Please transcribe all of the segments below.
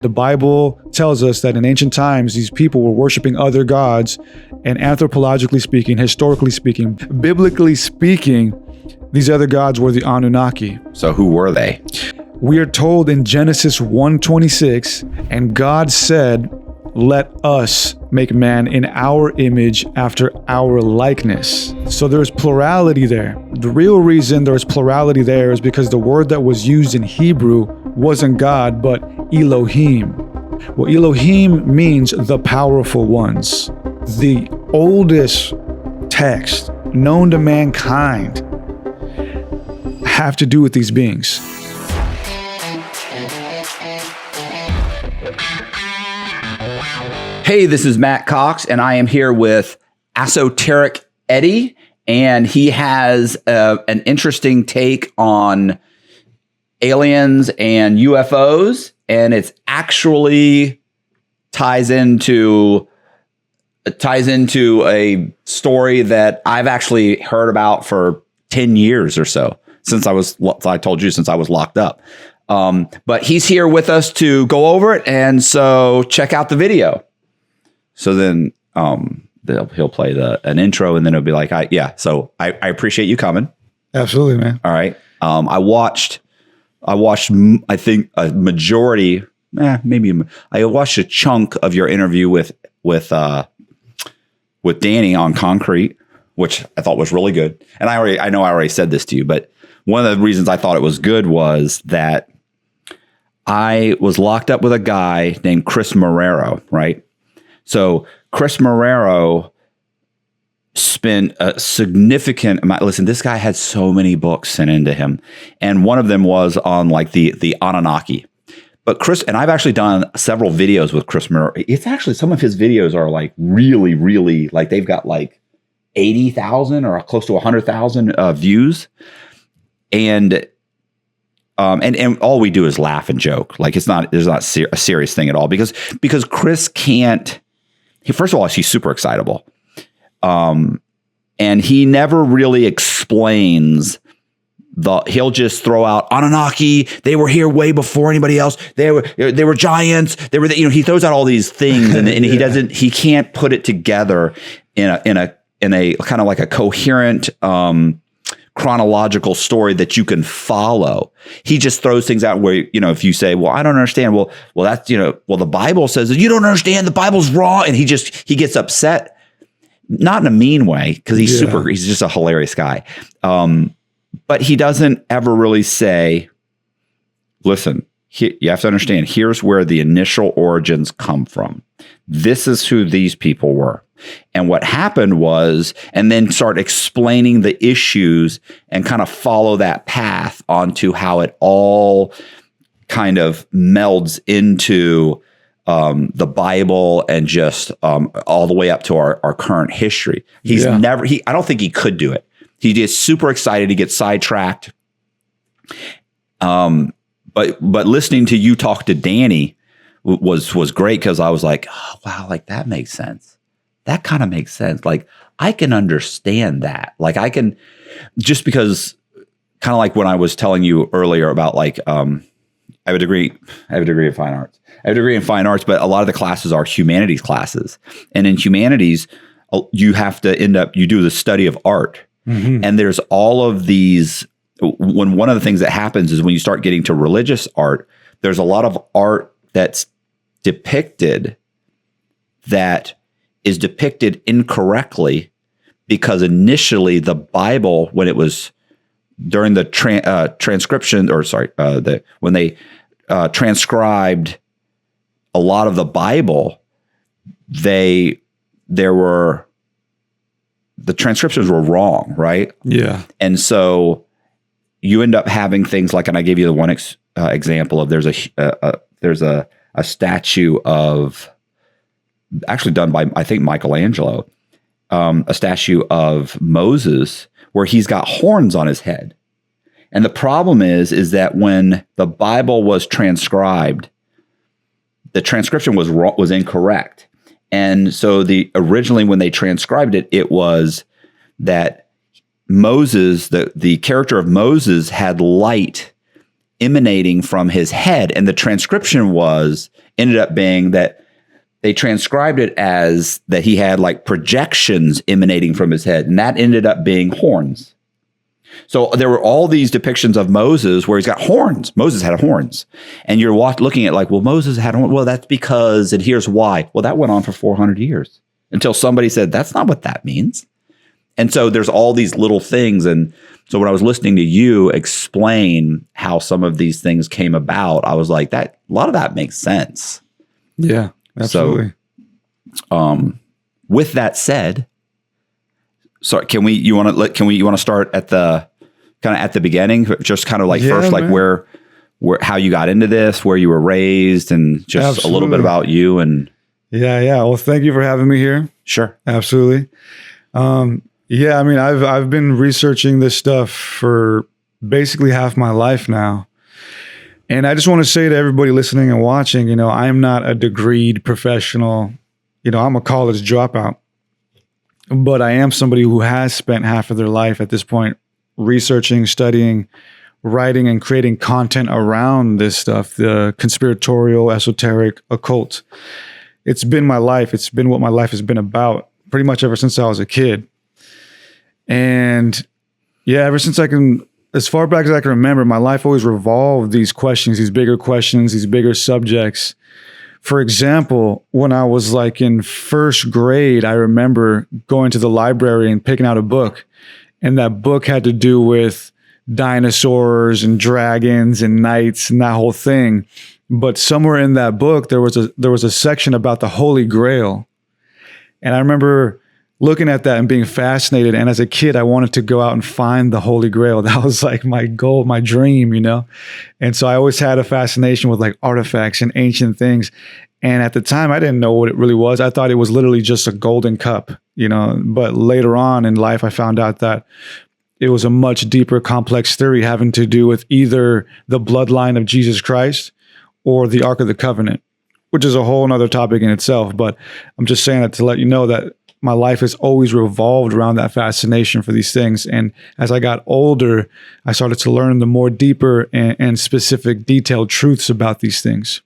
The Bible tells us that in ancient times, these people were worshiping other gods, and anthropologically speaking, historically speaking, biblically speaking, these other gods were the Anunnaki. So who were they? We are told in Genesis 1:26, and God said, "Let us make man in our image after our likeness." So there's plurality there. The real reason there's plurality there is because the word that was used in Hebrew wasn't God, but Elohim. Well, Elohim means the powerful ones. The oldest text known to mankind have to do with these beings. Hey, this is Matt Cox, and I am here with Esoteric Eddie, and he has an interesting take on aliens and UFOs, and it's actually ties into a story that I've actually heard about for 10 years or so, since I was locked up. But he's here with us to go over it, and so check out the video. So then he'll play an intro, and then it'll be like, So I appreciate you coming. Absolutely, man. All right. I watched, I think a majority, I watched a chunk of your interview with Danny on Concrete, which I thought was really good. And I know I already said this to you, but one of the reasons I thought it was good was that I was locked up with a guy named Chris Marrero, right? So Chris Marrero spent a significant amount. Listen, this guy had so many books sent into him, and one of them was on like the Anunnaki. But Chris, and I've actually done several videos with Chris Marrero. It's actually, some of his videos are like really, really, like they've got like 80,000 or close to 100,000 views, and all we do is laugh and joke. Like there's not a serious thing at all, because Chris can't. First of all, he's super excitable. And he never really explains he'll just throw out Anunnaki. They were here way before anybody else. They were giants. They were, he throws out all these things, and he can't put it together in a kind of like a coherent, chronological story that you can follow. He just throws things out where, if you say, well, I don't understand. Well, that's, the Bible says that you don't understand. The Bible's wrong. And he gets upset, not in a mean way, because he's just a hilarious guy. But he doesn't ever really say, listen, you have to understand, here's where the initial origins come from. This is who these people were. And what happened was, and then start explaining the issues and kind of follow that path onto how it all kind of melds into the Bible and just all the way up to our current history. I don't think he could do it. He gets super excited. He gets sidetracked. But listening to you talk to Danny was great, because I was like, oh, wow, like that makes sense. That kind of makes sense. Like I can understand that. Like I can, just because, kind of like when I was telling you earlier about like, I have a degree in fine arts. I have a degree in fine arts, but a lot of the classes are humanities classes. And in humanities, you have to you do the study of art. Mm-hmm. And there's all of these, one of the things that happens is when you start getting to religious art, there's a lot of art that's depicted that is depicted incorrectly, because initially the Bible, when it was during the transcription, when they transcribed a lot of the Bible, the transcriptions were wrong, right? Yeah. And so you end up having things like, and I gave you the one example of there's a statue of, actually done by, I think, Michelangelo, a statue of Moses where he's got horns on his head. And the problem is that when the Bible was transcribed, the transcription was incorrect. And so originally when they transcribed it, it was that Moses, the character of Moses, had light emanating from his head, and the transcription was ended up being that they transcribed it as that he had like projections emanating from his head, and that ended up being horns. So there were all these depictions of Moses where he's got horns. Moses had horns. And you're looking at like, well, Moses had horns. Well, that's because, and here's why. Well, that went on for 400 years until somebody said, that's not what that means. And so there's all these little things. And so when I was listening to you explain how some of these things came about, I was like, that a lot of that makes sense. Yeah, absolutely. So, with that said, sorry, you want to start at the kind of at the beginning, just kind of like first, like where how you got into this, where you were raised, and just a little bit about you. And yeah. Well, thank you for having me here. Sure. Absolutely. Yeah, I mean, I've been researching this stuff for basically half my life now. And I just want to say to everybody listening and watching, you know, I'm not a degreed professional. You know, I'm a college dropout. But I am somebody who has spent half of their life at this point researching, studying, writing, and creating content around this stuff, the conspiratorial, esoteric, occult. It's been my life. It's been what my life has been about pretty much ever since I was a kid. And yeah, ever since as far back as I can remember, my life always revolved these questions, these bigger subjects. For example, when I was like in first grade, I remember going to the library and picking out a book. And that book had to do with dinosaurs and dragons and knights and that whole thing. But somewhere in that book, there was a section about the Holy Grail. And I remember looking at that and being fascinated. And as a kid, I wanted to go out and find the Holy Grail. That was like my goal, my dream, you know? And so I always had a fascination with like artifacts and ancient things. And at the time, I didn't know what it really was. I thought it was literally just a golden cup, you know? But later on in life, I found out that it was a much deeper, complex theory having to do with either the bloodline of Jesus Christ or the Ark of the Covenant, which is a whole nother topic in itself. But I'm just saying that to let you know that my life has always revolved around that fascination for these things. And as I got older, I started to learn the more deeper and specific detailed truths about these things.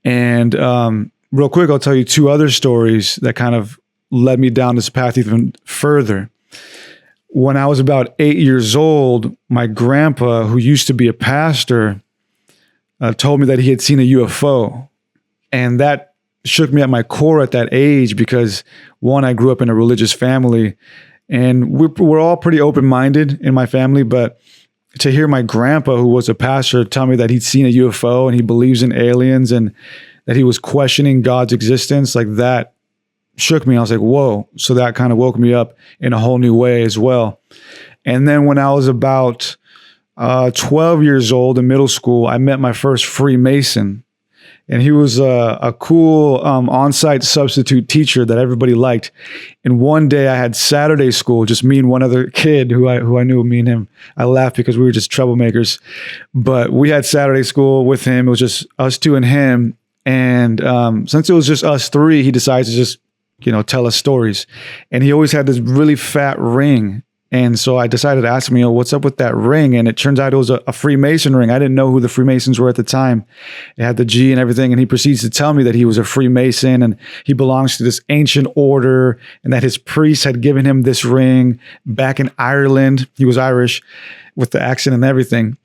And real quick, I'll tell you two other stories that kind of led me down this path even further. When I was about 8 years old, my grandpa, who used to be a pastor, told me that he had seen a UFO. And that shook me at my core at that age because, one, I grew up in a religious family, and we're all pretty open-minded in my family, but to hear my grandpa, who was a pastor, tell me that he'd seen a UFO and he believes in aliens and that he was questioning God's existence, like that shook me. I was like, whoa. So that kind of woke me up in a whole new way as well. And then when I was about 12 years old in middle school, I met my first Freemason. And he was a cool on-site substitute teacher that everybody liked. And one day I had Saturday school, just me and one other kid who I knew, me and him. I laughed because we were just troublemakers. But we had Saturday school with him. It was just us two and him. And since it was just us three, he decided to just, you know, tell us stories. And he always had this really fat ring. And so I decided to ask him, you know, what's up with that ring? And it turns out it was a Freemason ring. I didn't know who the Freemasons were at the time. It had the G and everything. And he proceeds to tell me that he was a Freemason and he belongs to this ancient order and that his priest had given him this ring back in Ireland. He was Irish with the accent and everything.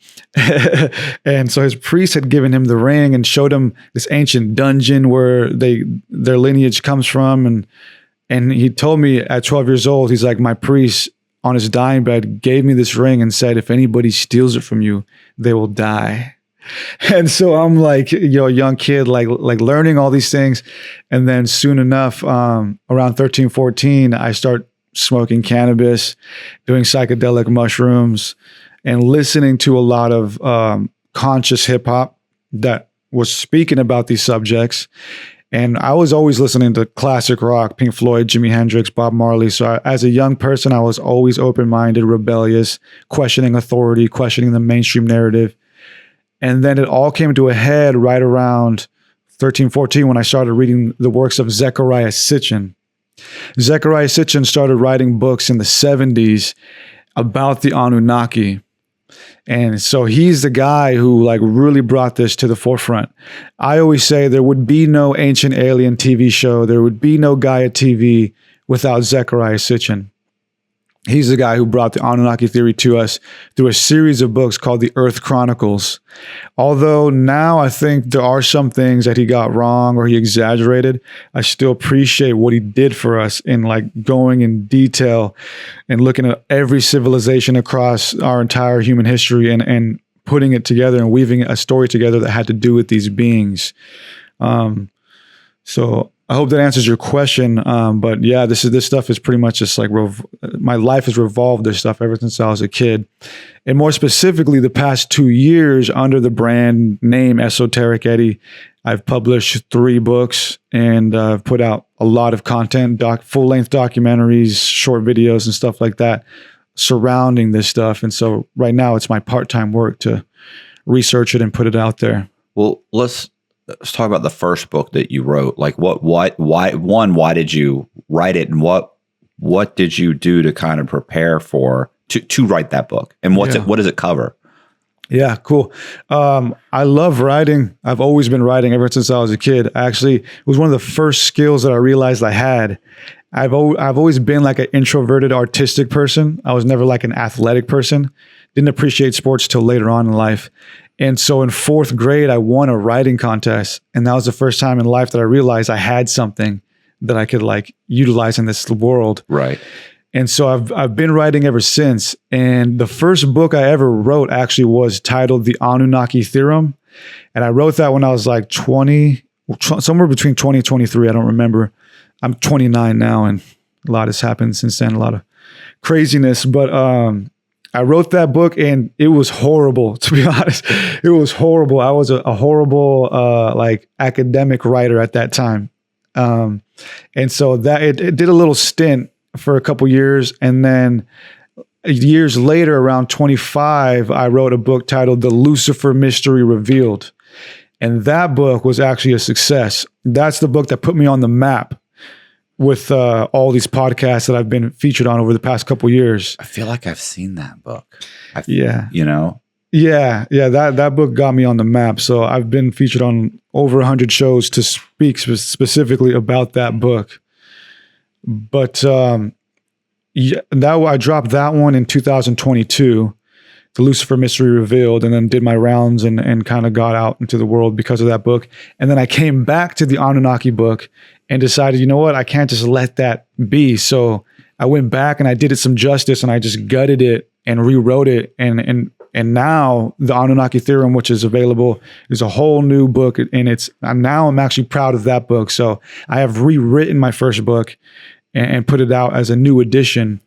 And so his priest had given him the ring and showed him this ancient dungeon where their lineage comes from. And he told me at 12 years old, he's like, my priest on his dying bed gave me this ring and said, if anybody steals it from you, they will die. And so I'm like, you know, a young kid, like learning all these things. And then soon enough, around 13, 14, I start smoking cannabis, doing psychedelic mushrooms, and listening to a lot of conscious hip hop that was speaking about these subjects. And I was always listening to classic rock, Pink Floyd, Jimi Hendrix, Bob Marley. So as a young person, I was always open-minded, rebellious, questioning authority, questioning the mainstream narrative. And then it all came to a head right around 13, 14 when I started reading the works of Zecharia Sitchin. Zecharia Sitchin started writing books in the 70s about the Anunnaki. And so he's the guy who like really brought this to the forefront. I always say there would be no Ancient Alien TV show. There would be no Gaia TV without Zecharia Sitchin. He's the guy who brought the Anunnaki theory to us through a series of books called the Earth Chronicles. Although now I think there are some things that he got wrong or he exaggerated, I still appreciate what he did for us in like going in detail and looking at every civilization across our entire human history and putting it together and weaving a story together that had to do with these beings. So I hope that answers your question. But yeah, this stuff is pretty much just like my life has revolved this stuff ever since I was a kid. And more specifically, the past 2 years under the brand name Esoteric Eddie, I've published 3 books and I've put out a lot of content, full-length documentaries, short videos and stuff like that surrounding this stuff. And so right now it's my part-time work to research it and put it out there. Well, let's talk about the first book that you wrote. Like why did you write it, and what did you do to kind of prepare to write that book? And what does it cover? Yeah, cool. I love writing. I've always been writing ever since I was a kid. Actually, it was one of the first skills that I realized I had. I've always been like an introverted artistic person. I was never like an athletic person. Didn't appreciate sports till later on in life. And so in 4th grade, I won a writing contest. And that was the first time in life that I realized I had something that I could like utilize in this world. Right. And so I've been writing ever since. And the first book I ever wrote actually was titled The Anunnaki Theorem. And I wrote that when I was like 20, somewhere between 20 and 23. I don't remember. I'm 29 now, and a lot has happened since then, a lot of craziness. But I wrote that book and it was horrible, to be honest. It was horrible. I was a horrible like academic writer at that time. And so that it did a little stint for a couple years. And then years later, around 25, I wrote a book titled The Lucifer Mystery Revealed. And that book was actually a success. That's the book that put me on the map with all these podcasts that I've been featured on over the past couple years. I feel like I've seen that book. Yeah. You know? Yeah. That book got me on the map. So I've been featured on over 100 shows to speak specifically about that book. But I dropped that one in 2022, The Lucifer Mystery Revealed, and then did my rounds and kind of got out into the world because of that book. And then I came back to the Anunnaki book and decided, you know what, I can't just let that be. So I went back and I did it some justice and I just gutted it and rewrote it. And now the Anunnaki Theorem, which is available, is a whole new book. And now I'm actually proud of that book. So I have rewritten my first book and put it out as a new edition.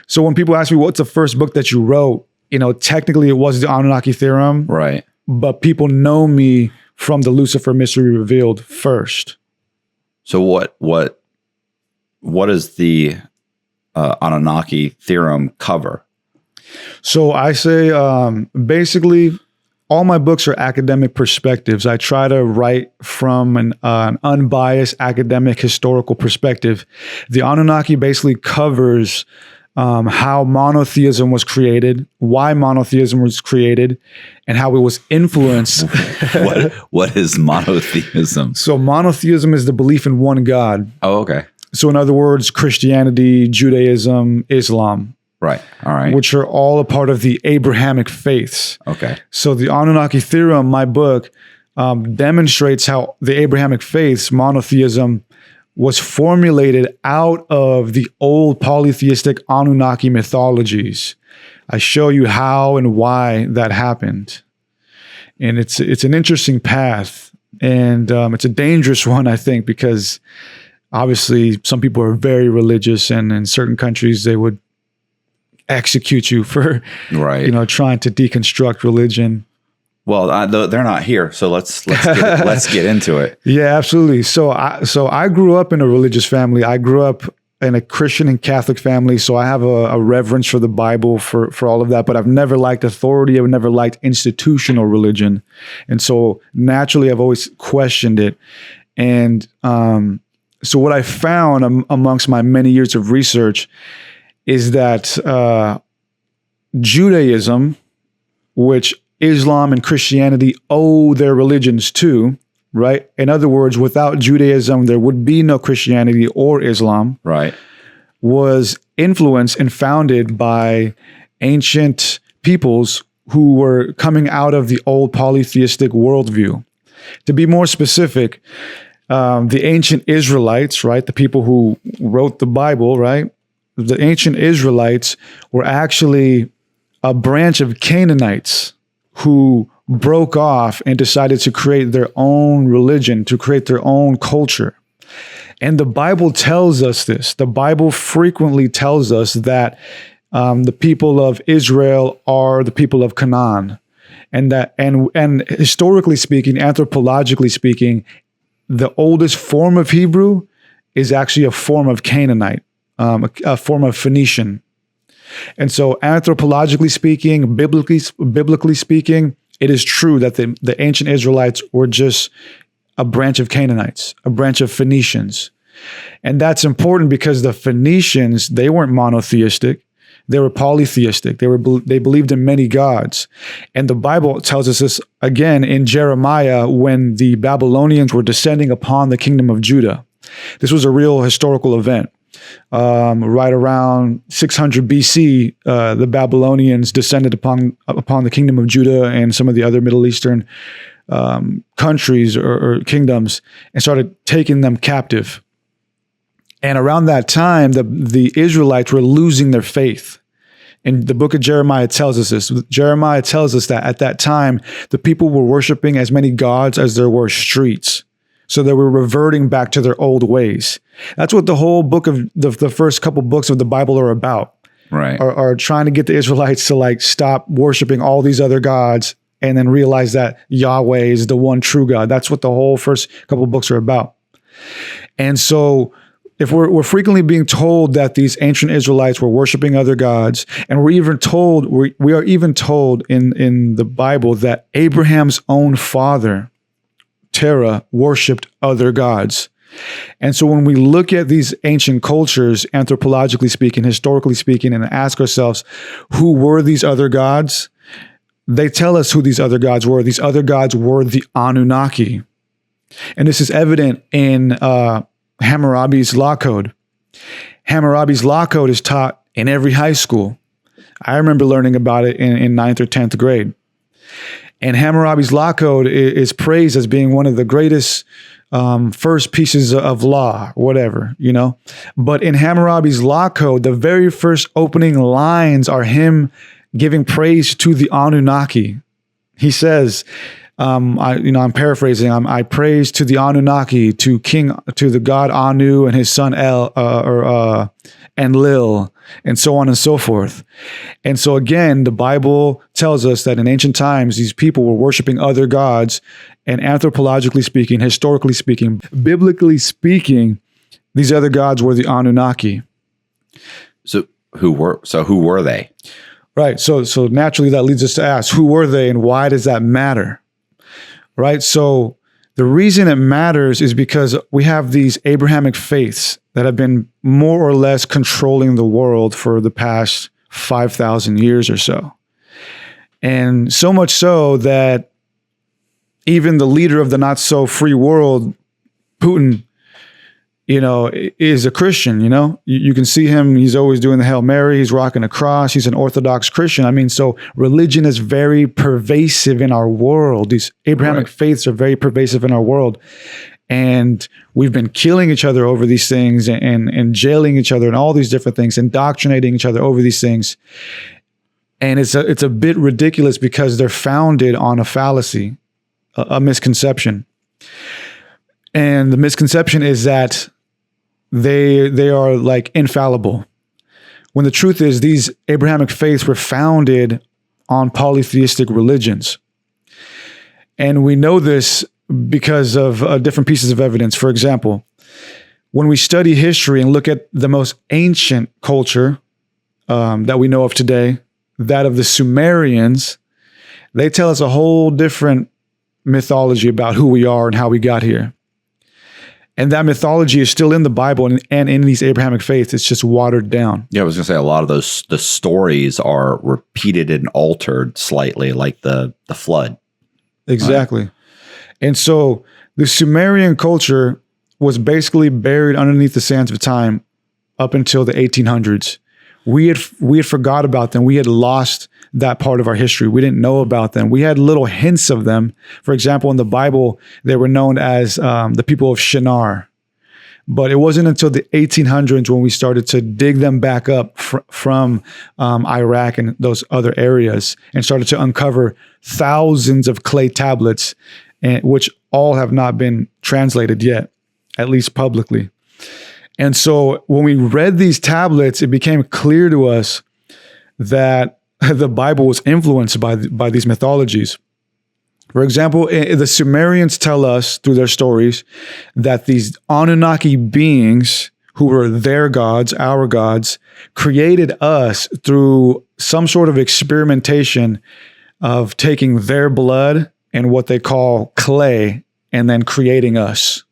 So when people ask me, what's the first book that you wrote? You know, technically it was the Anunnaki Theorem. Right. But people know me from the Lucifer Mystery Revealed first. So what does the Anunnaki Theorem cover? So I say basically all my books are academic perspectives. I try to write from an unbiased academic historical perspective. The Anunnaki basically covers how monotheism was created, why monotheism was created, and how it was influenced. What is monotheism? So monotheism is the belief in one God. Oh, okay. So in other words, Christianity, Judaism, Islam. Right. All right. Which are all a part of the Abrahamic faiths. Okay. So the Anunnaki Theorem, my book, demonstrates how the Abrahamic faiths, monotheism, was formulated out of the old polytheistic Anunnaki mythologies. I show you how and why that happened. And it's an interesting path. And it's a dangerous one, I think, because obviously some people are very religious, and in certain countries they would execute you for trying to deconstruct religion. Well, they're not here, so let's get into it. Yeah, absolutely. So I grew up in a religious family. I grew up in a Christian and Catholic family, so I have a reverence for the Bible, for all of that. But I've never liked authority. I've never liked institutional religion, and so naturally, I've always questioned it. And so what I found amongst my many years of research is that Judaism which Islam and Christianity owe their religions to, right? In other words, without Judaism, there would be no Christianity or Islam. Right. Was influenced and founded by ancient peoples who were coming out of the old polytheistic worldview. To be more specific, the ancient Israelites, right? The people who wrote the Bible, right? The ancient Israelites were actually a branch of Canaanites who broke off and decided to create their own religion, to create their own culture. And the Bible tells us this. The Bible frequently tells us that the people of Israel are the people of Canaan. And that, and historically speaking, anthropologically speaking, the oldest form of Hebrew is actually a form of Canaanite, a form of Phoenician. And so anthropologically speaking, biblically speaking, it is true that the ancient Israelites were just a branch of Canaanites, a branch of Phoenicians. And that's important because the Phoenicians, they weren't monotheistic. They were polytheistic. They believed in many gods. And the Bible tells us this again in Jeremiah when the Babylonians were descending upon the kingdom of Judah. This was a real historical event. Right around 600 BC, the Babylonians descended upon the kingdom of Judah and some of the other Middle Eastern countries or kingdoms and started taking them captive. And around that time, the Israelites were losing their faith. And the book of Jeremiah tells us this. Jeremiah tells us that at that time, the people were worshiping as many gods as there were streets. So they were reverting back to their old ways. That's what the whole book of the first couple books of the Bible are about. Right. Are trying to get the Israelites to like stop worshiping all these other gods and then realize that Yahweh is the one true God. That's what the whole first couple books are about. And so if we're frequently being told that these ancient Israelites were worshiping other gods, and we are even told in the Bible that Abraham's own father, Terah, worshipped other gods. And so when we look at these ancient cultures, anthropologically speaking, historically speaking, and ask ourselves, who were these other gods? They tell us who these other gods were. These other gods were the Anunnaki. And this is evident in Hammurabi's Law Code. Hammurabi's Law Code is taught in every high school. I remember learning about it in 9th or 10th grade. And Hammurabi's Law Code is praised as being one of the greatest first pieces of law, whatever, you know. But in Hammurabi's Law Code, the very first opening lines are him giving praise to the Anunnaki. He says, I'm paraphrasing. I praise to the Anunnaki, to the god Anu and his son Enlil, and so on and so forth. And so again, the Bible tells us that in ancient times, these people were worshiping other gods, and anthropologically speaking, historically speaking, biblically speaking, these other gods were the Anunnaki. So who were they? Right. So naturally that leads us to ask, who were they and why does that matter? Right. So the reason it matters is because we have these Abrahamic faiths that have been more or less controlling the world for the past 5,000 years or so. And so much so that even the leader of the not so free world, Putin, is a Christian, you can see him. He's always doing the Hail Mary. He's rocking a cross. He's an Orthodox Christian. I mean, so religion is very pervasive in our world. These Abrahamic faiths are very pervasive in our world. And we've been killing each other over these things and jailing each other and all these different things, indoctrinating each other over these things. And it's a bit ridiculous because they're founded on a fallacy, a misconception. And the misconception is that they are like infallible. When the truth is these Abrahamic faiths were founded on polytheistic religions. And we know this because of different pieces of evidence. For example, when we study history and look at the most ancient culture that we know of today, that of the Sumerians, they tell us a whole different mythology about who we are and how we got here. And that mythology is still in the Bible and in these Abrahamic faiths. It's just watered down. Yeah, I was going to say a lot of the stories are repeated and altered slightly, like the flood. Exactly. Right. And so the Sumerian culture was basically buried underneath the sands of time up until the 1800s. We had forgot about them. We had lost that part of our history. We didn't know about them. We had little hints of them. For example, in the Bible, they were known as the people of Shinar. But it wasn't until the 1800s when we started to dig them back up from Iraq and those other areas and started to uncover thousands of clay tablets, which all have not been translated yet, at least publicly. And so when we read these tablets, it became clear to us that the Bible was influenced by these mythologies. For example, the Sumerians tell us through their stories that these Anunnaki beings, who were their gods, our gods, created us through some sort of experimentation of taking their blood and what they call clay and then creating us.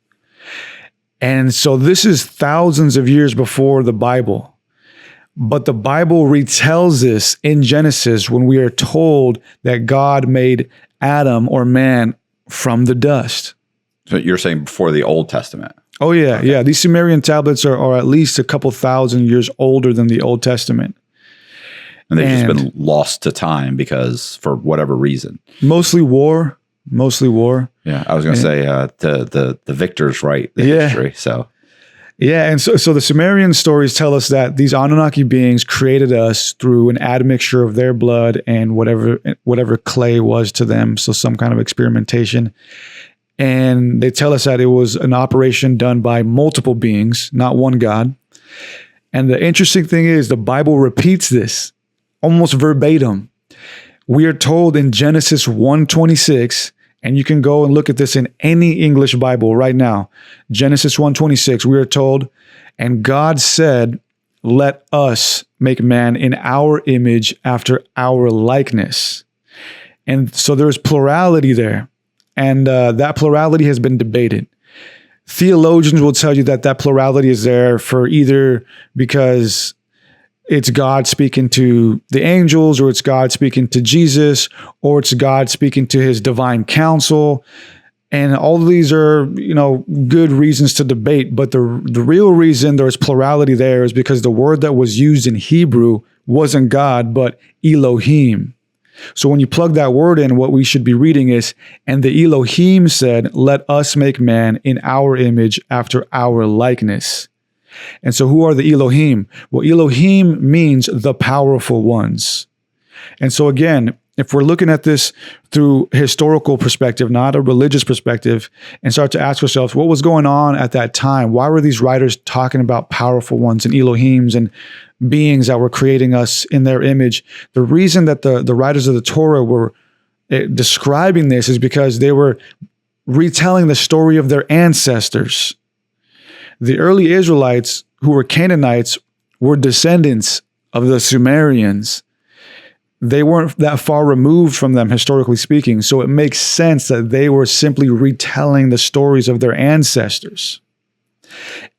And so this is thousands of years before the Bible. But the Bible retells this in Genesis when we are told that God made Adam or man from the dust. So you're saying before the Old Testament? Oh, yeah. Okay. Yeah. These Sumerian tablets are at least a couple thousand years older than the Old Testament. And they've just been lost to time because for whatever reason. Mostly war. Yeah, I was going to say the victors write the history. So, yeah, and so the Sumerian stories tell us that these Anunnaki beings created us through an admixture of their blood and whatever clay was to them. So some kind of experimentation, and they tell us that it was an operation done by multiple beings, not one God. And the interesting thing is, the Bible repeats this almost verbatim. We are told in Genesis 1:26, and you can go and look at this in any English Bible right now. Genesis 1:26, we are told, and God said, let us make man in our image after our likeness. And so there's plurality there. And that plurality has been debated. Theologians will tell you that plurality is there for either because it's God speaking to the angels, or it's God speaking to Jesus, or it's God speaking to his divine counsel. And all of these are, good reasons to debate. But the real reason there's plurality there is because the word that was used in Hebrew wasn't God, but Elohim. So when you plug that word in, what we should be reading is, and the Elohim said, let us make man in our image after our likeness. And so who are the Elohim? Well, Elohim means the powerful ones. And so again, if we're looking at this through historical perspective, not a religious perspective, and start to ask ourselves, what was going on at that time? Why were these writers talking about powerful ones and Elohims and beings that were creating us in their image? The reason that the writers of the Torah were describing this is because they were retelling the story of their ancestors. The early Israelites, who were Canaanites, were descendants of the Sumerians. They weren't that far removed from them, historically speaking. So it makes sense that they were simply retelling the stories of their ancestors.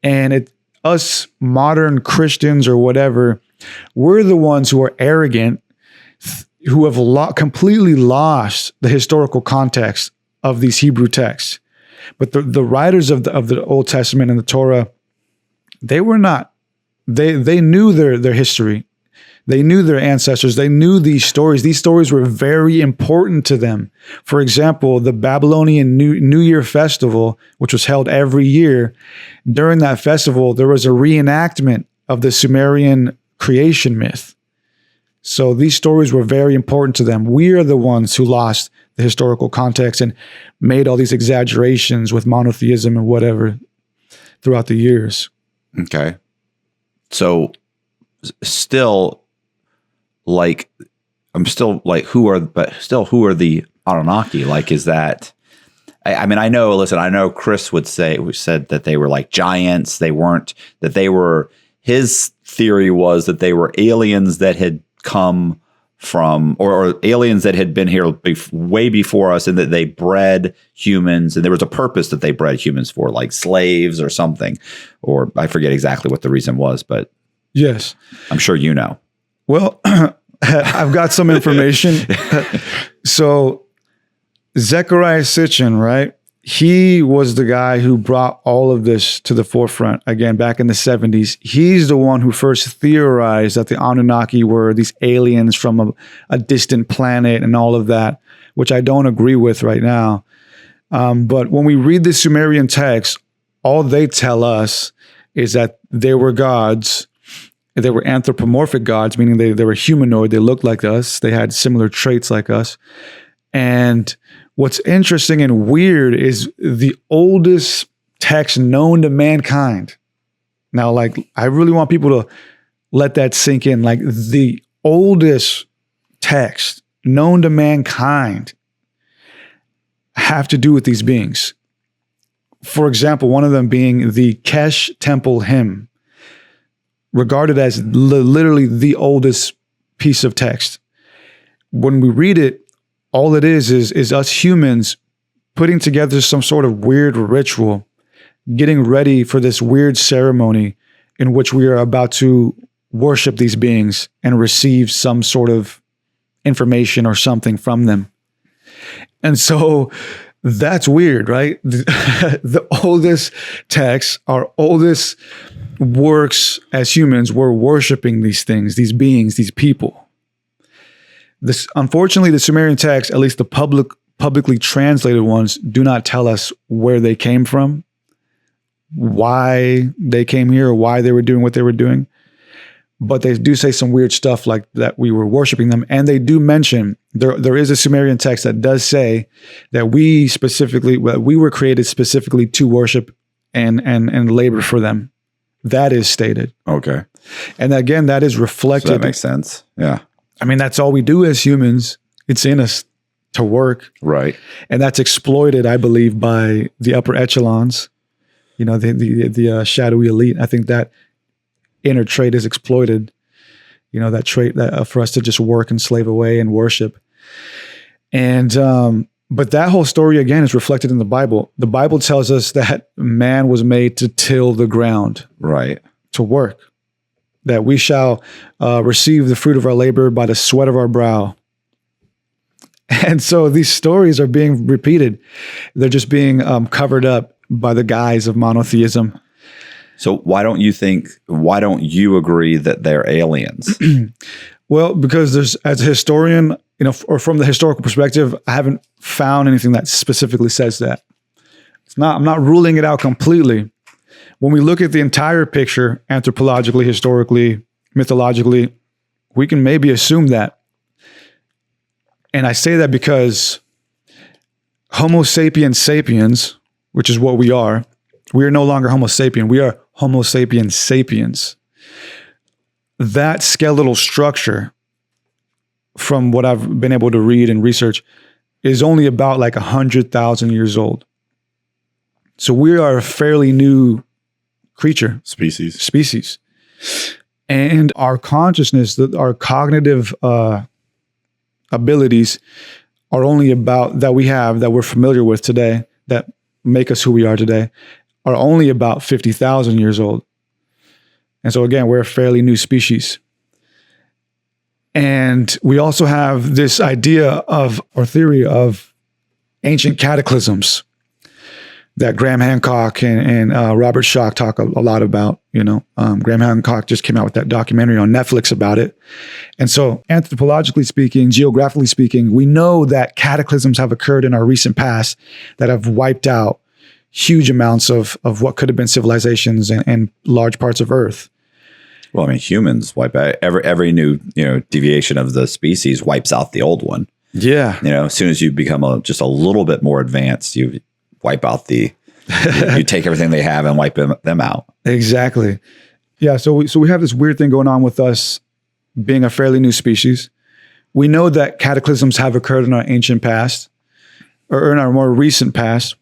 And us modern Christians or whatever, we're the ones who are arrogant, who have completely lost the historical context of these Hebrew texts. But the writers of the Old Testament and the Torah, they were not. They knew their history. They knew their ancestors. They knew these stories. These stories were very important to them. For example, the Babylonian New Year festival, which was held every year, during that festival, there was a reenactment of the Sumerian creation myth. So these stories were very important to them. We are the ones who lost the historical context and made all these exaggerations with monotheism and whatever throughout the years. Okay. So still, I'm still who are the Anunnaki? Is that, I know Chris said that they were like giants. His theory was that they were aliens that had come from, or aliens that had been here way before us, and that they bred humans, and there was a purpose that they bred humans for, like slaves or something, or I forget exactly what the reason was, but yes, I'm sure you know. Well, I've got some information. So Zecharia Sitchin, right? He was the guy who brought all of this to the forefront again back in the 70s. He's the one who first theorized that the Anunnaki were these aliens from a distant planet and all of that, which I don't agree with right now. But when we read the Sumerian text, all they tell us is that they were gods. They were anthropomorphic gods, meaning they were humanoid. They looked like us. They had similar traits like us. And what's interesting and weird is the oldest text known to mankind. Now, like, I really want people to let that sink in. Like, the oldest text known to mankind have to do with these beings. For example, one of them being the Kesh Temple hymn, regarded as literally the oldest piece of text. When we read it, all it is us humans putting together some sort of weird ritual, getting ready for this weird ceremony in which we are about to worship these beings and receive some sort of information or something from them. And so that's weird, right? The oldest texts, our oldest works as humans, we're worshiping these things, these beings, these people. Unfortunately, the Sumerian texts, at least the publicly translated ones, do not tell us where they came from, why they came here, or why they were doing what they were doing. But they do say some weird stuff like that we were worshiping them. And they do mention, there is a Sumerian text that does say that we were created specifically to worship and labor for them. That is stated. Okay. And again, that is reflected. So that makes sense. Yeah. I mean, that's all we do as humans. It's in us to work. Right. And that's exploited, I believe, by the upper echelons, the shadowy elite. I think that inner trait is exploited, that trait that for us to just work and slave away and worship. And, but that whole story, again, is reflected in the Bible. The Bible tells us that man was made to till the ground. Right. To work. That we shall receive the fruit of our labor by the sweat of our brow. And so these stories are being repeated. They're just being covered up by the guise of monotheism. So why don't you agree that they're aliens? Well, because as a historian, or from the historical perspective, I haven't found anything that specifically says that. I'm not ruling it out completely. When we look at the entire picture, anthropologically, historically, mythologically, we can maybe assume that. And I say that because Homo sapiens sapiens, which is what we are no longer Homo sapien. We are Homo sapiens sapiens. That skeletal structure, from what I've been able to read and research, is only about like 100,000 years old. So we are a fairly new creature. Species. And our consciousness, our cognitive abilities are only about, that we're familiar with today, that make us who we are today, are only about 50,000 years old. And so again, we're a fairly new species. And we also have this idea of, or theory of, ancient cataclysms that Graham Hancock and Robert Schoch talk a lot about. Graham Hancock just came out with that documentary on Netflix about it. And so anthropologically speaking, geographically speaking, we know that cataclysms have occurred in our recent past that have wiped out huge amounts of what could have been civilizations and large parts of Earth. Well, I mean, humans wipe out every new, deviation of the species wipes out the old one. Yeah. As soon as you become just a little bit more advanced, you wipe out you take everything they have and wipe them out. Exactly. Yeah. So we have this weird thing going on with us being a fairly new species. We know that cataclysms have occurred in our ancient past, or in our more recent past.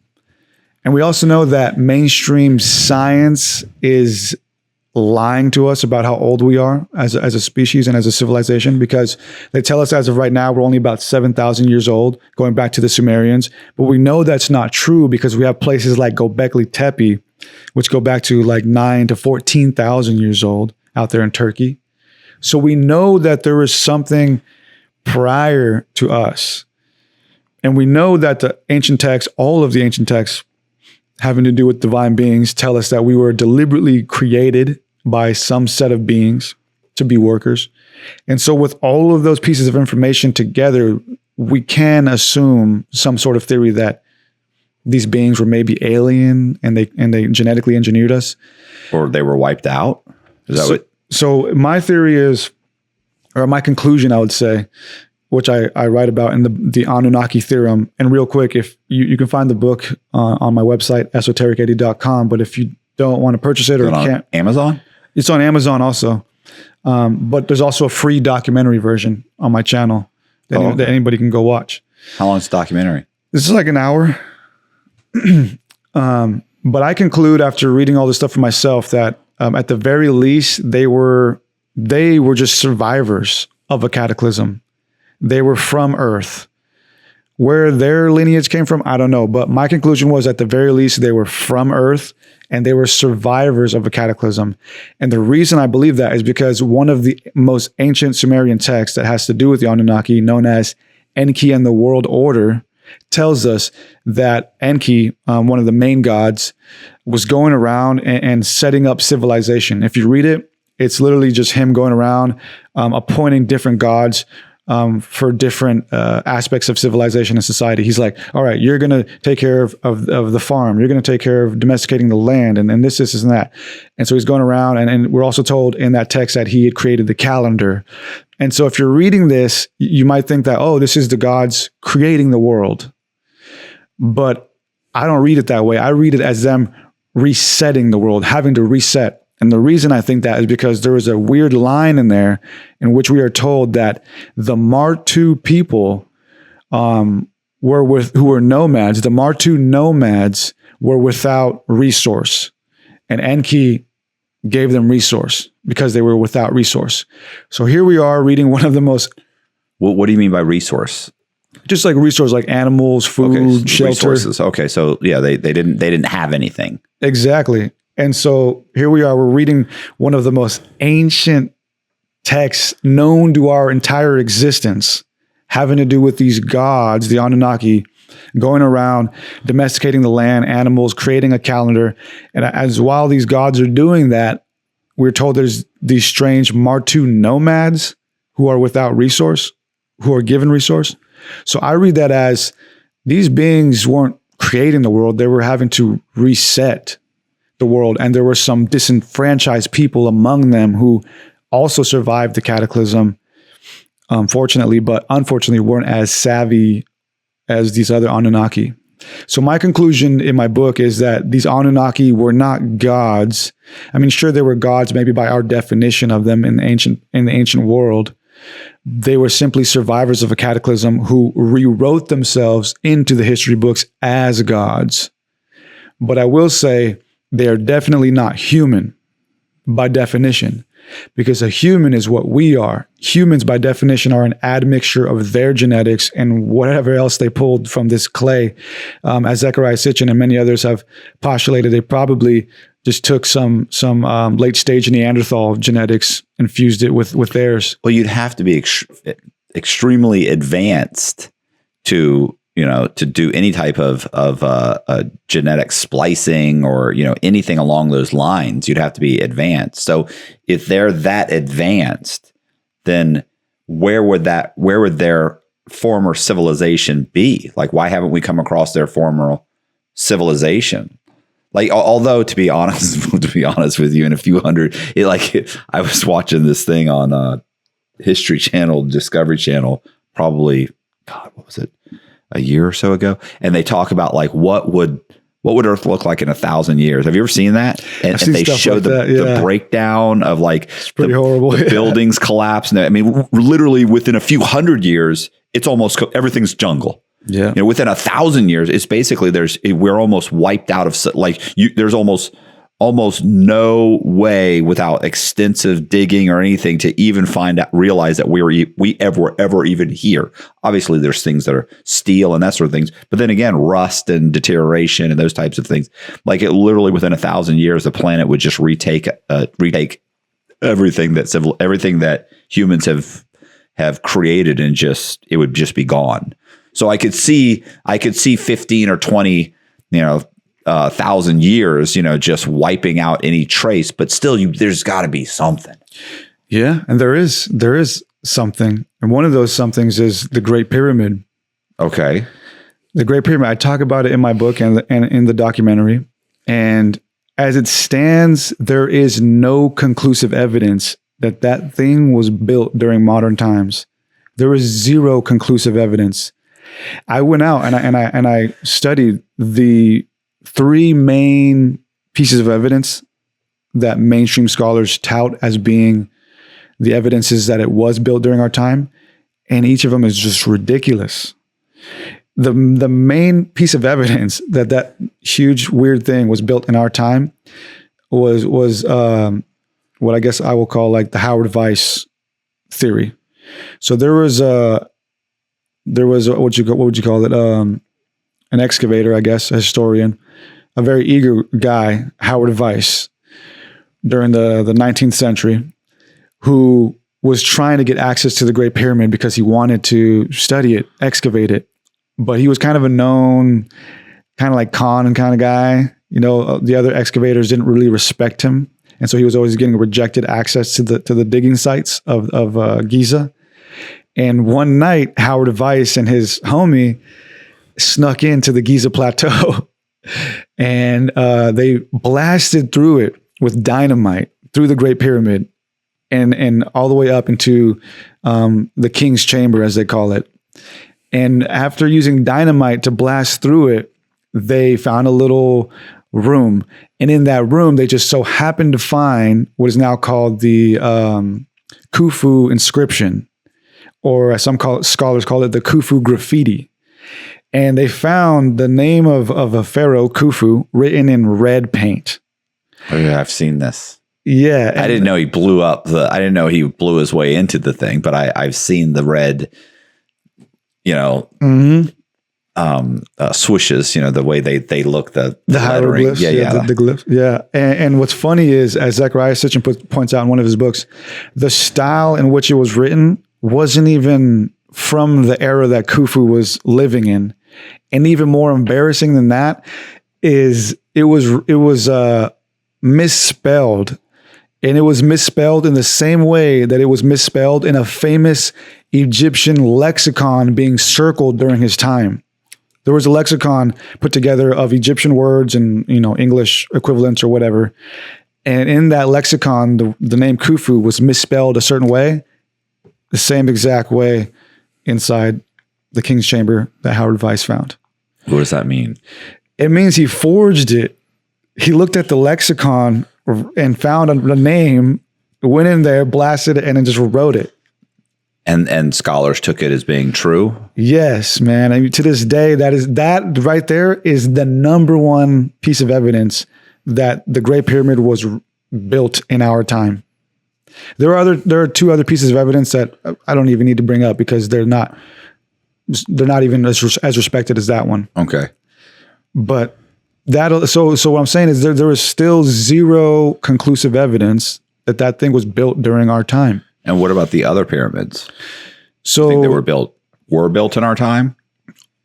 And we also know that mainstream science is lying to us about how old we are as a species and as a civilization, because they tell us as of right now we're only about 7,000 years old, going back to the Sumerians. But we know that's not true because we have places like Göbekli Tepe, which go back to like 9 to 14,000 years old out there in Turkey. So we know that there was something prior to us. And we know that the ancient texts, all of the ancient texts having to do with divine beings, tell us that we were deliberately created by some set of beings to be workers. And so with all of those pieces of information together, we can assume some sort of theory that these beings were maybe alien and they genetically engineered us. Or they were wiped out? Is that what? So my theory is, or my conclusion, I would say, which I write about in the Anunnaki theorem. And real quick, if you can find the book on my website, esoteric80.com. But if you don't want to purchase it or can't, Amazon? It's on Amazon also. But there's also a free documentary version on my channel that anybody can go watch. How long is the documentary? This is like an hour. But I conclude after reading all this stuff for myself that at the very least, they were just survivors of a cataclysm. They were from Earth. Where their lineage came from, I don't know. But my conclusion was at the very least, they were from Earth and they were survivors of a cataclysm. And the reason I believe that is because one of the most ancient Sumerian texts that has to do with the Anunnaki, known as Enki and the World Order, tells us that Enki, one of the main gods, was going around and setting up civilization. If you read it, it's literally just him going around appointing different gods for different aspects of civilization and society. He's like, all right, you're going to take care of the farm. You're going to take care of domesticating the land and this, and that. And so he's going around and we're also told in that text that he had created the calendar. And so if you're reading this, you might think that, oh, this is the gods creating the world. But I don't read it that way. I read it as them resetting the world, having to reset. And the reason I think that is because there is a weird line in there in which we are told that the Martu people who were nomads, the Martu nomads were without resource. And Enki gave them resource because they were without resource. So here we are reading one of the most... What do you mean by resource? Just like resource, like animals, food, shelter. Resources. Okay, so yeah, they didn't have anything. Exactly. And so here we are, we're reading one of the most ancient texts known to our entire existence, having to do with these gods, the Anunnaki, going around, domesticating the land, animals, creating a calendar. And as while these gods are doing that, we're told there's these strange Martu nomads who are without resource, who are given resource. So I read that as these beings weren't creating the world, they were having to reset the world. And there were some disenfranchised people among them who also survived the cataclysm, fortunately, but unfortunately weren't as savvy as these other Anunnaki. So my conclusion in my book is that these Anunnaki were not gods. I mean, sure, they were gods maybe by our definition of them in the ancient world. They were simply survivors of a cataclysm who rewrote themselves into the history books as gods. But I will say, they are definitely not human by definition, because a human is what we are. Humans, by definition, are an admixture of their genetics and whatever else they pulled from this clay. As Zecharia Sitchin and many others have postulated, they probably just took some late stage Neanderthal genetics and fused it with theirs. Well, you'd have to be extremely advanced to do any type of genetic splicing or, anything along those lines. You'd have to be advanced. So if they're that advanced, then where would their former civilization be? Like, why haven't we come across their former civilization? Like, although to be honest with you, in a few hundred, I was watching this thing on History Channel, Discovery Channel, probably, God, what was it? A year or so ago, and they talk about like what would Earth look like in 1,000 years. Have you ever seen that? And they show like the breakdown of like pretty horrible. The buildings collapse. And I mean, literally within a few hundred years, it's almost everything's jungle. Yeah. Within 1,000 years, it's basically we're almost wiped out of there's almost almost no way without extensive digging or anything to even realize that we ever even here. Obviously, there's things that are steel and that sort of things, but then again, rust and deterioration and those types of things. Like it literally within 1,000 years, the planet would just retake everything that humans have created, and it would just be gone. So I could see 15 or 20, 1,000 years, just wiping out any trace, but still there's got to be something. Yeah. And there is something. And one of those somethings is the Great Pyramid. Okay. The Great Pyramid. I talk about it in my book and in the documentary. And as it stands, there is no conclusive evidence that thing was built during modern times. There is zero conclusive evidence. I went out and I studied the 3 main pieces of evidence that mainstream scholars tout as being the evidences that it was built during our time, and each of them is just ridiculous. The main piece of evidence that huge weird thing was built in our time was what I guess I will call like the Howard Weiss theory. So there was what would you call it? An excavator, I guess, a historian, a very eager guy, Howard Weiss, during the 19th century, who was trying to get access to the Great Pyramid because he wanted to study it, excavate it. But he was kind of a known, kind of like con kind of guy. The other excavators didn't really respect him. And so he was always getting rejected access to the digging sites of Giza. And one night, Howard Weiss and his homie snuck into the Giza Plateau and they blasted through it with dynamite through the Great Pyramid and all the way up into the King's Chamber, as they call it. And after using dynamite to blast through it, they found a little room. And in that room, they just so happened to find what is now called the Khufu inscription, or as some scholars call it, the Khufu graffiti. And they found the name of a pharaoh, Khufu, written in red paint. Oh yeah, I've seen this. Yeah. I didn't know he blew his way into the thing, but I've seen the red, swooshes, the way they look, the hieroglyphs, the glyphs. Yeah. And what's funny is, as Zechariah Sitchin points out in one of his books, the style in which it was written wasn't even from the era that Khufu was living in. And even more embarrassing than that is it was misspelled. And it was misspelled in the same way that it was misspelled in a famous Egyptian lexicon being circled during his time. There was a lexicon put together of Egyptian words and, English equivalents or whatever. And in that lexicon, the name Khufu was misspelled a certain way, the same exact way inside the King's Chamber that Howard Weiss found. What does that mean? It means he forged it. He looked at the lexicon and found a name, went in there, blasted it, and then just wrote it. And scholars took it as being true? Yes, man. I mean, to this day, that right there is the number one piece of evidence that the Great Pyramid was built in our time. There are 2 other pieces of evidence that I don't even need to bring up because they're not even as respected as that one. Okay. But so what I'm saying is there is still zero conclusive evidence that thing was built during our time. And what about the other pyramids? So you think they were built in our time?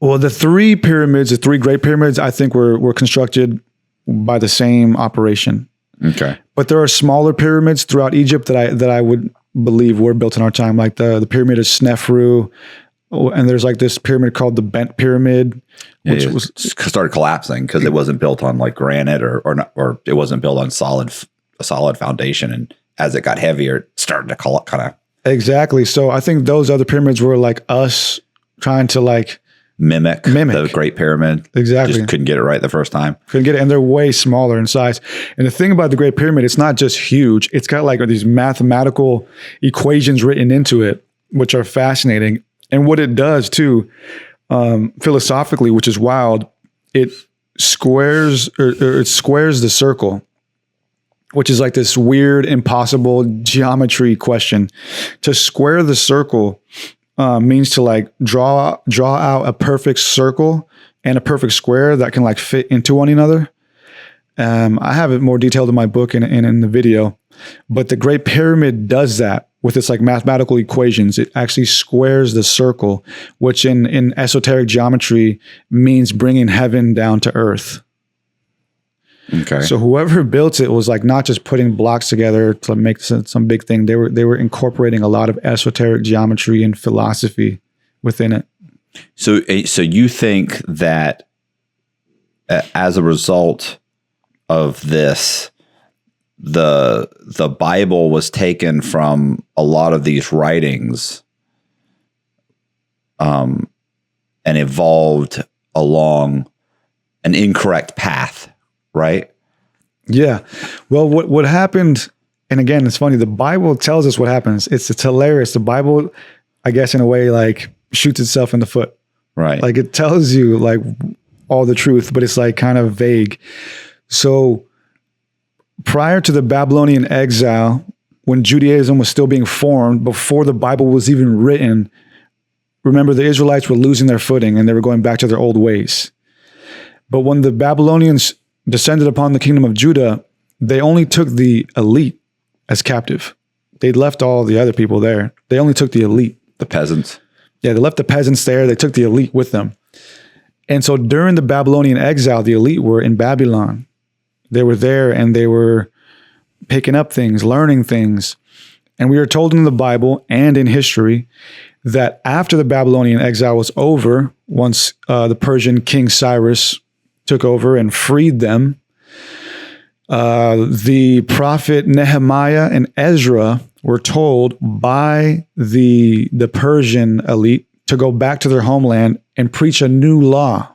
Well, the 3 Great Pyramids, I think were constructed by the same operation. Okay. But there are smaller pyramids throughout Egypt that I would believe were built in our time, like the pyramid of Snefru, and there's like this pyramid called the Bent Pyramid, which was started collapsing because it wasn't built on like granite or it wasn't built on a solid foundation, and as it got heavier, it started to kind of exactly. So I think those other pyramids were like us trying to like mimic the Great Pyramid. Exactly. Just couldn't get it right the first time. Couldn't get it. And they're way smaller in size. And the thing about the Great Pyramid, it's not just huge. It's got like these mathematical equations written into it, which are fascinating. And what it does too, philosophically, which is wild, it squares the circle. which is like this weird, impossible geometry question. To square the circle means to like draw out a perfect circle and a perfect square that can like fit into one another. I have it more detailed in my book and in the video, but the Great Pyramid does that with its like mathematical equations. It actually squares the circle, which in esoteric geometry means bringing heaven down to earth. Okay. So whoever built it was like not just putting blocks together to make some big thing. They were incorporating a lot of esoteric geometry and philosophy within it. So you think that as a result of this, the Bible was taken from a lot of these writings, and evolved along an incorrect path, right? Yeah. Well, what happened, and again, it's funny, the Bible tells us what happens. It's hilarious. The Bible, I guess in a way, like shoots itself in the foot. Right. Like it tells you like all the truth, but it's like kind of vague. So prior to the Babylonian exile, when Judaism was still being formed, before the Bible was even written, remember the Israelites were losing their footing and they were going back to their old ways. But when the Babylonians descended upon the kingdom of Judah, they only took the elite as captive. They left all the other people there. They only took the elite. The peasants. Yeah, they left the peasants there. They took the elite with them. And so during the Babylonian exile, the elite were in Babylon. They were there and they were picking up things, learning things. And we are told in the Bible and in history that after the Babylonian exile was over, once the Persian King Cyrus took over and freed them, the prophet Nehemiah and Ezra were told by the Persian elite to go back to their homeland and preach a new law.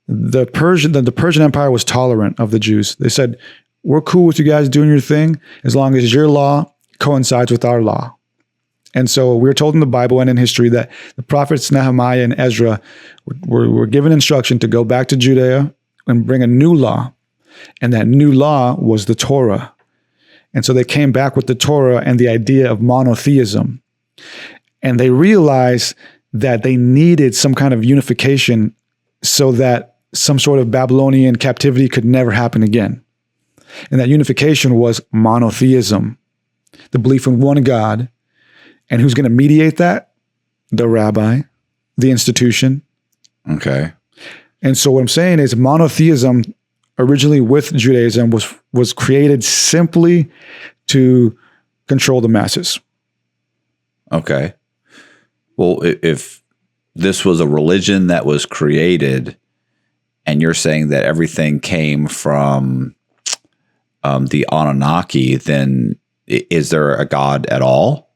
The Persian Empire was tolerant of the Jews. They said, we're cool with you guys doing your thing as long as your law coincides with our law. And so we're told in the Bible and in history that the prophets Nehemiah and Ezra were given instruction to go back to Judea and bring a new law. And that new law was the Torah. And so they came back with the Torah and the idea of monotheism. And they realized that they needed some kind of unification so that some sort of Babylonian captivity could never happen again. And that unification was monotheism, the belief in one God. And who's going to mediate that? The rabbi, the institution. Okay. And so what I'm saying is monotheism originally with Judaism was created simply to control the masses. Okay. Well, if this was a religion that was created and you're saying that everything came from the Anunnaki, then is there a God at all?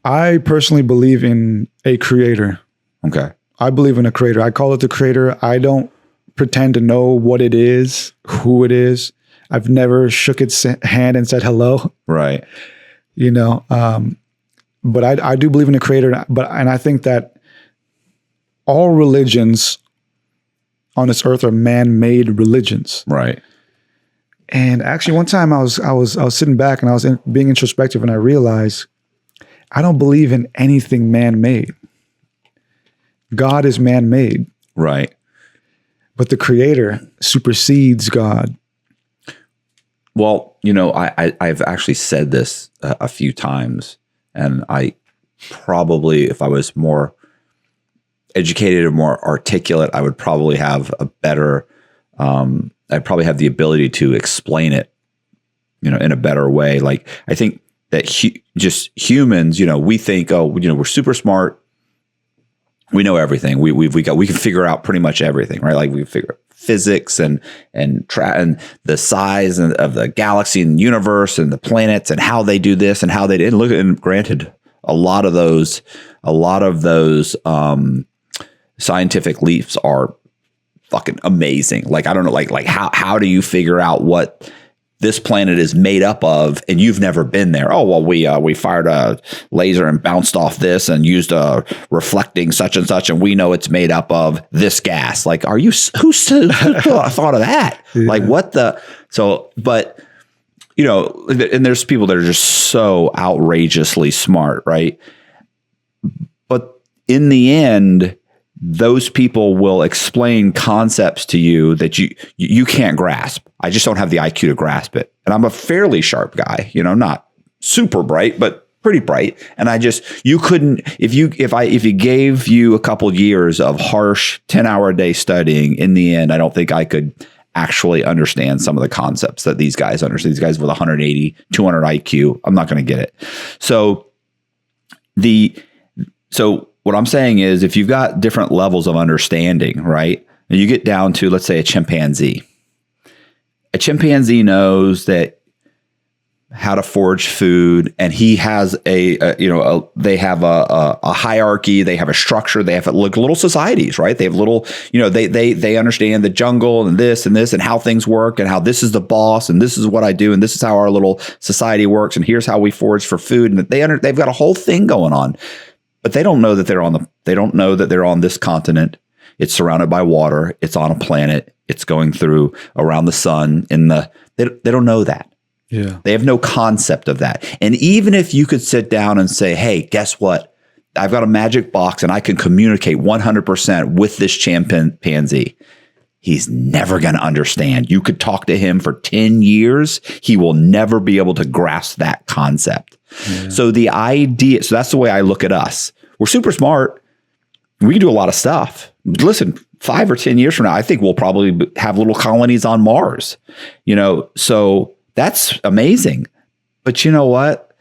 I personally believe in a creator. Okay. I believe in a creator. I call it the creator. I don't pretend to know what it is, who it is. I've never shook its hand and said hello. Right. You know, but I do believe in a creator. And I think that all religions on this earth are man-made religions. Right. And actually, one time I was sitting back and I was being introspective, and I realized I don't believe in anything man-made. God is man-made. Right. But the creator supersedes God. Well, you know, I've actually said this a few times, and I probably, if I was more educated or more articulate, I would probably have a better, I'd probably have the ability to explain it, you know, in a better way. Like, I think that just humans, you know, we think, oh, you know, we're super smart. We know everything. We can figure out pretty much everything, right? Like we figure physics and the size of the galaxy and universe and the planets and how they do this and how they did. And look, and granted, a lot of those scientific leaps are fucking amazing. Like, I don't know, like how do you figure out what this planet is made up of, and you've never been there. Oh, well, we fired a laser and bounced off this and used a reflecting such and such, and we know it's made up of this gas. Like, who thought of that? Yeah. Like, what the? So, but, you know, and there's people that are just so outrageously smart, right? But in the end, those people will explain concepts to you that you can't grasp. I just don't have the IQ to grasp it. And I'm a fairly sharp guy, you know, not super bright, but pretty bright. And you couldn't, if you gave you a couple years of harsh 10-hour a day studying, in the end, I don't think I could actually understand some of the concepts that these guys understand. These guys with 180, 200 IQ, I'm not going to get it. So what I'm saying is, if you've got different levels of understanding, right? And you get down to, let's say, a chimpanzee knows that how to forage food, and he has they have a hierarchy, they have a structure, they have like little societies, right? They have little, they understand the jungle and this and how things work, and how this is the boss, and this is what I do, and this is how our little society works, and here's how we forage for food, and they've got a whole thing going on. But they don't know that they're on this continent. It's surrounded by water. It's on a planet. It's going through around the sun. They don't know that. Yeah. They have no concept of that. And even if you could sit down and say, hey, guess what? I've got a magic box and I can communicate 100% with this chimpanzee. He's never going to understand. You could talk to him for 10 years. He will never be able to grasp that concept. Yeah. So that's the way I look at us. We're super smart. We can do a lot of stuff. Listen, 5 or 10 years from now, I think we'll probably have little colonies on Mars, so that's amazing. But you know what?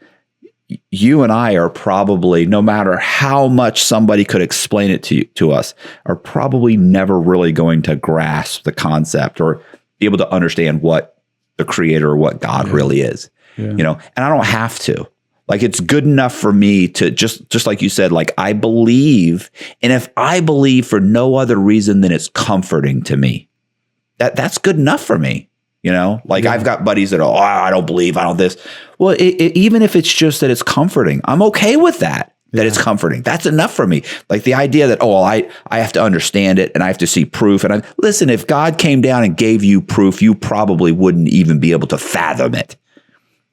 You and I are probably, no matter how much somebody could explain it to us, are probably never really going to grasp the concept or be able to understand what the creator or what God really is, and I don't have to. Like, it's good enough for me to just like you said, like, I believe. And if I believe for no other reason than it's comforting to me, that's good enough for me. I've got buddies that are, I don't believe, I don't this. Well, even if it's just that it's comforting, I'm okay with that it's comforting. That's enough for me. Like, the idea that, I have to understand it and I have to see proof. And listen, if God came down and gave you proof, you probably wouldn't even be able to fathom it.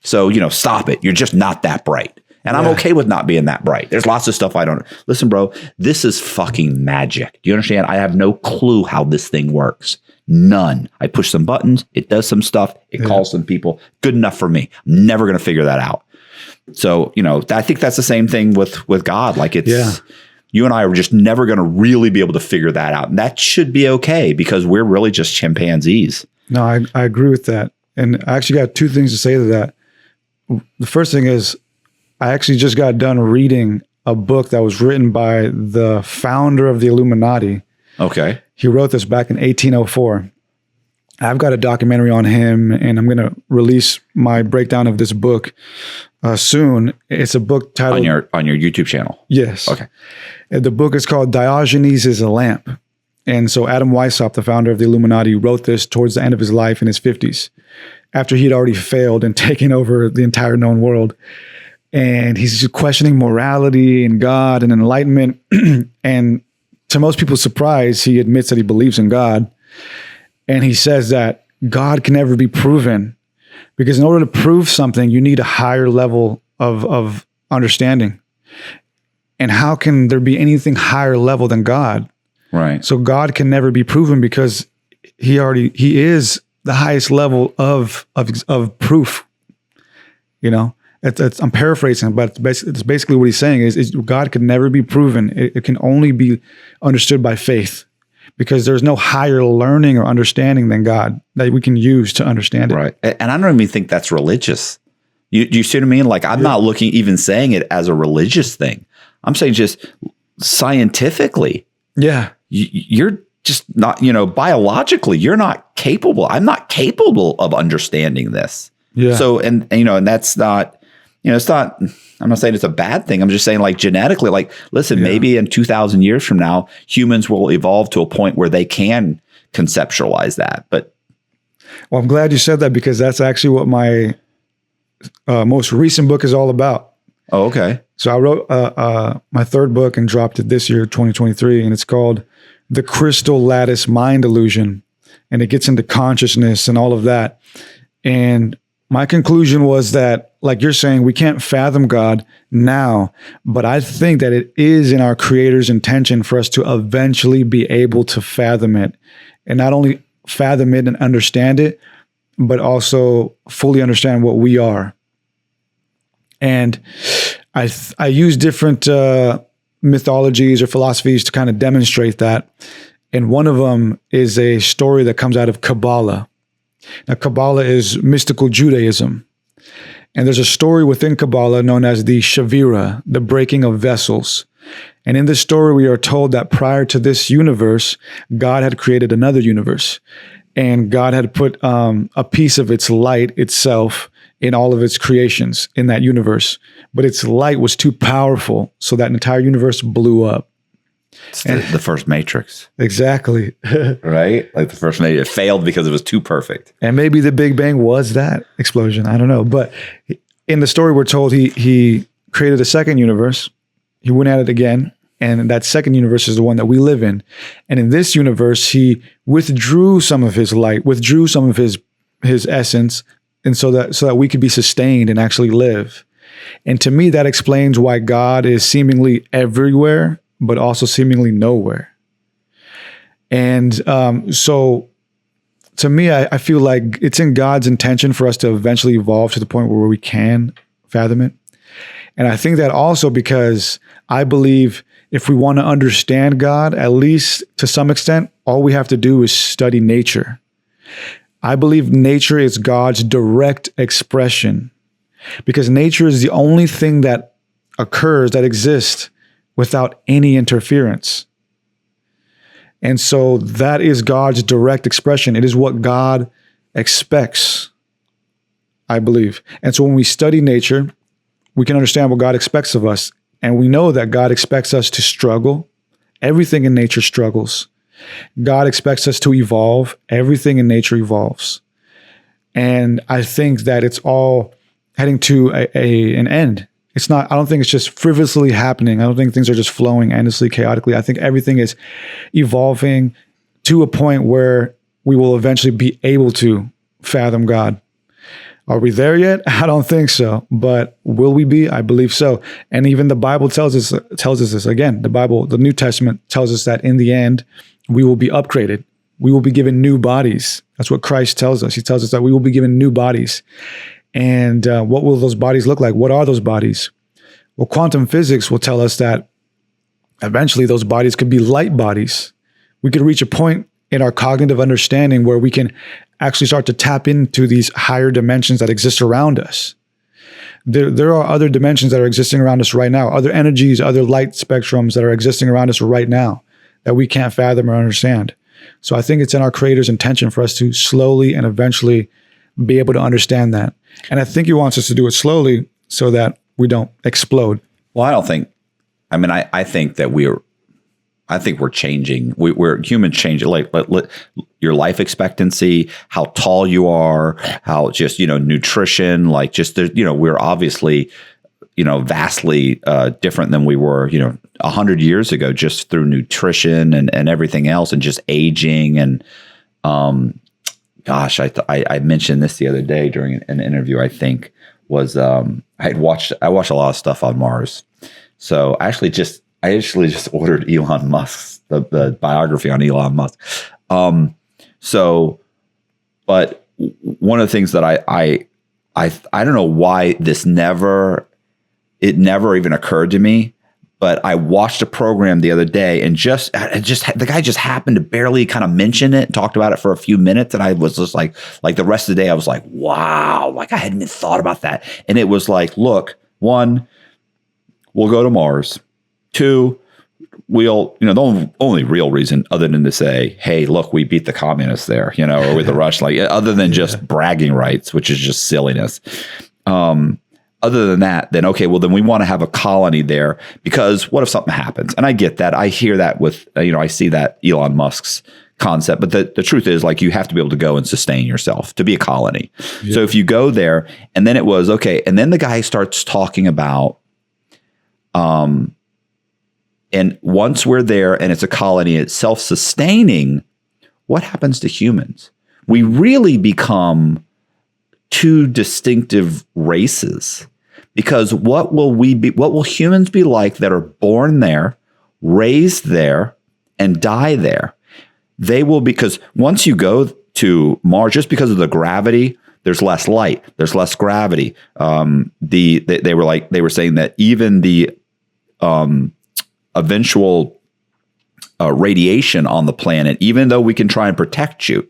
So, stop it. You're just not that bright. And I'm okay with not being that bright. There's lots of stuff I don't. Listen, bro, this is fucking magic. Do you understand? I have no clue how this thing works. None. I push some buttons. It does some stuff. It calls some people. Good enough for me. I'm never going to figure that out. So, I think that's the same thing with God. Like, you and I are just never going to really be able to figure that out. And that should be okay, because we're really just chimpanzees. No, I agree with that. And I actually got 2 things to say to that. The first thing is, I actually just got done reading a book that was written by the founder of the Illuminati. Okay. He wrote this back in 1804. I've got a documentary on him, and I'm going to release my breakdown of this book soon. It's a book titled... On your YouTube channel? Yes. Okay. The book is called Diogenes is a Lamp. And so Adam Weishaupt, the founder of the Illuminati, wrote this towards the end of his life in his 50s, after he'd already failed and taken over the entire known world. And he's just questioning morality and God and enlightenment. And to most people's surprise, he admits that he believes in God. And he says that God can never be proven, because in order to prove something, you need a higher level of understanding. And how can there be anything higher level than God? Right. So God can never be proven, because he is the highest level of proof. I'm paraphrasing, but it's basically what he's saying is God can never be proven. It can only be understood by faith, because there's no higher learning or understanding than God that we can use to understand it. Right. And I don't even think that's religious. You see what I mean? Like, I'm not even saying it as a religious thing. I'm saying just scientifically. Yeah. You're just not, biologically, you're not capable. I'm not capable of understanding this. Yeah. So, and that's not, it's not, I'm not saying it's a bad thing. I'm just saying, like, genetically, like, listen, maybe in 2,000 years from now, humans will evolve to a point where they can conceptualize that. But Well, I'm glad you said that because that's actually what my most recent book is all about. Oh, okay. So I wrote my third book and dropped it this year, 2023, and it's called The Crystal Lattice Mind Illusion. And it gets into consciousness and all of that. And my conclusion was that, like you're saying, we can't fathom God now, but I think that it is in our Creator's intention for us to eventually be able to fathom it. And not only fathom it and understand it, but also fully understand what we are. And I use different mythologies or philosophies to kind of demonstrate that. And one of them is a story that comes out of Kabbalah. Now, Kabbalah is mystical Judaism. And there's a story within Kabbalah known as the Shavira, the breaking of vessels. And in this story, we are told that prior to this universe, God had created another universe. And God had put a piece of its light itself in all of its creations in that universe. But its light was too powerful, so that entire universe blew up. It's the first Matrix. Exactly. Right? Like the first Matrix. It failed because it was too perfect. And maybe the Big Bang was that explosion. I don't know. But in the story, we're told he created a second universe. He went at it again. And that second universe is the one that we live in. And in this universe, he withdrew some of his light, withdrew some of his essence, and so that we could be sustained and actually live. And to me, that explains why God is seemingly everywhere, but also seemingly nowhere. And so to me, I feel like it's in God's intention for us to eventually evolve to the point where we can fathom it. And I think that also because I believe if we want to understand God, at least to some extent, all we have to do is study nature. I believe nature is God's direct expression because nature is the only thing that occurs, that exists without any interference. And so that is God's direct expression. It is what God expects, I believe. And so when we study nature, we can understand what God expects of us. And we know that God expects us to struggle. Everything in nature struggles. God expects us to evolve. Everything in nature evolves. And I think that it's all heading to an end. It's not, I don't think it's just frivolously happening. I don't think things are just flowing endlessly, chaotically. I think everything is evolving to a point where we will eventually be able to fathom God. Are we there yet? I don't think so. But will we be? I believe so. And even the Bible tells us this. Again, the New Testament tells us that in the end, we will be upgraded. We will be given new bodies. That's what Christ tells us. He tells us that we will be given new bodies. And what will those bodies look like? What are those bodies? Well, quantum physics will tell us that eventually those bodies could be light bodies. We could reach a point in our cognitive understanding where we can actually start to tap into these higher dimensions that exist around us. There are other dimensions that are existing around us right now, other energies, other light spectrums that are existing around us right now that we can't fathom or understand. So I think it's in our Creator's intention for us to slowly and eventually be able to understand that. And I think He wants us to do it slowly so that we don't explode. Well, I think that we're changing. We're humans changing. Like your life expectancy, how tall you are, how just, nutrition, like just, we're obviously, vastly different than we were, 100 years ago, just through nutrition and everything else, and just aging. And gosh, I mentioned this the other day during an interview. I think was I watched a lot of stuff on Mars. So I actually just ordered Elon Musk's the biography on Elon Musk. But one of the things that I don't know why it never even occurred to me, but I watched a program the other day and just the guy just happened to barely kind of mention it and talked about it for a few minutes. And I was just like the rest of the day, I was like, wow, like I hadn't even thought about that. And it was like, look, 1, we'll go to Mars. 2, we'll, the only real reason other than to say, hey, look, we beat the communists there, or with the Rush, like other than just bragging rights, which is just silliness. Other than that, then, okay, well, then we want to have a colony there because what if something happens? And I get that. I hear that with, I see that Elon Musk's concept, but the truth is, like, you have to be able to go and sustain yourself to be a colony. Yeah. So if you go there, and then it was okay, and then the guy starts talking about, and once we're there and it's a colony, it's self-sustaining, what happens to humans? We really become two distinctive races, because what will humans be like that are born there, raised there, and die there? They will, because once you go to Mars, just because of the gravity, there's less light, there's less gravity. They were saying that even the eventual radiation on the planet, even though we can try and protect you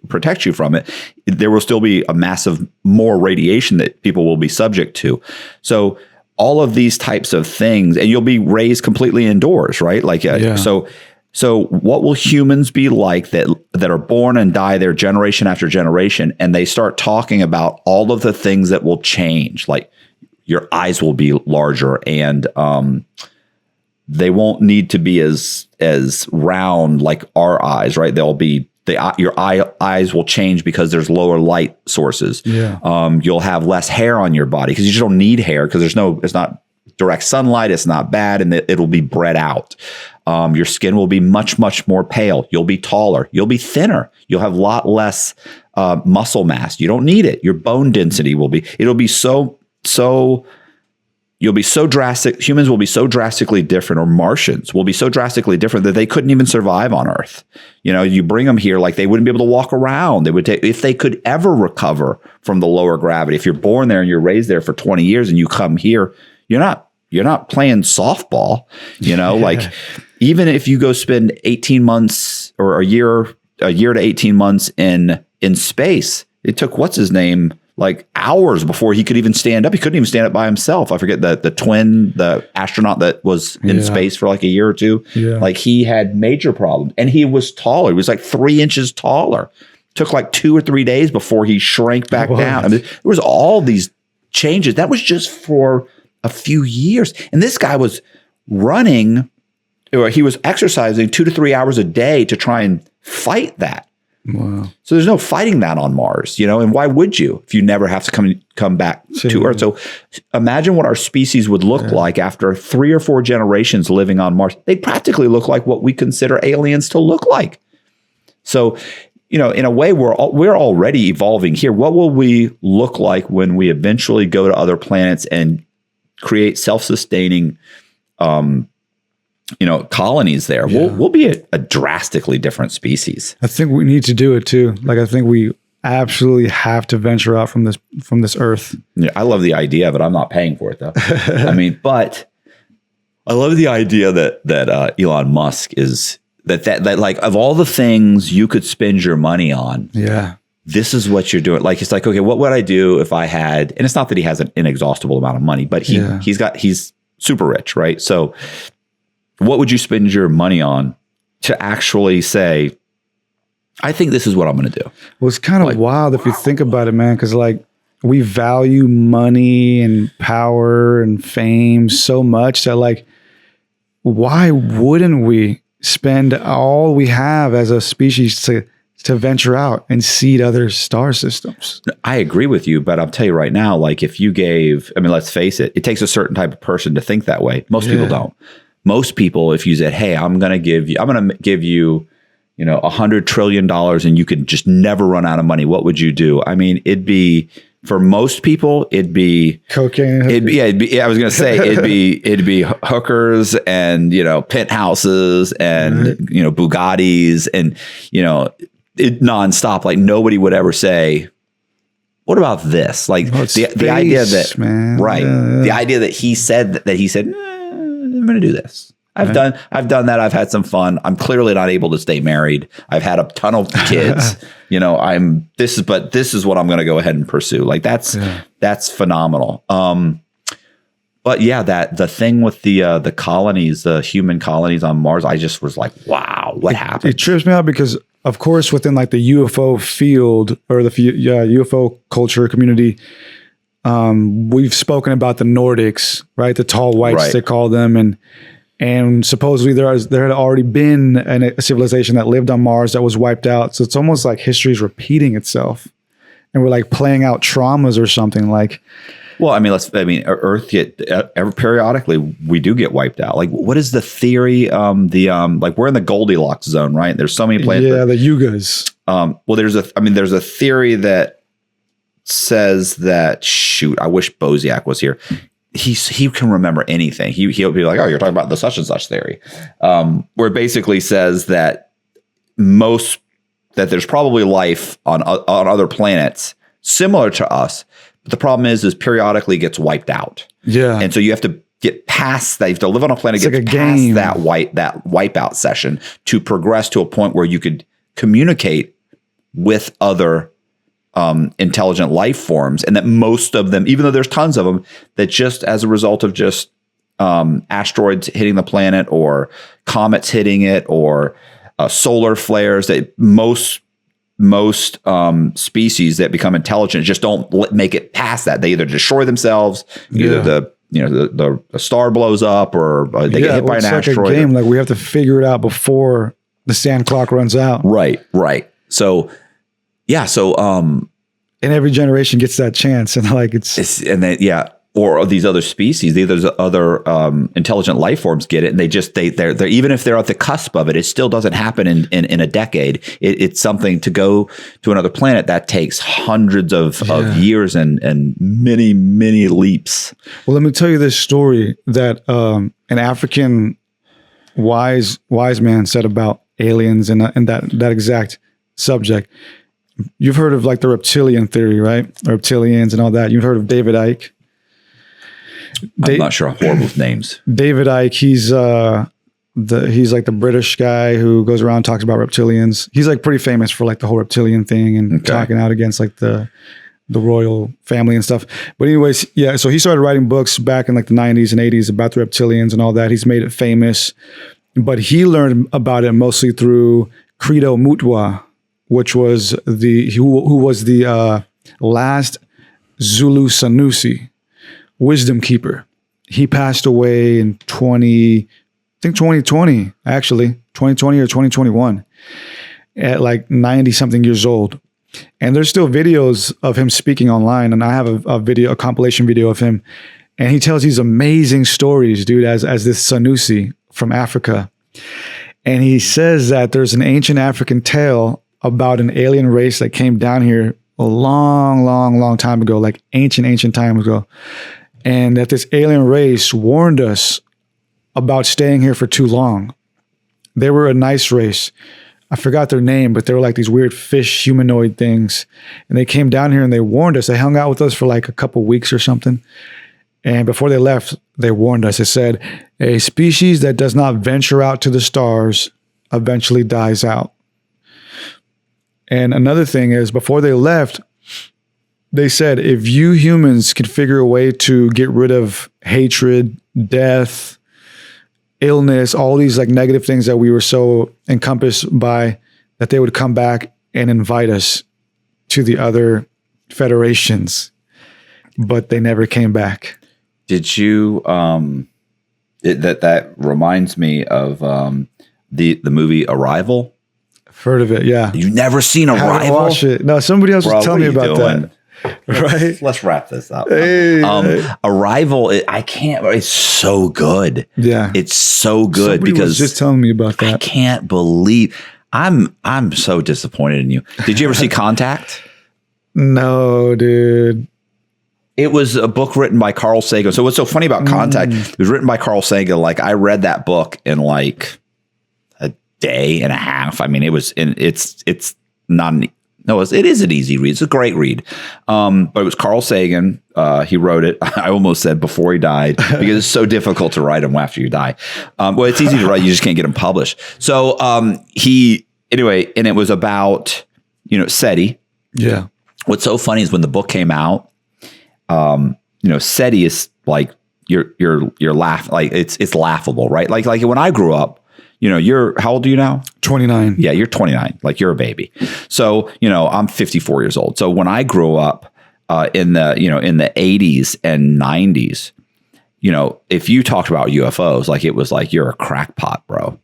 from it, there will still be a massive more radiation that people will be subject to. So all of these types of things, and you'll be raised completely indoors, right? Like, So what will humans be like that are born and die there generation after generation? And they start talking about all of the things that will change, like your eyes will be larger, and they won't need to be as round like our eyes, right? They'll be your eyes will change because there's lower light sources. Yeah. You'll have less hair on your body because you just don't need hair, because it's not direct sunlight. It's not bad, and it'll be bred out. Your skin will be much, much more pale. You'll be taller. You'll be thinner. You'll have a lot less muscle mass. You don't need it. Your bone density it'll be so you'll be so drastic. Humans will be so drastically different, or Martians will be so drastically different that they couldn't even survive on Earth. You bring them here, like, they wouldn't be able to walk around. They would take, if they could ever recover from the lower gravity. If you're born there and you're raised there for 20 years and you come here, you're not playing softball, like, even if you go spend 18 months or a year to 18 months in space, it took, what's his name, like hours before he could even stand up. He couldn't even stand up by himself. I forget the astronaut that was in space for like a year or two. Yeah. Like, he had major problems, and he was taller. He was like 3 inches taller. Took like 2 or 3 days before he shrank back down. I mean, there was all these changes. That was just for a few years. And this guy was running, or he was exercising 2 to 3 hours a day to try and fight that. Wow. So there's no fighting that on Mars, and why would you if you never have to come back to Earth? So imagine what our species would look like after 3 or 4 generations living on Mars. They'd practically look like what we consider aliens to look like. So, in a way, we're already evolving here. What will we look like when we eventually go to other planets and create self-sustaining colonies there? Yeah. We'll be a drastically different species. I think we need to do it too. Like, I think we absolutely have to venture out from this Earth. Yeah, I love the idea, but I'm not paying for it though. I mean, but I love the idea that Elon Musk is that like, of all the things you could spend your money on, this is what you're doing. Like, it's like, okay, what would I do if I had? And it's not that he has an inexhaustible amount of money, but he's super rich, right? So, what would you spend your money on to actually say, I think this is what I'm going to do? Well, it's kind of wild if you think about it, man, because like, we value money and power and fame so much that, like, why wouldn't we spend all we have as a species to venture out and seed other star systems? I agree with you, but I'll tell you right now, like, if you gave, I mean, let's face it, it takes a certain type of person to think that way. Most people don't. Most people, if you said, hey, I'm going to give you, $100 trillion and you could just never run out of money, what would you do? I mean, for most people, it'd be cocaine. I was going to say, it'd be hookers and, penthouses and, Bugattis and, nonstop. Like, nobody would ever say, what about this? Like, the idea that, man. Right. The idea that he said, I'm going to do this. I've done that. I've had some fun. I'm clearly not able to stay married. I've had a ton of kids. This is what I'm going to go ahead and pursue. Like, that's phenomenal. But yeah, the thing with the colonies, the human colonies on Mars, I just was like, wow, what happened? It trips me out because, of course, within like the UFO field or the UFO culture community, we've spoken about the Nordics, right? The tall whites, they call them, and And supposedly there had already been a civilization that lived on Mars that was wiped out. So it's almost like history is repeating itself, and we're like playing out traumas or something. Like, well, I mean, Earth periodically we do get wiped out. Like, what is the theory? Like we're in the Goldilocks zone, right? There's so many planets. Yeah, the Yugas. Well, there's a theory that says that, shoot, I wish Boziak was here. He can remember anything. He'll be like, oh, you're talking about the such and such theory, where it basically says that there's probably life on other planets similar to us. But the problem is periodically gets wiped out. Yeah. And so you have to get past that. You have to live on a planet, get past that wipeout session to progress to a point where you could communicate with other intelligent life forms, and that most of them, even though there's tons of them, that just as a result of just asteroids hitting the planet or comets hitting it or solar flares, that most species that become intelligent just don't make it past that. They either destroy themselves, either the star blows up, or they get hit by an asteroid. Like a game, like we have to figure it out before the sand clock runs out. Right. So, yeah. So, and every generation gets that chance, and like or these other species, these other intelligent life forms get it, and they're even if they're at the cusp of it, it still doesn't happen in a decade. It's something to go to another planet that takes hundreds of years and many, many leaps. Well, let me tell you this story that an African wise man said about aliens and that exact subject. You've heard of like the reptilian theory, right? Reptilians and all that. You've heard of David Icke. I'm not sure. Horrible with names. David Icke. He's like the British guy who goes around and talks about reptilians. He's like pretty famous for like the whole reptilian thing and talking out against like the royal family and stuff. But anyways, yeah. So he started writing books back in like the 90s and 80s about the reptilians and all that. He's made it famous, but he learned about it mostly through Credo Mutwa, which was who was the last Zulu Sanusi wisdom keeper. He passed away in 2020, actually 2020 or 2021, at like 90 something years old. And there's still videos of him speaking online, and I have a compilation video of him, and he tells these amazing stories, dude, as this Sanusi from Africa. And he says that there's an ancient African tale about an alien race that came down here a long time ago, like ancient time ago. And that this alien race warned us about staying here for too long. They were a nice race. I forgot their name, but they were like these weird fish humanoid things. And they came down here and they warned us. They hung out with us for like a couple weeks or something. And before they left, they warned us. They said, a species that does not venture out to the stars eventually dies out. And another thing is, before they left, they said, if you humans could figure a way to get rid of hatred, death, illness, all these like negative things that we were so encompassed by, that they would come back and invite us to the other federations. But they never came back. Did you, that reminds me of the movie Arrival? Heard of it, yeah. You've never seen Arrival? Haven't watched it. No, somebody else was telling me about that. Right? Let's wrap this up. Hey. Arrival, it's so good. Yeah. It's so good. Somebody because was just telling me about that. I can't believe I'm so disappointed in you. Did you ever see Contact? No, dude. It was a book written by Carl Sagan. So what's so funny about Contact, it was written by Carl Sagan. Like, I read that book in like a day and a half. I mean, it is an easy read. It's a great read. But it was Carl Sagan. He wrote it. I almost said before he died, because it's so difficult to write them after you die. Well, it's easy to write. You just can't get them published. So and it was about, SETI. Yeah. What's so funny is when the book came out, SETI is like, you're like, it's laughable, right? Like when I grew up, how old are you now? 29. Yeah, you're 29. Like, you're a baby. So, I'm 54 years old. So when I grew up in the 80s and 90s, if you talked about UFOs, like it was like, you're a crackpot, bro,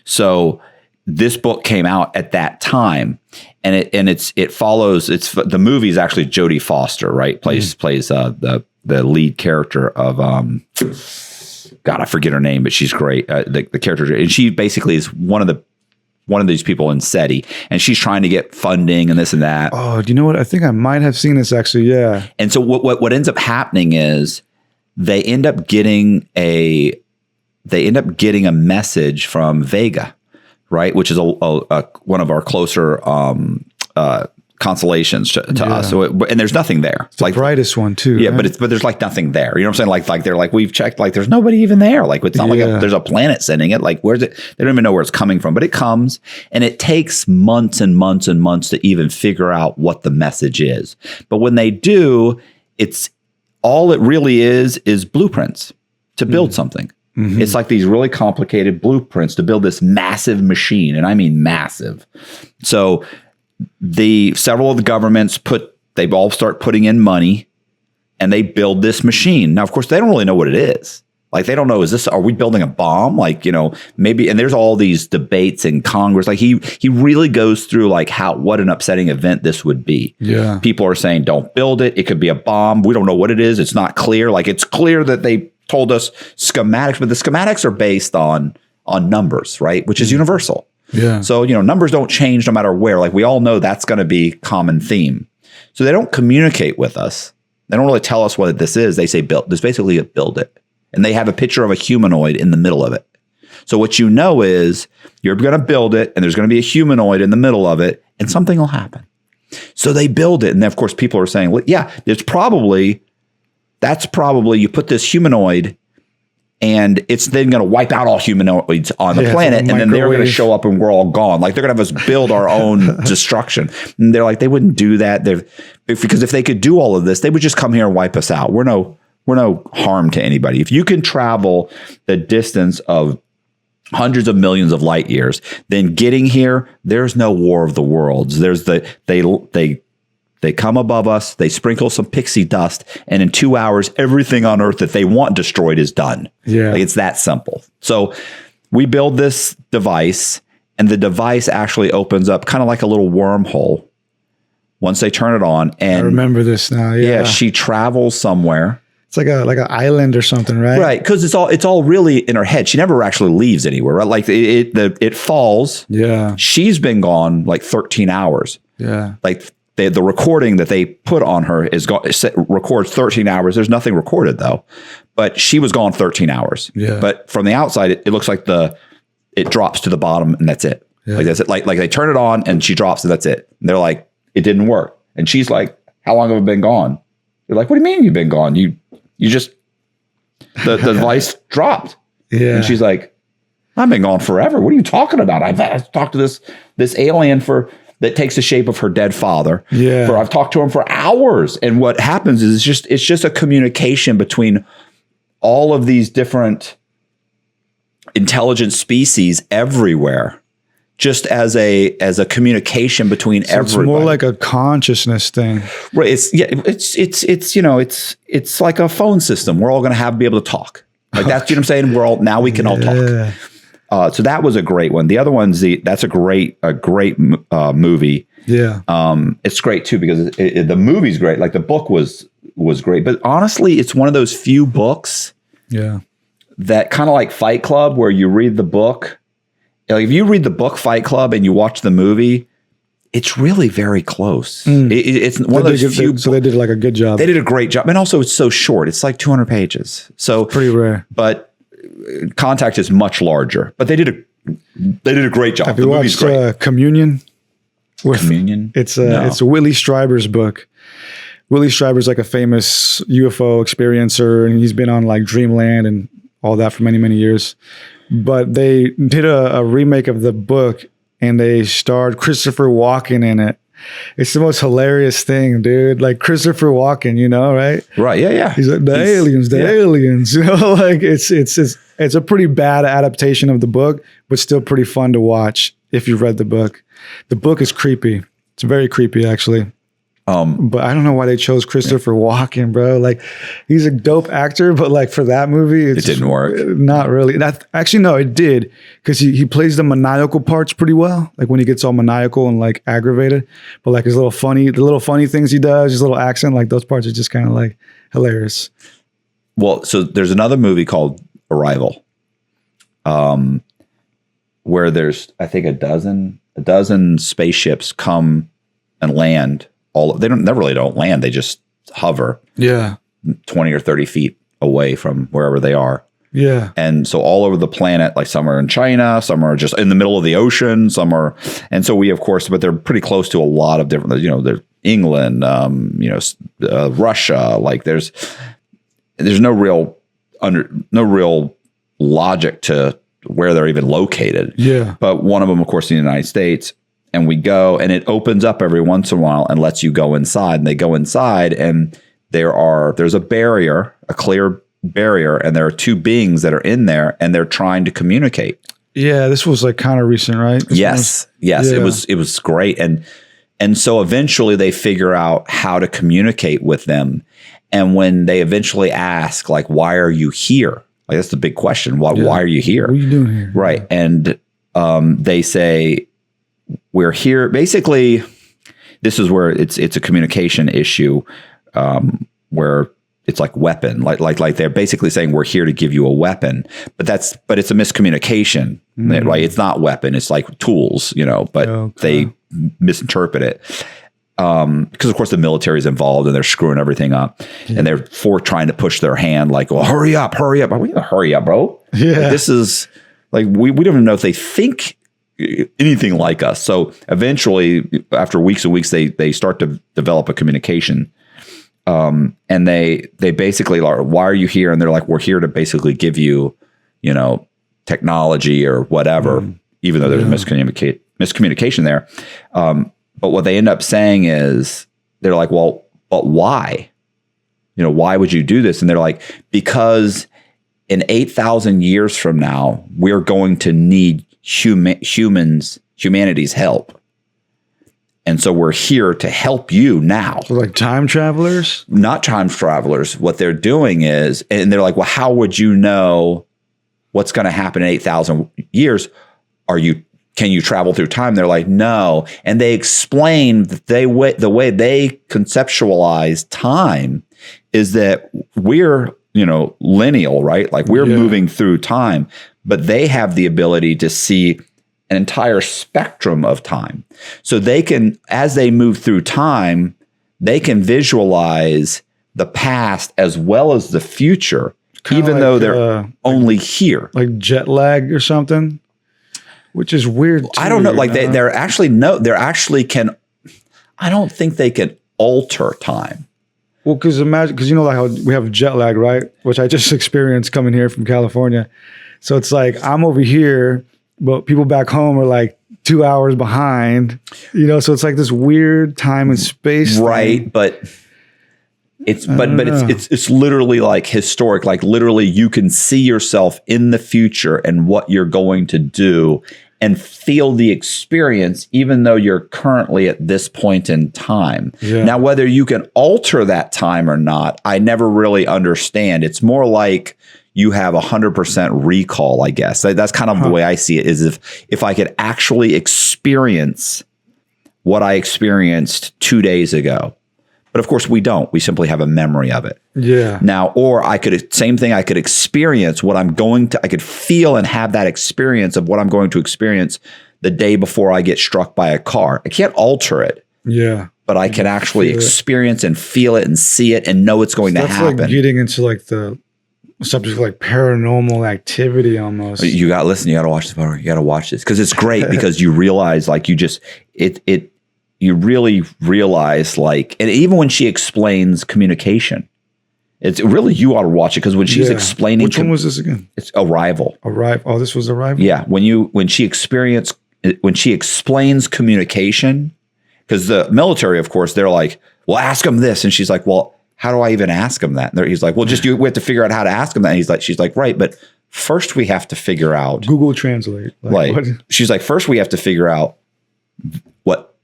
So this book came out at that time, and it follows, the movie is actually Jodie Foster, right? Plays the lead character of, God, I forget her name, but she's great. The character, and she basically is one of these people in SETI, and she's trying to get funding and this and that. Oh, do you know what? I think I might have seen this actually. Yeah. And so what ends up happening is they end up getting a message from Vega, right? Which is one of our closer constellations to us. So and there's nothing there. It's like the brightest one too. Yeah, right? but there's like nothing there. You know what I'm saying? Like they're like, we've checked, like there's nobody even there. Like it's not like there's a planet sending it. Like where's it? They don't even know where it's coming from, but it comes, and it takes months and months and months to even figure out what the message is. But when they do, it's all it really is blueprints to build something. Mm-hmm. It's like these really complicated blueprints to build this massive machine, and I mean massive. So several of the governments they all start putting in money, and they build this machine. Now, of course, they don't really know what it is. Like, they don't know, are we building a bomb? Like, maybe, and there's all these debates in Congress. Like he really goes through like what an upsetting event this would be. Yeah. People are saying, don't build it. It could be a bomb. We don't know what it is. It's not clear. Like, it's clear that they told us schematics, but the schematics are based on numbers, right? Which is universal. Yeah. So, numbers don't change no matter where. Like, we all know that's going to be common theme. So they don't communicate with us. They don't really tell us what this is. They say build. There's basically a build it. And they have a picture of a humanoid in the middle of it. So what you know is you're going to build it, and there's going to be a humanoid in the middle of it, and something will happen. So they build it. And then, of course, people are saying, well, yeah, that's probably you put this humanoid, and it's then going to wipe out all humanoids on the planet, and then they're going to show up and we're all gone. Like, they're going to have us build our own destruction. And they're like, they wouldn't do that. Because if they could do all of this, they would just come here and wipe us out. We're no harm to anybody. If you can travel the distance of hundreds of millions of light years, then getting here, there's no war of the worlds. There's they come above us, they sprinkle some pixie dust, and in 2 hours, everything on Earth that they want destroyed is done. Yeah. Like, it's that simple. So we build this device, and the device actually opens up kind of like a little wormhole once they turn it on. And I remember this now. Yeah. She travels somewhere. It's like an island or something, right? Right, because it's all really in her head. She never actually leaves anywhere, right? Like it falls. Yeah. She's been gone like 13 hours. Yeah. Like the recording that they put on her records 13 hours. There's nothing recorded though, but she was gone 13 hours. Yeah. But from the outside, it looks like it drops to the bottom, and that's it. Yeah. Like that's it. Like they turn it on and she drops, and that's it. And they're like, it didn't work. And she's like, how long have I been gone? They're like, what do you mean you've been gone? You just, the device dropped. Yeah. And she's like, I've been gone forever. What are you talking about? I've talked to this alien that takes the shape of her dead father. Yeah. I've talked to him for hours. And what happens is it's just a communication between all of these different intelligent species everywhere. Just as a communication between everybody. It's more like a consciousness thing, right? It's like a phone system. We're all going to be able to talk. Like that's what I'm saying. We can all talk. So that was a great one. The other one's that's a great movie. Yeah. It's great too because the movie's great. Like the book was great, but honestly, it's one of those few books. Yeah. That kind of like Fight Club, where you read the book. Like if you read the book Fight Club and you watch the movie, it's really very close. It's one of those few. So they did like a good job. They did a great job. And also it's so short. It's like 200 pages. So pretty rare. But Contact is much larger. But they did a great job. Have you watched Communion? Communion? It's Willie Stryber's book. Willie Stryber's like a famous UFO experiencer, and he's been on like Dreamland and all that for many, many years. But they did a remake of the book, and they starred Christopher Walken in it. It's the most hilarious thing, dude. Like Christopher Walken, right? Right. Yeah. Yeah. He's like aliens. Like it's a pretty bad adaptation of the book, but still pretty fun to watch if you've read the book. The book is creepy. It's very creepy, actually. But I don't know why they chose Christopher Walken, bro. Like, he's a dope actor, but like for that movie, It didn't work. Not really. Actually, no, it did, because he plays the maniacal parts pretty well. Like when he gets all maniacal and like aggravated, but like the little funny things he does, his little accent, like those parts are just kind of like hilarious. Well, so there's another movie called Arrival, where there's, I think, a dozen spaceships come and land. They really don't land. They just hover. Yeah. 20 or 30 feet away from wherever they are. Yeah. And so all over the planet, like some are in China, some are just in the middle of the ocean, and so we, of course, but they're pretty close to a lot of different, there's England, Russia, like there's no real logic to where they're even located. Yeah. But one of them, of course, in the United States. And we go, and it opens up every once in a while and lets you go inside. And they go inside, and there's a barrier, a clear barrier, and there are two beings that are in there, and they're trying to communicate. Yeah, this was like kind of recent, right? Yes. Yeah. It was great, and so eventually they figure out how to communicate with them. And when they eventually ask, like, "Why are you here?" Like, that's the big question. Why are you here? What are you doing here? Right, and they say, we're here. Basically, this is where it's a communication issue, where it's like weapon, like they're basically saying we're here to give you a weapon, but it's a miscommunication, right? It's not weapon, it's like tools, but they misinterpret it. Because of course the military is involved and they're screwing everything up, and they're trying to push their hand, like, well, hurry up. Are we gonna hurry up, bro? Yeah. Like, this is like, we don't even know if they think anything like us. So eventually, after weeks and weeks, they start to develop a communication, and they basically are, why are you here? And they're like, we're here to basically give you, technology or whatever, even though there's miscommunication there. But what they end up saying is, they're like, well, but why? Why would you do this? And they're like, because in 8,000 years from now, we're going to need humanity's help. And so we're here to help you now. So like time travelers? Not time travelers. What they're doing is, and they're like, well, how would you know what's going to happen in 8,000 years? Can you travel through time? They're like, no. And they explain that the way they conceptualize time is that we're, lineal, right? Like we're moving through time, but they have the ability to see an entire spectrum of time. So they can, as they move through time, they can visualize the past as well as the future, even like, though they're only here. Like jet lag or something, which is weird too, I don't know. Like I don't think they can alter time. Well, because like how we have jet lag, right? Which I just experienced coming here from California. So it's like I'm over here, but people back home are like 2 hours behind, so it's like this weird time and space right thing. But it's it's literally like historic, like literally you can see yourself in the future and what you're going to do and feel the experience, even though you're currently at this point in time. Now, whether you can alter that time or not, I never really understand. It's more like you have 100% recall, I guess. That's kind of the way I see it, is if I could actually experience what I experienced 2 days ago. But of course we don't. We simply have a memory of it. Yeah. Now, or I could experience what I could feel and have that experience of what I'm going to experience the day before I get struck by a car. I can't alter it. Yeah. But I can actually experience and feel it and see it and know it's going to happen. That's like getting into like the subject of like paranormal activity almost. You got to watch this part. You got to watch this because it's great because you realize like you really realize like, and even when she explains communication, it's really, you ought to watch it because when she's explaining. Which one was this again? It's Arrival. Oh, this was Arrival? Yeah. When she explains communication, because the military, of course, they're like, well, ask him this. And she's like, well, how do I even ask him that? And he's like, well, we have to figure out how to ask him that. And she's like, right. But first we have to figure out Google Translate. She's like, first we have to figure out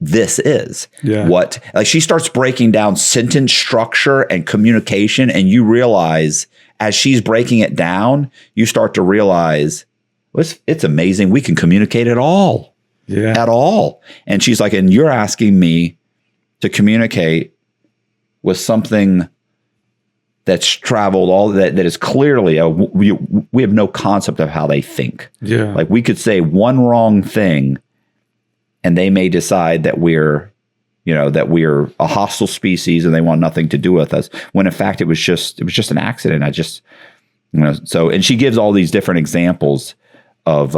this is. Yeah. What, like, she starts breaking down sentence structure and communication, and you realize as she's breaking it down, you start to realize it's amazing. We can communicate at all. Yeah. At all. And she's like, and you're asking me to communicate with something that's traveled all that is clearly we have no concept of how they think. Yeah. Like, we could say one wrong thing and they may decide that we're a hostile species and they want nothing to do with us, when in fact it was just an accident. And she gives all these different examples of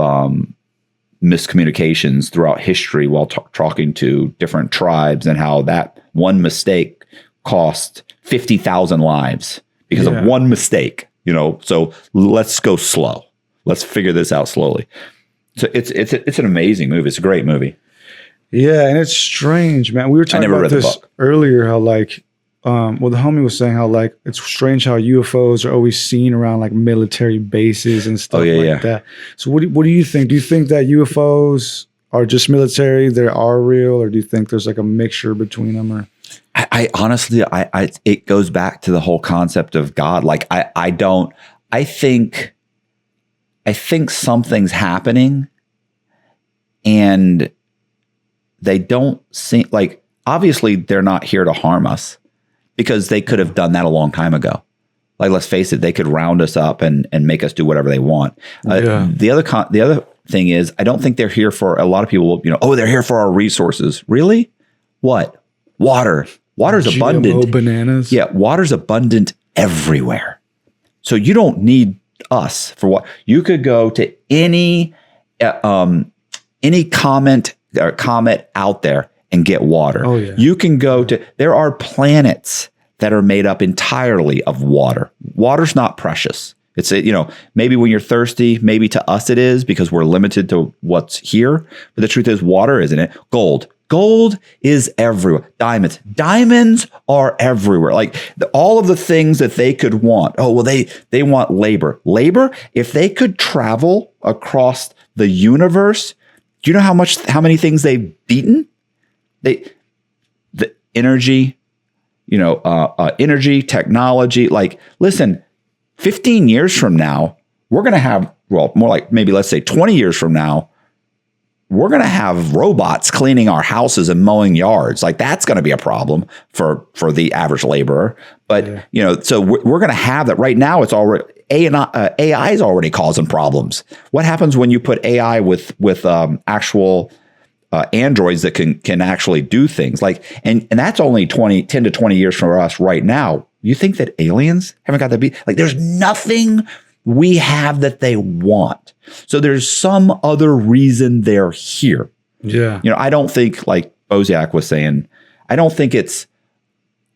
miscommunications throughout history while talking to different tribes, and how that one mistake cost 50,000 lives because of one mistake, so let's go slow. Let's figure this out slowly. So it's an amazing movie. It's a great movie. Yeah. And it's strange, man. We were talking about this earlier, how like, the homie was saying how like, it's strange how UFOs are always seen around like military bases and stuff that. So what do you think? Do you think that UFOs are just military, they are real, or do you think there's like a mixture between them? Or I honestly, it goes back to the whole concept of God. Like, I think something's happening, and they don't seem like, obviously they're not here to harm us, because they could have done that a long time ago. Like, let's face it, they could round us up and make us do whatever they want. The other thing is, I don't think they're here for, a lot of people, they're here for our resources. Really? What? Water. Water's abundant. Bananas. Yeah, water's abundant everywhere. So you don't need us for what. You could go to any comet out there and get water. Oh, yeah. You can go to, there are planets that are made up entirely of water. Water's not precious. It's maybe when you're thirsty, maybe to us it is, because we're limited to what's here. But the truth is, water isn't it. Gold is everywhere. Diamonds are everywhere. Like, all of the things that they could want. Oh, well, they want labor. If they could travel across the universe, do you know how many things they've beaten? The energy, energy, technology. Like, listen, 15 years from now, we're going to have, well, more like maybe let's say 20 years from now, we're going to have robots cleaning our houses and mowing yards. Like, that's going to be a problem for the average laborer. But, so we're going to have that. Right now, it's already, AI is already causing problems. What happens when you put AI with actual androids that can actually do things? Like, and that's only 10 to 20 years from us right now. You think that aliens haven't got to be, like, there's nothing we have that they want. So there's some other reason they're here. Yeah. I don't think, like Boziak was saying, I don't think it's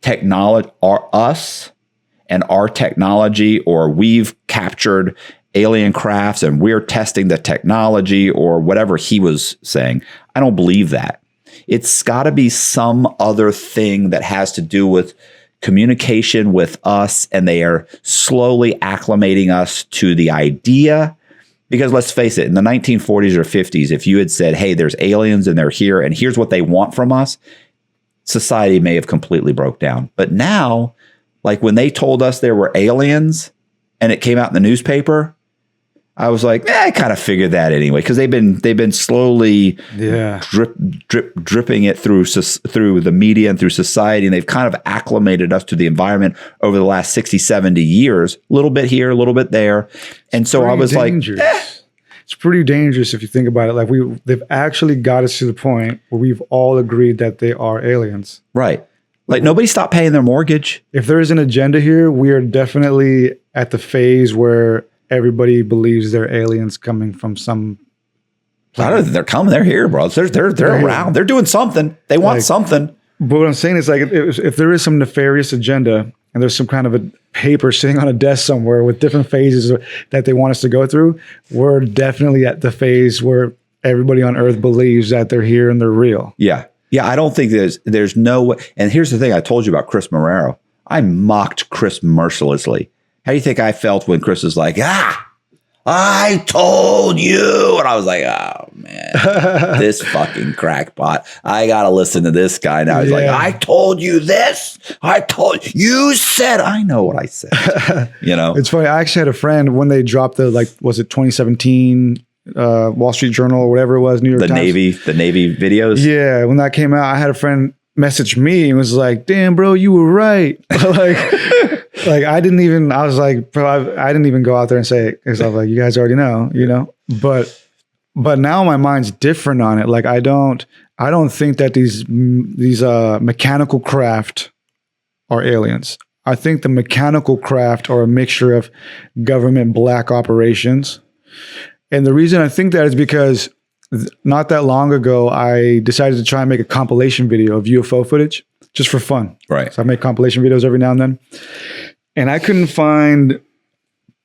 technology or us and our technology, or we've captured alien crafts and we're testing the technology, or whatever he was saying. I don't believe that. It's got to be some other thing that has to do with communication with us, and they are slowly acclimating us to the idea. Because let's face it, in the 1940s or 50s, if you had said, hey, there's aliens and they're here and here's what they want from us, society may have completely broke down. But now, like, when they told us there were aliens and it came out in the newspaper, I was like, I kind of figured that anyway, because they've been slowly dripping it through the media and through society, and they've kind of acclimated us to the environment over the last 60, 70 years, a little bit here, a little bit there. And so I was dangerous. It's pretty dangerous if you think about it. Like, they've actually got us to the point where we've all agreed that they are aliens. Right. Like, nobody stopped paying their mortgage. If there is an agenda here, we are definitely at the phase where everybody believes they're aliens coming from some planet. They're coming. They're here, bro. They're around. They're doing something. They want something. But what I'm saying is, like, if there is some nefarious agenda and there's some kind of a paper sitting on a desk somewhere with different phases that they want us to go through, we're definitely at the phase where everybody on Earth believes that they're here and they're real. Yeah. Yeah. I don't think there's no way. And here's the thing I told you about Chris Marrero. I mocked Chris mercilessly. How do you think I felt when Chris was like, I told you? And I was like, oh, man. This fucking crackpot. I got to listen to this guy now. He's like, I told you this. You said, I know what I said. It's funny. I actually had a friend when they dropped the, was it 2017 Wall Street Journal or whatever it was, New York Times? The Navy videos. Yeah. When that came out, I had a friend message me and was like, damn, bro, you were right. I didn't even go out there and say it because I was like, you guys already know, but now my mind's different on it. Like, I don't think that these mechanical craft are aliens. I think the mechanical craft are a mixture of government black operations. And the reason I think that is because not that long ago, I decided to try and make a compilation video of UFO footage just for fun. Right. So I make compilation videos every now and then. And I couldn't find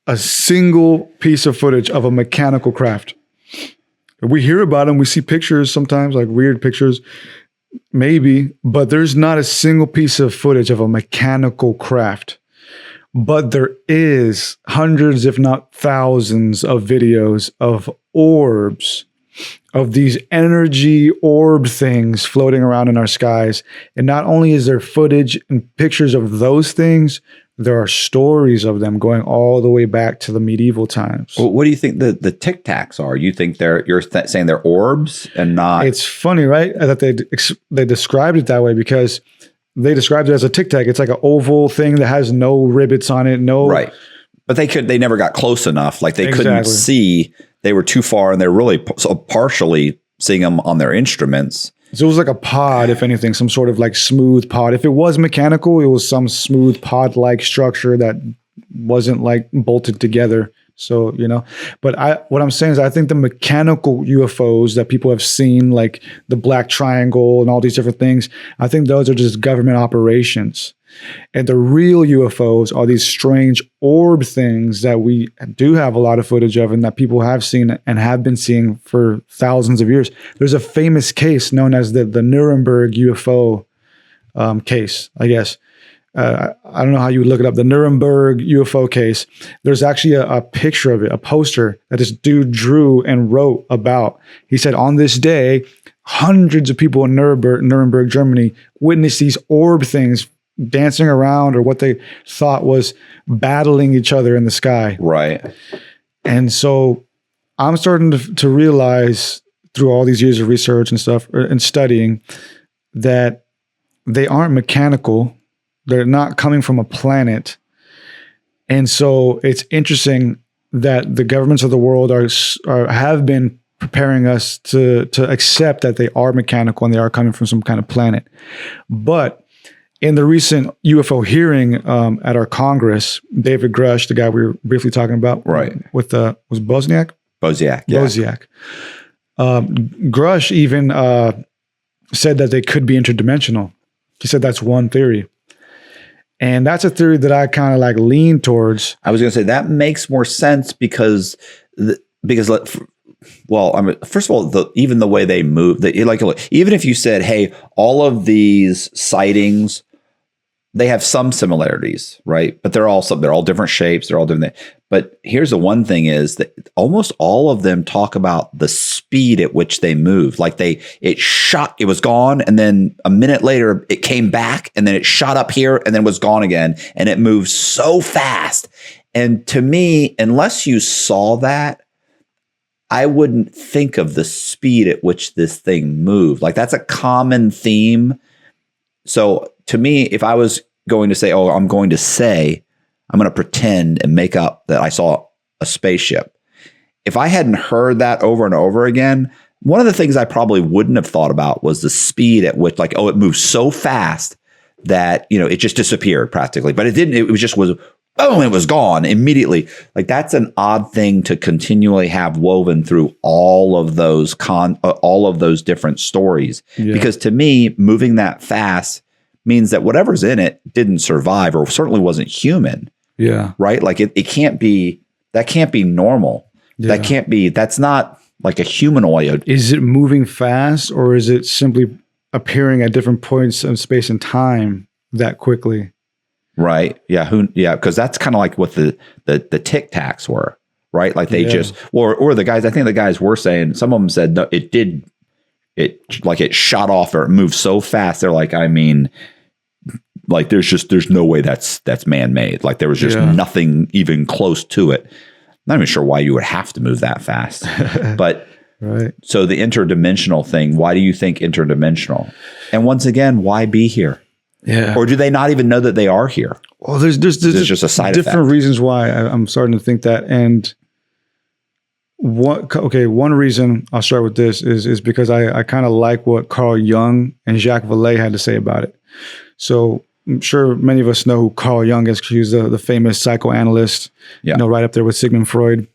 a single piece of footage of a mechanical craft. We hear about them. We see pictures sometimes, like weird pictures, maybe, but there's not a single piece of footage of a mechanical craft. But there is hundreds, if not thousands, of videos of orbs, of these energy orb things floating around in our skies. And not only is there footage and pictures of those things, there are stories of them going all the way back to the medieval times. Well, what do you think the Tic Tacs are? You think you're saying they're orbs and not? It's funny, right? That they described it that way because they described it as a Tic Tac. It's like an oval thing that has no rivets on it. Right. But they never got close enough. Like they couldn't see. They were too far, and they're really partially seeing them on their instruments. So it was like a pod, if anything, some sort of like smooth pod. If it was mechanical, it was some smooth pod-like structure that wasn't like bolted together. So, but what I'm saying is I think the mechanical UFOs that people have seen, like the Black Triangle and all these different things, I think those are just government operations. And the real UFOs are these strange orb things that we do have a lot of footage of and that people have seen and have been seeing for thousands of years. There's a famous case known as the Nuremberg UFO case, I guess. I don't know how you would look it up. The Nuremberg UFO case. There's actually a picture of it, a poster that this dude drew and wrote about. He said, on this day, hundreds of people in Nuremberg, Germany, witnessed these orb things dancing around or what they thought was battling each other in the sky. Right. And so I'm starting to realize through all these years of research and stuff and studying that they aren't mechanical. They're not coming from a planet. And so it's interesting that the governments of the world have been preparing us to accept that they are mechanical and they are coming from some kind of planet. But in the recent UFO hearing at our Congress, David Grush, the guy we were briefly talking about, right, with was Bosniak? Bosniak, yeah. Bosniak. Grush even said that they could be interdimensional. He said that's one theory. And that's a theory that I kind of like lean towards. I was going to say that makes more sense because first of all, even the way they move, even if you said, hey, all of these sightings, they have some similarities, right? But they're all different shapes. They're all different. But here's the one thing is that almost all of them talk about the speed at which they move. Like it was gone. And then a minute later it came back and then it shot up here and then was gone again. And it moves so fast. And to me, unless you saw that, I wouldn't think of the speed at which this thing moved. Like that's a common theme. So to me, if I was going to say, I'm going to pretend and make up that I saw a spaceship. If I hadn't heard that over and over again, one of the things I probably wouldn't have thought about was the speed at which it moves so fast that, it just disappeared practically, but it didn't, it was gone immediately. Like that's an odd thing to continually have woven through all of those different stories. Yeah. Because to me, moving that fast means that whatever's in it didn't survive or certainly wasn't human. Yeah. Right. Like it can't be normal. Yeah. That's not like a humanoid. Is it moving fast or is it simply appearing at different points in space and time that quickly? Right. Yeah. Because that's kind of like what the Tic Tacs were. right? Like they just, or the guys, I think the guys were saying, some of them said no, it shot off or it moved so fast. They're like, I mean, like there's no way that's man-made. Like there was just nothing even close to it. Not even sure why you would have to move that fast, but right. So the interdimensional thing, why do you think interdimensional? And once again, why be here? Yeah. Or do they not even know that they are here? Well, there's just a side different effect. reasons why I'm starting to think that. And one reason I'll start with this is because I kind of like what Carl Jung and Jacques Vallée had to say about it. So I'm sure many of us know who Carl Jung is. He was the famous psychoanalyst, right up there with Sigmund Freud.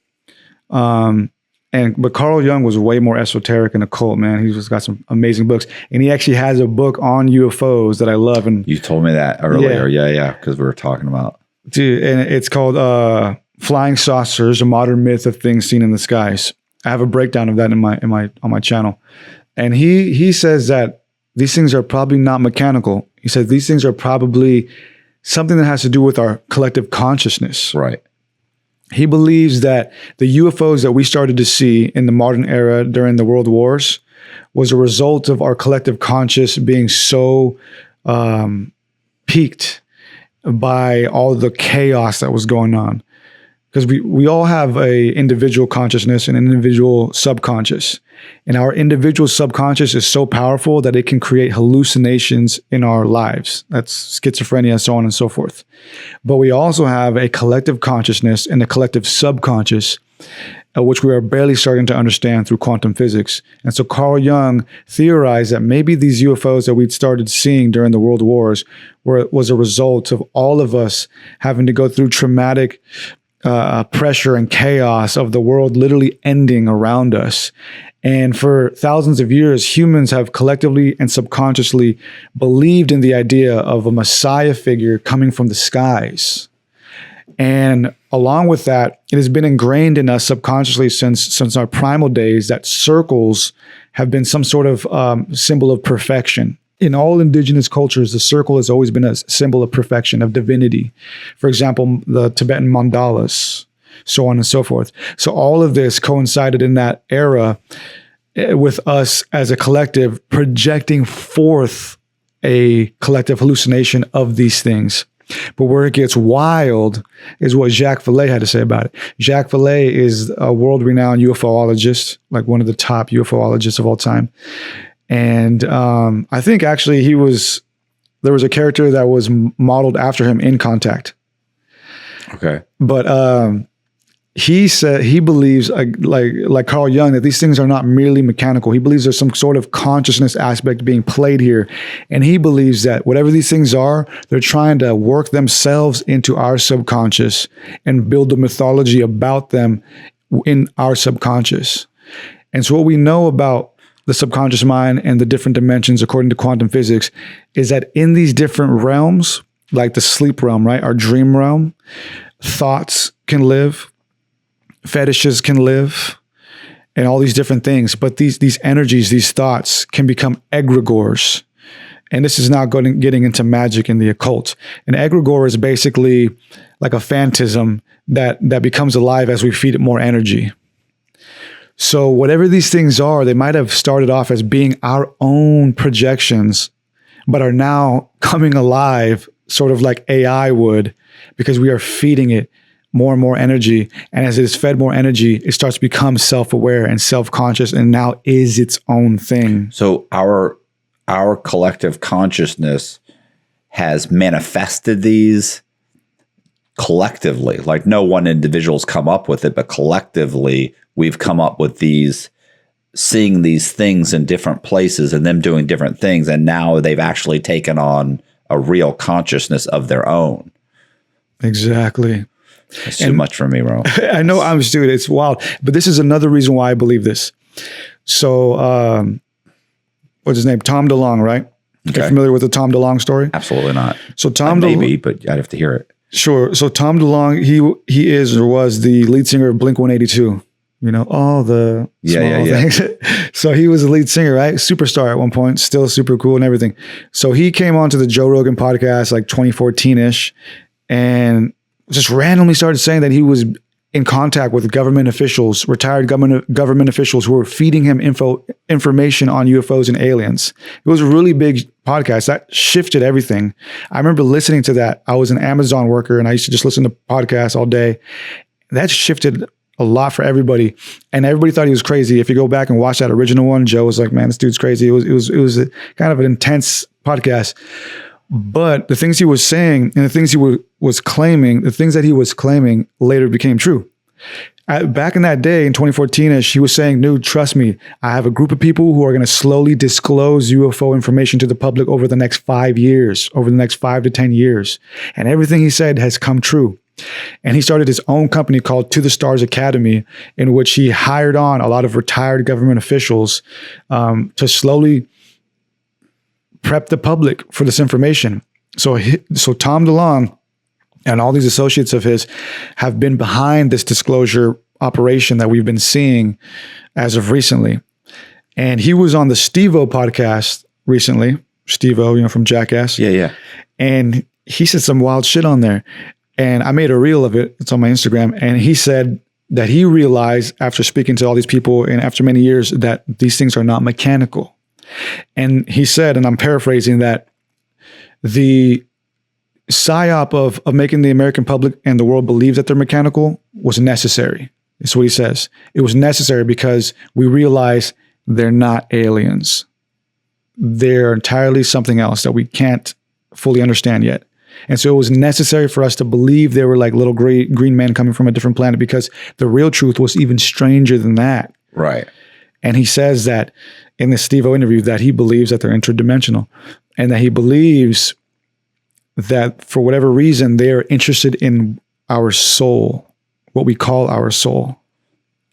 But Carl Jung was way more esoteric and occult, man. He's just got some amazing books. And he actually has a book on UFOs that I love. And you told me that earlier. Yeah. Because we were talking about. Dude, and it's called Flying Saucers, a Modern Myth of Things Seen in the Skies. I have a breakdown of that on my channel. And he says that these things are probably not mechanical. He said these things are probably something that has to do with our collective consciousness. Right. He believes that the UFOs that we started to see in the modern era during the world wars was a result of our collective conscious being so piqued by all the chaos that was going on. Because we all have a individual consciousness and an individual subconscious. And our individual subconscious is so powerful that it can create hallucinations in our lives. That's schizophrenia, so on and so forth. But we also have a collective consciousness and a collective subconscious, which we are barely starting to understand through quantum physics. And so Carl Jung theorized that maybe these UFOs that we'd started seeing during the world wars was a result of all of us having to go through traumatic pressure and chaos of the world literally ending around us. And for thousands of years, humans have collectively and subconsciously believed in the idea of a Messiah figure coming from the skies. And along with that, it has been ingrained in us subconsciously since our primal days that circles have been some sort of symbol of perfection. In all indigenous cultures, the circle has always been a symbol of perfection, of divinity. For example, the Tibetan mandalas, so on and so forth. So all of this coincided in that era with us as a collective projecting forth a collective hallucination of these things. But where it gets wild is what Jacques Vallée had to say about it. Jacques Vallée is a world-renowned UFOologist, like one of the top UFOologists of all time. And I think actually there was a character that was modeled after him in Contact. Okay. But he said he believes, like Carl Jung, that these things are not merely mechanical. He believes there's some sort of consciousness aspect being played here. And he believes that whatever these things are, they're trying to work themselves into our subconscious and build a mythology about them in our subconscious. And so what we know about the subconscious mind and the different dimensions, according to quantum physics, is that in these different realms, like the sleep realm, right, our dream realm, thoughts can live, fetishes can live, and all these different things. But these energies, these thoughts can become egregores. And this is now getting into magic and the occult. An egregore is basically like a phantasm that becomes alive as we feed it more energy. So whatever these things are, they might have started off as being our own projections, but are now coming alive, sort of like AI would, because we are feeding it more and more energy. And as it is fed more energy, it starts to become self-aware and self-conscious and now is its own thing. So our collective consciousness has manifested these collectively. Like no one individual's come up with it, but collectively we've come up with these, seeing these things in different places and them doing different things. And now they've actually taken on a real consciousnness of their own. Exactly. That's too much for me, bro. I know, dude, it's wild. But this is another reason why I believe this. So, what's his name? Tom DeLonge, right? Okay. You're familiar with the Tom DeLonge story? Absolutely not. So Tom maybe, but I'd have to hear it. Sure. So Tom DeLonge, he is or was the lead singer of Blink-182. You know, all the small things. So he was the lead singer, right? Superstar at one point, still super cool and everything. So he came onto the Joe Rogan podcast like 2014-ish and just randomly started saying that he was in contact with government officials, retired government officials who were feeding him information on UFOs and aliens. It was a really big podcast that shifted everything. I remember listening to that. I was an Amazon worker and I used to just listen to podcasts all day. That shifted a lot for everybody, and everybody thought he was crazy. If you go back and watch that original one, Joe was like, "Man, this dude's crazy." It was a kind of an intense podcast. But the things he was saying and the things he was claiming, the things that he was claiming later became true. Back in that day, in 2014-ish, he was saying, "Dude, trust me, I have a group of people who are going to slowly disclose UFO information to the public over the next 5 years, over the next 5 to 10 years." And everything he said has come true. And he started his own company called To the Stars Academy, in which he hired on a lot of retired government officials to slowly prep the public for this information. So Tom DeLonge and all these associates of his have been behind this disclosure operation that we've been seeing as of recently. And he was on the Steve-O podcast recently. Steve-O, from Jackass. Yeah. And he said some wild shit on there. And I made a reel of it. It's on my Instagram. And he said that he realized after speaking to all these people and after many years that these things are not mechanical. And he said, and I'm paraphrasing, that the psyop of making the American public and the world believe that they're mechanical was necessary. That's what he says. It was necessary because we realize they're not aliens. They're entirely something else that we can't fully understand yet. And so it was necessary for us to believe they were like little green men coming from a different planet, because the real truth was even stranger than that. Right. And he says that in the Steve-O interview that he believes that they're interdimensional, and that he believes that for whatever reason, they are interested in our soul, what we call our soul.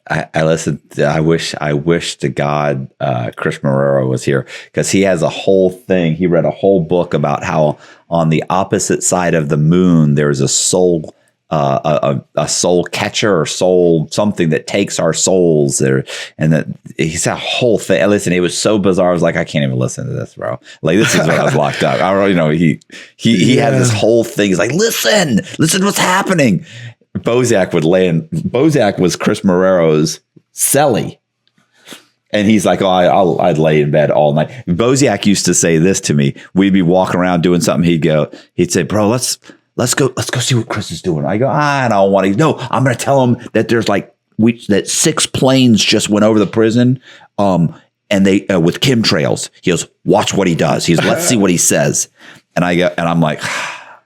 I listened. I wish to God Chris Marrero was here, because he has a whole thing. He read a whole book about how on the opposite side of the moon there's a soul, a soul catcher or soul something that takes our souls there, and that he's a whole thing. Listen, it was so bizarre. I was like, I can't even listen to this, bro. Like, this is when I was locked up. I don't know. He had this whole thing. He's like, listen what's happening. Bozak was Chris Marrero's cellie. And he's like, oh, I'd lay in bed all night. Bozak used to say this to me. We'd be walking around doing something. He'd say, bro, let's go see what Chris is doing. I go, I don't want to. No, I'm going to tell him that there's that 6 planes just went over the prison. And they, with chemtrails. He goes, watch what he does. Let's see what he says. And I'm like,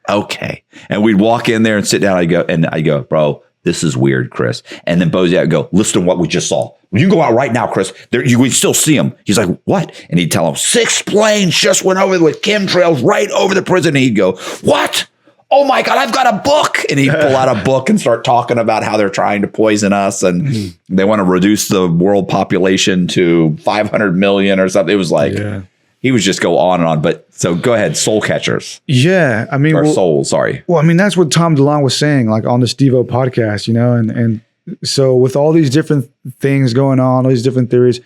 okay. And we'd walk in there and sit down. I go, bro, this is weird, Chris. And then Bozak would go, listen to what we just saw. You can go out right now, Chris. You can still see him. He's like, what? And he'd tell him 6 planes just went over with chemtrails right over the prison. And he'd go, what? Oh my God, I've got a book. And he'd pull out a book and start talking about how they're trying to poison us. And they want to reduce the world population to 500 million or something. It was like, he would just go on and on. But so go ahead, soul catchers. Yeah. I mean, souls, sorry. Well, I mean, that's what Tom DeLonge was saying, like on the Steve-O podcast, and so with all these different things going on, all these different theories,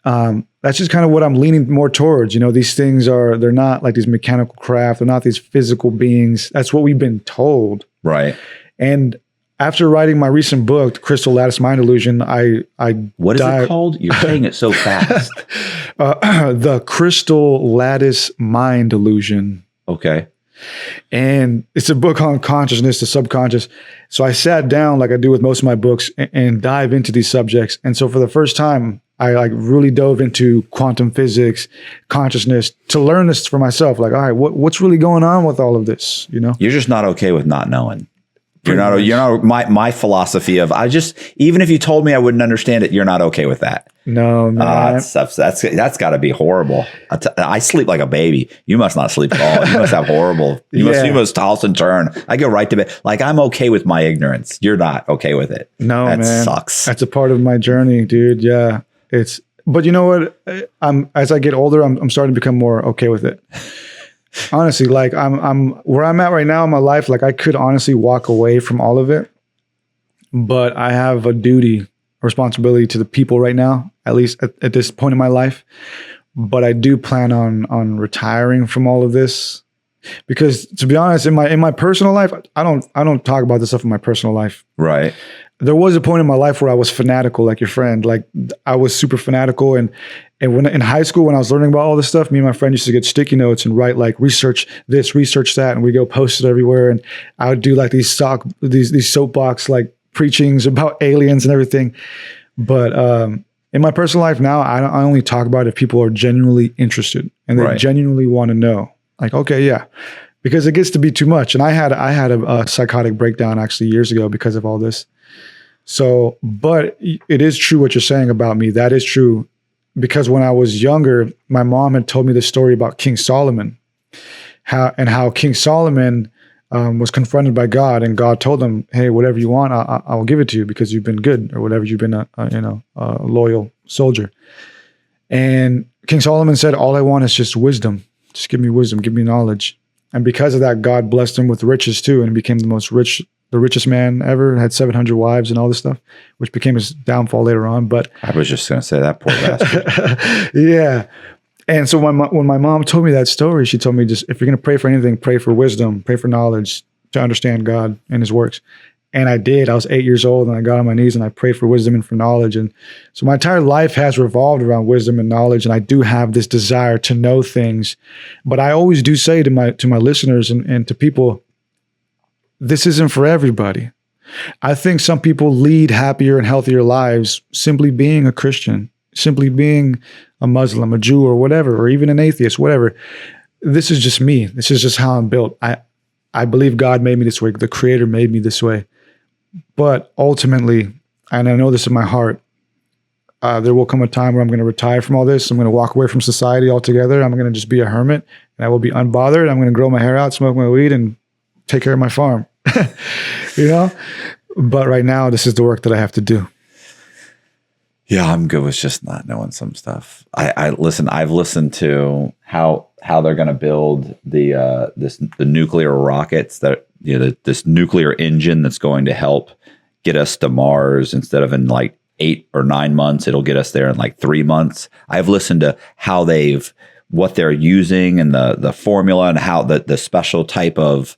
that's just kind of what I'm leaning more towards. These things they're not like these mechanical craft. They're not these physical beings. That's what we've been told. Right. And after writing my recent book, The Crystal Lattice Mind Illusion, what is it called? You're saying it so fast. The Crystal Lattice Mind Illusion. Okay. And it's a book on consciousness, the subconscious. So I sat down like I do with most of my books and dive into these subjects. And so for the first time, I really dove into quantum physics, consciousness, to learn this for myself. Like, all right, what's really going on with all of this? You're just not okay with not knowing. You're not my philosophy of even if you told me I wouldn't understand it, you're not okay with that. No, man. That's got to be horrible. I sleep like a baby. You must not sleep at all. You must have horrible. You must toss and turn. I go right to bed. Like, I'm okay with my ignorance. You're not okay with it. No, that man. Sucks. That's a part of my journey, dude. Yeah, but you know what? As I get older, I'm starting to become more okay with it. Honestly, like I'm where I'm at right now in my life. Like, I could honestly walk away from all of it, but I have a responsibility to the people right now, at least at this point in my life. But I do plan on retiring from all of this, because to be honest, in my personal life, I don't talk about this stuff in my personal life. Right. there was a point in my life where I was fanatical, like your friend. Like I was super fanatical, and when in high school, when I was learning about all this stuff, me and my friend used to get sticky notes and write like research this, research that, and we go post it everywhere. And I would do like these soapbox like preachings about aliens and everything. But in my personal life now, I only talk about it if people are genuinely interested and they genuinely want to know. Like, okay, yeah. Because it gets to be too much. And I had a psychotic breakdown actually years ago because of all this. So, but it is true what you're saying about me. That is true. Because when I was younger, my mom had told me the story about King Solomon, how King Solomon was confronted by God, and God told him, "Hey, whatever you want, I will give it to you because you've been good, or whatever, you've been a loyal soldier." And King Solomon said, "All I want is just wisdom. Just give me wisdom, give me knowledge." And because of that, God blessed him with riches too, and became the richest man ever, had 700 wives and all this stuff, which became his downfall later on. But I was just going to say that poor bastard. Yeah. And so when my mom told me that story, she told me, just if you're going to pray for anything, pray for wisdom, pray for knowledge to understand God and his works. And I did. I was 8 years old and I got on my knees and I prayed for wisdom and for knowledge. And so my entire life has revolved around wisdom and knowledge. And I do have this desire to know things. But I always do say to my listeners and to people, this isn't for everybody. I think some people lead happier and healthier lives simply being a Christian, simply being a Muslim, a Jew, or whatever, or even an atheist, whatever. This is just me. This is just how I'm built. I believe God made me this way. The Creator made me this way. But ultimately, and I know this in my heart, there will come a time where I'm going to retire from all this. I'm going to walk away from society altogether. I'm going to just be a hermit, and I will be unbothered. I'm going to grow my hair out, smoke my weed, and take care of my farm. But right now, this is the work that I have to do. Yeah, I'm good with just not knowing some stuff. I've listened to how they're going to build the nuclear rockets that, this nuclear engine that's going to help get us to Mars. Instead of in like 8 or 9 months, it'll get us there in like 3 months. I've listened to how what they're using and the formula and how the special type of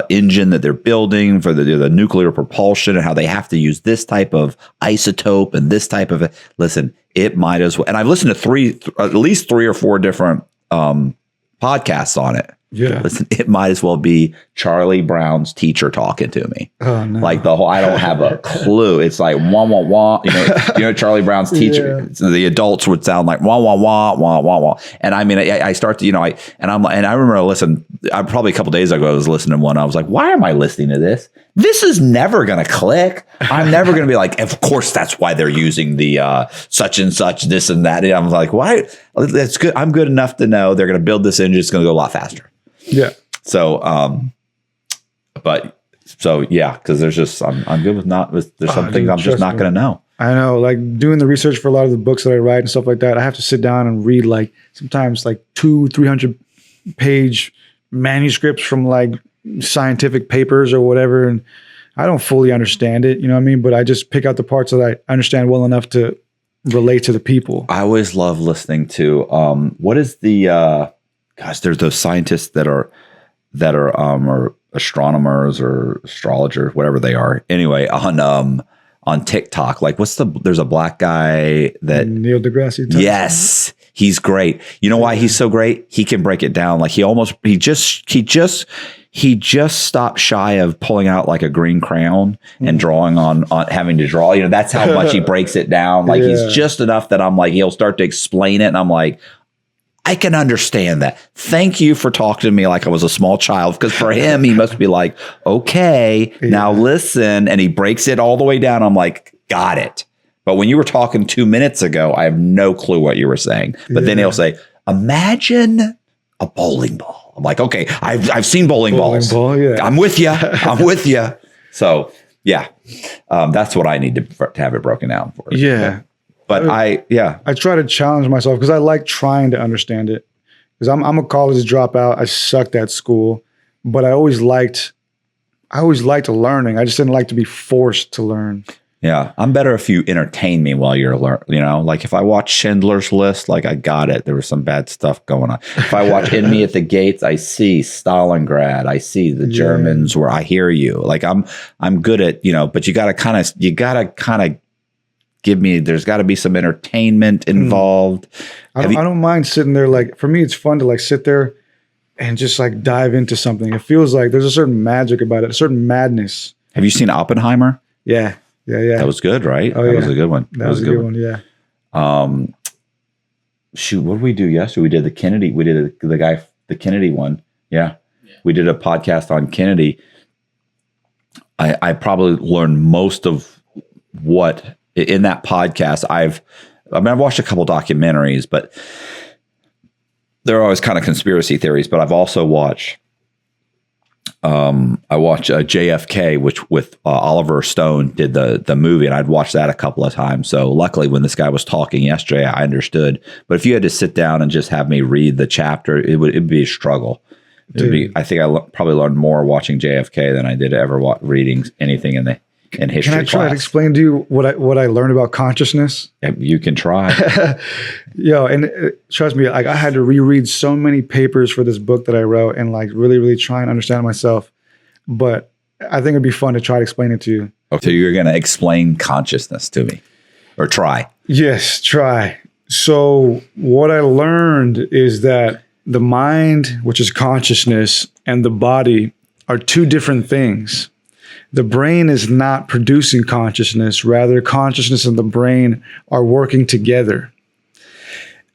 engine that they're building for the nuclear propulsion, and how they have to use this type of isotope and this type of listen, it might as well. And I've listened to at least 3 or 4 different podcasts on it. Yeah. Listen, it might as well be Charlie Brown's teacher talking to me. Oh, no. Like I don't have a clue. It's like wah wah wah. Charlie Brown's teacher. Yeah. The adults would sound like wah wah wah wah wah wah. And I mean, I start to I remember probably a couple days ago I was listening to one. I was like, why am I listening to this? This is never going to click. I'm never going to be like, of course, that's why they're using the such and such, this and that. And I'm like, why? That's good. I'm good enough to know they're going to build this engine. It's going to go a lot faster. Yeah. So, yeah, because there's just, I'm good with there's some things I'm just not going to know. I know, like doing the research for a lot of the books that I write and stuff like that, I have to sit down and read like sometimes like 200-300 page manuscripts from like scientific papers or whatever. And I don't fully understand it, you know what I mean? But I just pick out the parts that I understand well enough to relate to the people. I always love listening to, what is the, there's those scientists that are or astronomers or astrologers, whatever they are. Anyway, on TikTok, like there's a black guy that Neil deGrasse Tyson. Yes, he's great. You know why he's so great? He can break it down. Like he just stopped shy of pulling out like a green crayon and drawing on having to draw. That's how much he breaks it down. Like he's just enough that I'm like, he'll start to explain it, and I'm like, I can understand that. Thank you for talking to me like I was a small child, because for him, he must be like, okay, now listen. And he breaks it all the way down. I'm like, got it. But when you were talking 2 minutes ago, I have no clue what you were saying. But then he'll say, imagine a bowling ball. I'm like, okay, I've seen bowling balls. I'm with you. I'm with you. So yeah, that's what I need to have it broken down for. Yeah. But I try to challenge myself because I like trying to understand it. Because I'm a college dropout. I sucked at school, but I always liked learning. I just didn't like to be forced to learn. Yeah, I'm better if you entertain me while you're like if I watch Schindler's List, like I got it. There was some bad stuff going on. If I watch Enemy at the Gates, I see Stalingrad. I see the Germans where I hear you. Like I'm good at, but you gotta kind of give me, there's gotta be some entertainment involved. I don't mind sitting there. Like for me, it's fun to like sit there and just like dive into something. It feels like there's a certain magic about it, a certain madness. Have you seen Oppenheimer? Yeah. That was good, right? Oh, that was a good one. That was a good one. Yeah. Shoot, what did we do yesterday? We did the Kennedy. We did the Kennedy one. Yeah. We did a podcast on Kennedy. I probably learned most of what in that podcast. I've watched a couple documentaries, but they're always kind of conspiracy theories. But I've also watched. I watched JFK, which with Oliver Stone did the movie, and I'd watched that a couple of times. So luckily, when this guy was talking yesterday, I understood. But if you had to sit down and just have me read the chapter, it'd be a struggle. I think I probably learned more watching JFK than I did ever reading anything in history. Can I try to explain to you what I learned about consciousness? You can try. Trust me, like I had to reread so many papers for this book that I wrote and like really, really try and understand it myself. But I think it'd be fun to try to explain it to you. Okay, so you're going to explain consciousness to me, or try? Yes, try. So what I learned is that the mind, which is consciousness, and the body are two different things. The brain is not producing consciousness. Rather, consciousness and the brain are working together.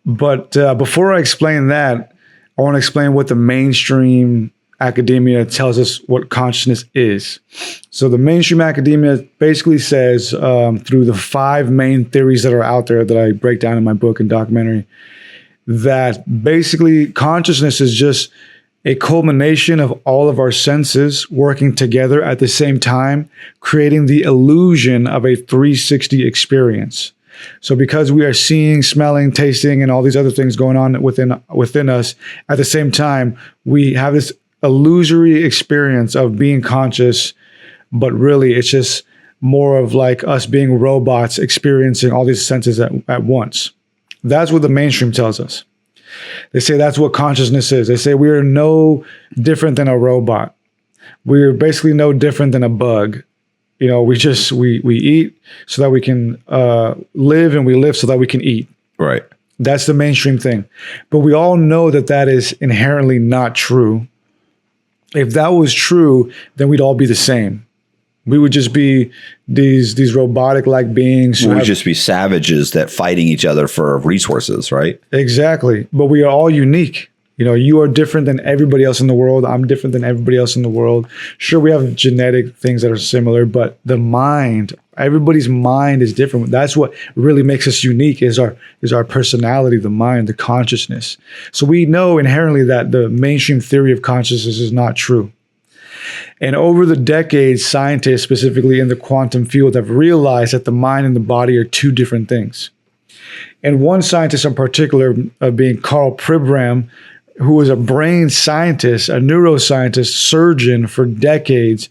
But before I explain that, I want to explain what the mainstream academia tells us what consciousness is. So the mainstream academia basically says through the 5 main theories that are out there that I break down in my book and documentary, that basically consciousness is just a culmination of all of our senses working together at the same time, creating the illusion of a 360 experience. So because we are seeing, smelling, tasting, and all these other things going on within us at the same time, we have this illusory experience of being conscious, but really it's just more of like us being robots experiencing all these senses at once. That's what the mainstream tells us. They say that's what consciousness is. They say we are no different than a robot. We're basically no different than a bug. We eat so that we can live, and we live so that we can eat. Right. That's the mainstream thing. But we all know that is inherently not true. If that was true, then we'd all be the same. We would just be these robotic-like beings. We would just be savages that fighting each other for resources, right? Exactly. But we are all unique. You are different than everybody else in the world. I'm different than everybody else in the world. Sure, we have genetic things that are similar, but the mind, everybody's mind is different. That's what really makes us unique is our personality, the mind, the consciousness. So we know inherently that the mainstream theory of consciousness is not true. And over the decades, scientists, specifically in the quantum field, have realized that the mind and the body are two different things. And one scientist in particular, being Carl Pribram, who was a brain scientist, a neuroscientist, surgeon for decades,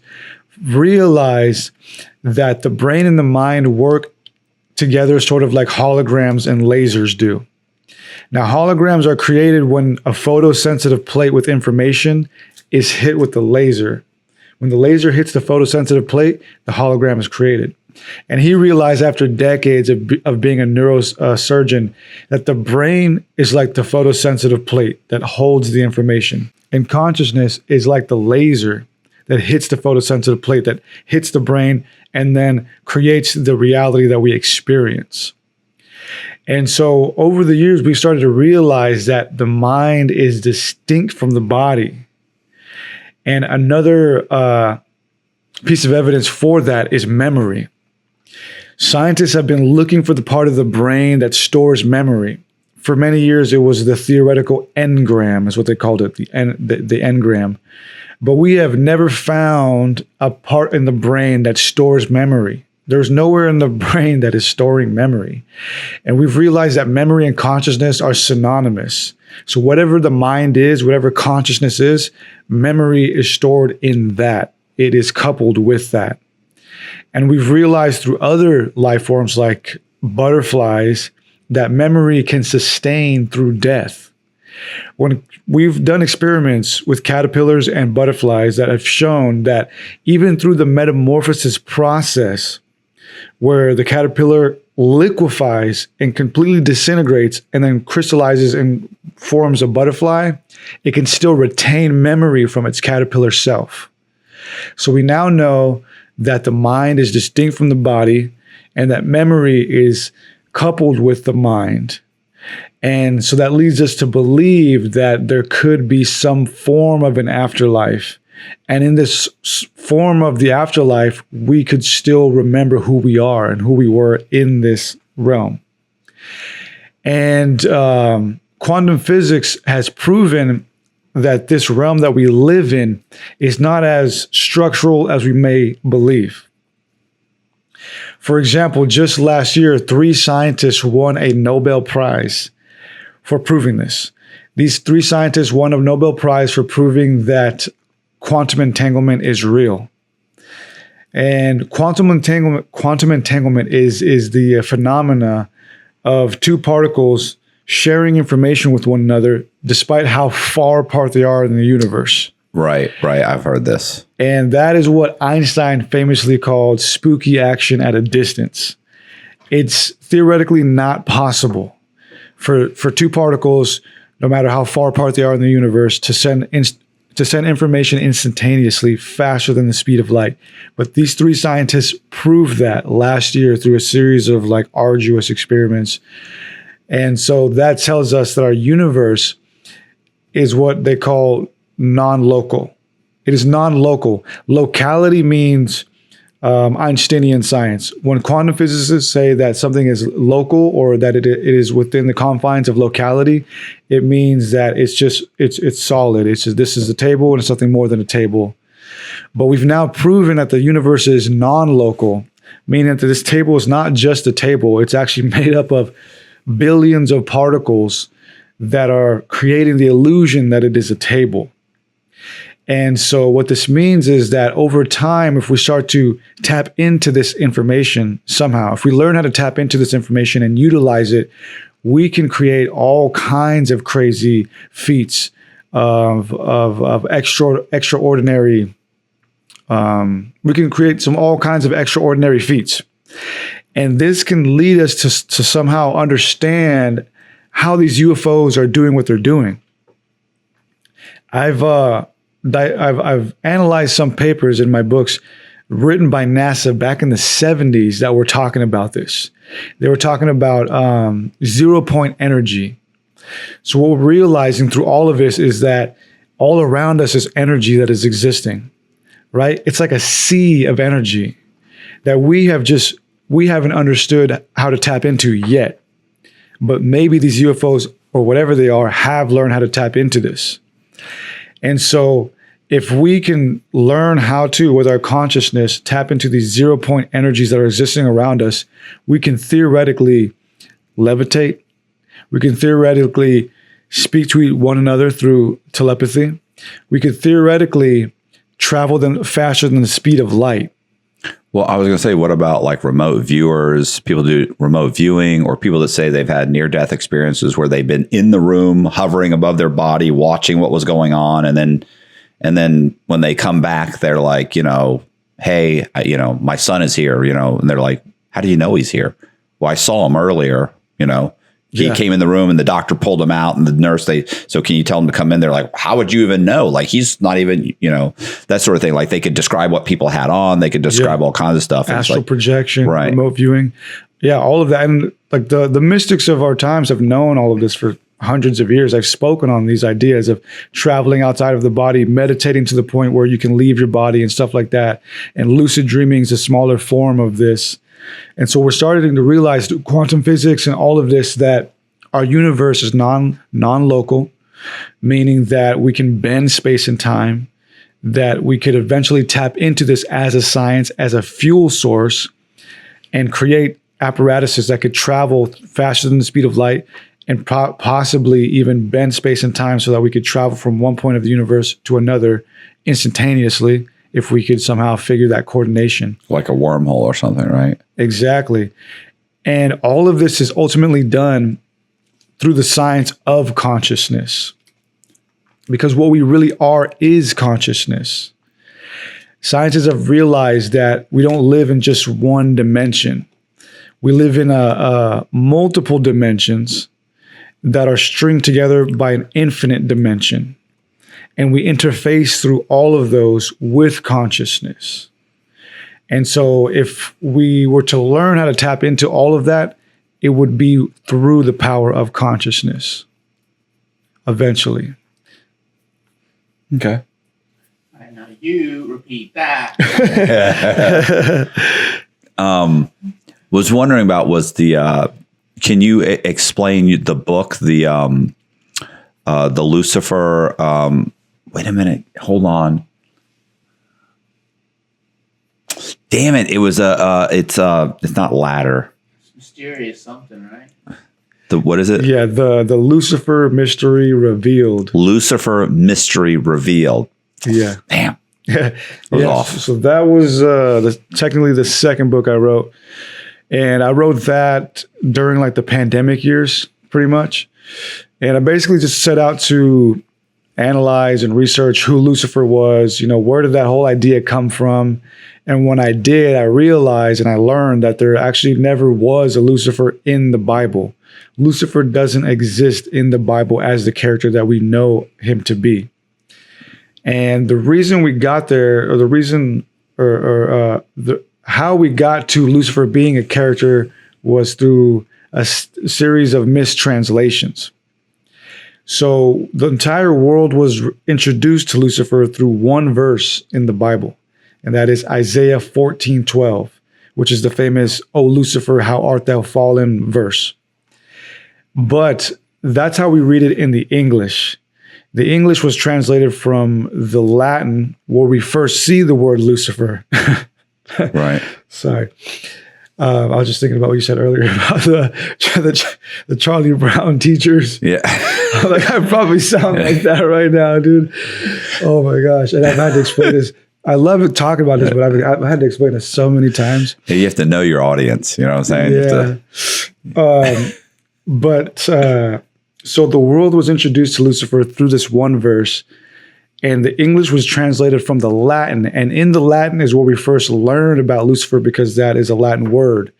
realized that the brain and the mind work together sort of like holograms and lasers do. Now, holograms are created when a photosensitive plate with information is hit with the laser. When the laser hits the photosensitive plate, the hologram is created. And he realized after decades of being a neurosurgeon that the brain is like the photosensitive plate that holds the information. And consciousness is like the laser that hits the photosensitive plate, that hits the brain and then creates the reality that we experience. And so over the years, we started to realize that the mind is distinct from the body. And another piece of evidence for that is memory. Scientists have been looking for the part of the brain that stores memory. For many years, it was the theoretical engram, is what they called it, the engram. But we have never found a part in the brain that stores memory. There's nowhere in the brain that is storing memory. And we've realized that memory and consciousness are synonymous. So whatever the mind is, whatever consciousness is, memory is stored in that. It is coupled with that. And we've realized through other life forms like butterflies that memory can sustain through death. When we've done experiments with caterpillars and butterflies that have shown that even through the metamorphosis process, where the caterpillar liquefies and completely disintegrates and then crystallizes and forms a butterfly, it can still retain memory from its caterpillar self. So we now know that the mind is distinct from the body and that memory is coupled with the mind. And so that leads us to believe that there could be some form of an afterlife. And in this form of the afterlife, we could still remember who we are and who we were in this realm. And quantum physics has proven that this realm that we live in is not as structural as we may believe. For example, just last year, 3 scientists won a Nobel Prize for proving this. These 3 scientists won a Nobel Prize for proving that quantum entanglement is real. And quantum entanglement is the phenomena of 2 particles sharing information with one another despite how far apart they are in the universe. Right. I've heard this. And that is what Einstein famously called spooky action at a distance. It's theoretically not possible for 2 particles, no matter how far apart they are in the universe, to send information instantaneously faster than the speed of light. But these 3 scientists proved that last year through a series of arduous experiments. And so that tells us that our universe is what they call non-local. It is non-local. Locality means Einsteinian science. When quantum physicists say that something is local or that it is within the confines of locality, it means that it's solid. It's just, this is a table and it's something more than a table. But we've now proven that the universe is non-local, meaning that this table is not just a table. It's actually made up of billions of particles that are creating the illusion that it is a table. And so what this means is that over time, if we start to tap into this information somehow, if we learn how to tap into this information and utilize it, we can create all kinds of crazy feats of extraordinary. We can create all kinds of extraordinary feats. And this can lead us to somehow understand how these UFOs are doing what they're doing. I've analyzed some papers in my books written by NASA back in the 70s that were talking about this. They were talking about 0-point energy. So what we're realizing through all of this is that all around us is energy that is existing, right? It's like a sea of energy that we haven't understood how to tap into yet. But maybe these UFOs or whatever they are have learned how to tap into this. And so if we can learn how to, with our consciousness, tap into these 0-point energies that are existing around us, we can theoretically levitate. We can theoretically speak to one another through telepathy. We could theoretically travel them faster than the speed of light. Well, I was going to say, what about remote viewers, people do remote viewing, or people that say they've had near-death experiences where they've been in the room, hovering above their body, watching what was going on. And then when they come back, they're like, hey, my son is here, and they're like, how do you know he's here? Well, I saw him earlier, He came in the room and the doctor pulled him out and the nurse, so can you tell him to come in? They're like, how would you even know? He's not even, that sort of thing. They could describe what people had on. They could describe all kinds of stuff. Astral projection, right. Remote viewing. Yeah, all of that. And the mystics of our times have known all of this for hundreds of years. I've spoken on these ideas of traveling outside of the body, meditating to the point where you can leave your body and stuff like that. And lucid dreaming is a smaller form of this. And so we're starting to realize through quantum physics and all of this that our universe is non-local, meaning that we can bend space and time, that we could eventually tap into this as a science, as a fuel source, and create apparatuses that could travel faster than the speed of light and possibly even bend space and time so that we could travel from one point of the universe to another instantaneously if we could somehow figure that coordination. Like a wormhole or something, right? Exactly. And all of this is ultimately done through the science of consciousness. Because what we really are is consciousness. Scientists have realized that we don't live in just one dimension. We live in multiple dimensions that are stringed together by an infinite dimension. And we interface through all of those with consciousness. And so if we were to learn how to tap into all of that, it would be through the power of consciousness eventually. Okay. All right, now you repeat that. Was wondering about can you explain the book, the Lucifer, wait a minute, hold on. Damn it. It was it's not ladder. It's mysterious something, right? What is it? Yeah, the Lucifer mystery revealed. Lucifer mystery revealed. Yeah. Damn. That was off. So that was technically the second book I wrote. And I wrote that during like the pandemic years, pretty much. And I basically just set out to analyze and research who Lucifer was, where did that whole idea come from? And when I did, I realized and I learned that there actually never was a Lucifer in the Bible. Lucifer doesn't exist in the Bible as the character that we know him to be. And the reason we got there, or the reason, how we got to Lucifer being a character was through a series of mistranslations. So the entire world was introduced to Lucifer through one verse in the Bible, and that is Isaiah 14:12, which is the famous, "O Lucifer, how art thou fallen" verse. But that's how we read it in the English. The English was translated from the Latin, where we first see the word Lucifer. Right. Sorry. I was just thinking about what you said earlier about the Charlie Brown teachers. Yeah. Like, I probably sound like that right now, dude. Oh my gosh. And I've had to explain this. I love it talking about this, but I've had to explain it so many times. You have to know your audience. You know what I'm saying? Yeah. So the world was introduced to Lucifer through this one verse, and the English was translated from the Latin. And in the Latin is where we first learned about Lucifer, because that is a Latin word.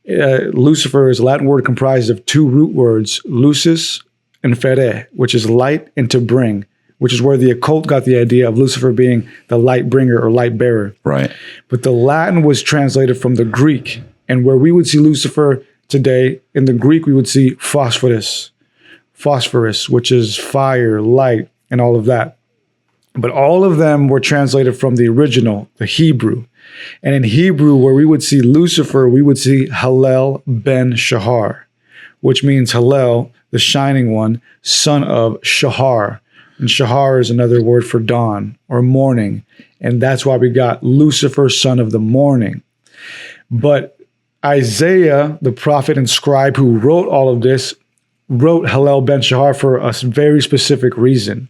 Lucifer is a Latin word comprised of two root words, lucis and fere, which is light and to bring, which is where the occult got the idea of Lucifer being the light bringer or light bearer. Right. But the Latin was translated from the Greek, and where we would see Lucifer today, in the Greek, we would see phosphorus, which is fire, light, and all of that. But all of them were translated from the original, the Hebrew. And in Hebrew, where we would see Lucifer, we would see Hallel ben Shahar, which means Hallel, the shining one, son of Shahar. And Shahar is another word for dawn or morning. And that's why we got Lucifer, son of the morning. But Isaiah, the prophet and scribe who wrote all of this, wrote Hallel ben Shahar for a very specific reason.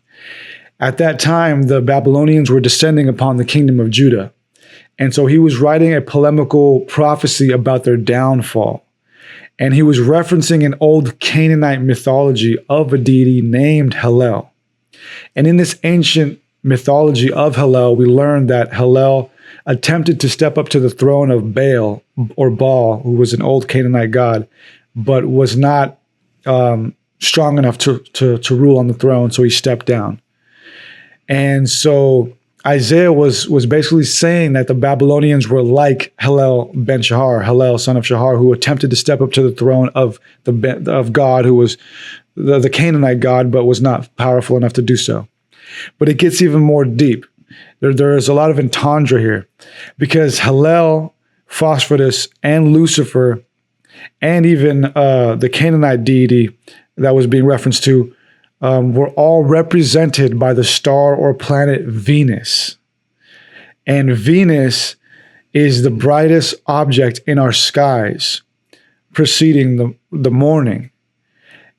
At that time, the Babylonians were descending upon the kingdom of Judah. And so he was writing a polemical prophecy about their downfall. And he was referencing an old Canaanite mythology of a deity named Hallel. And in this ancient mythology of Hallel, we learned that Hallel attempted to step up to the throne of Baal, or Baal, who was an old Canaanite god, but was not strong enough to rule on the throne, so he stepped down. And so Isaiah was basically saying that the Babylonians were like Hallel ben Shahar, Hallel son of Shahar, who attempted to step up to the throne of God, who was the Canaanite god, but was not powerful enough to do so. But it gets even more deep. There is a lot of entendre here, because Hallel, Phosphorus, and Lucifer, and even the Canaanite deity that was being referenced to, were all represented by the star or planet Venus. And Venus is the brightest object in our skies, preceding the morning.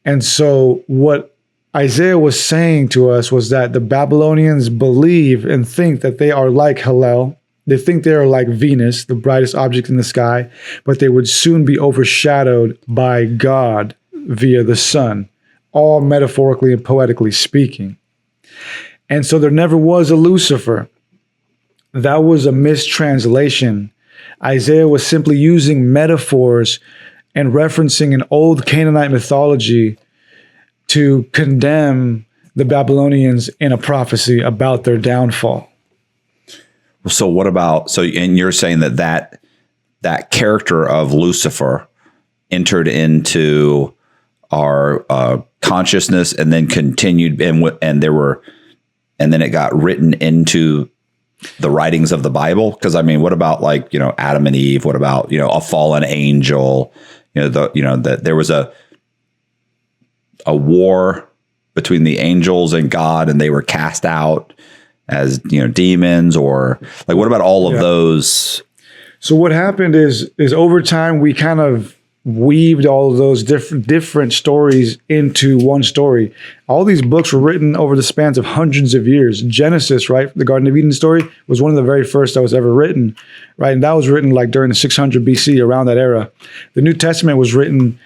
And so what Isaiah was saying to us was that the Babylonians believe and think that they are like Hallel. They think they are like Venus, the brightest object in the sky, but they would soon be overshadowed by God via the sun, all metaphorically and poetically speaking. And so there never was a Lucifer. That was a mistranslation. Isaiah was simply using metaphors and referencing an old Canaanite mythology to condemn the Babylonians in a prophecy about their downfall. So what about, and you're saying that character of Lucifer entered into our consciousness and then continued, and then it got written into the writings of the Bible? Because I mean, what about like, Adam and Eve? What about, a fallen angel? That there was a war between the angels and God, and they were cast out as, demons, or like, what about all of those? So what happened is over time, we kind of weaved all of those different stories into one story. All these books were written over the spans of hundreds of years. Genesis, right? The Garden of Eden story was one of the very first that was ever written, right? And that was written like during the 600 BC, around that era. The New Testament was written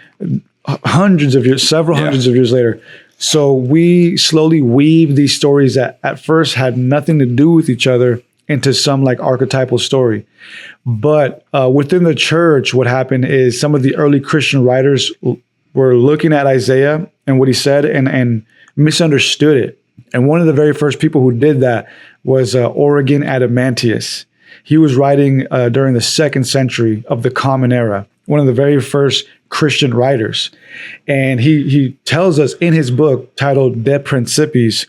hundreds of years, hundreds of years later. So we slowly weaved these stories that at first had nothing to do with each other into some like archetypal story. But within the church, what happened is some of the early Christian writers were looking at Isaiah and what he said and misunderstood it. And one of the very first people who did that was Origen Adamantius. He was writing during the 2nd century of the Common Era, one of the very first Christian writers. And he tells us in his book titled De Principiis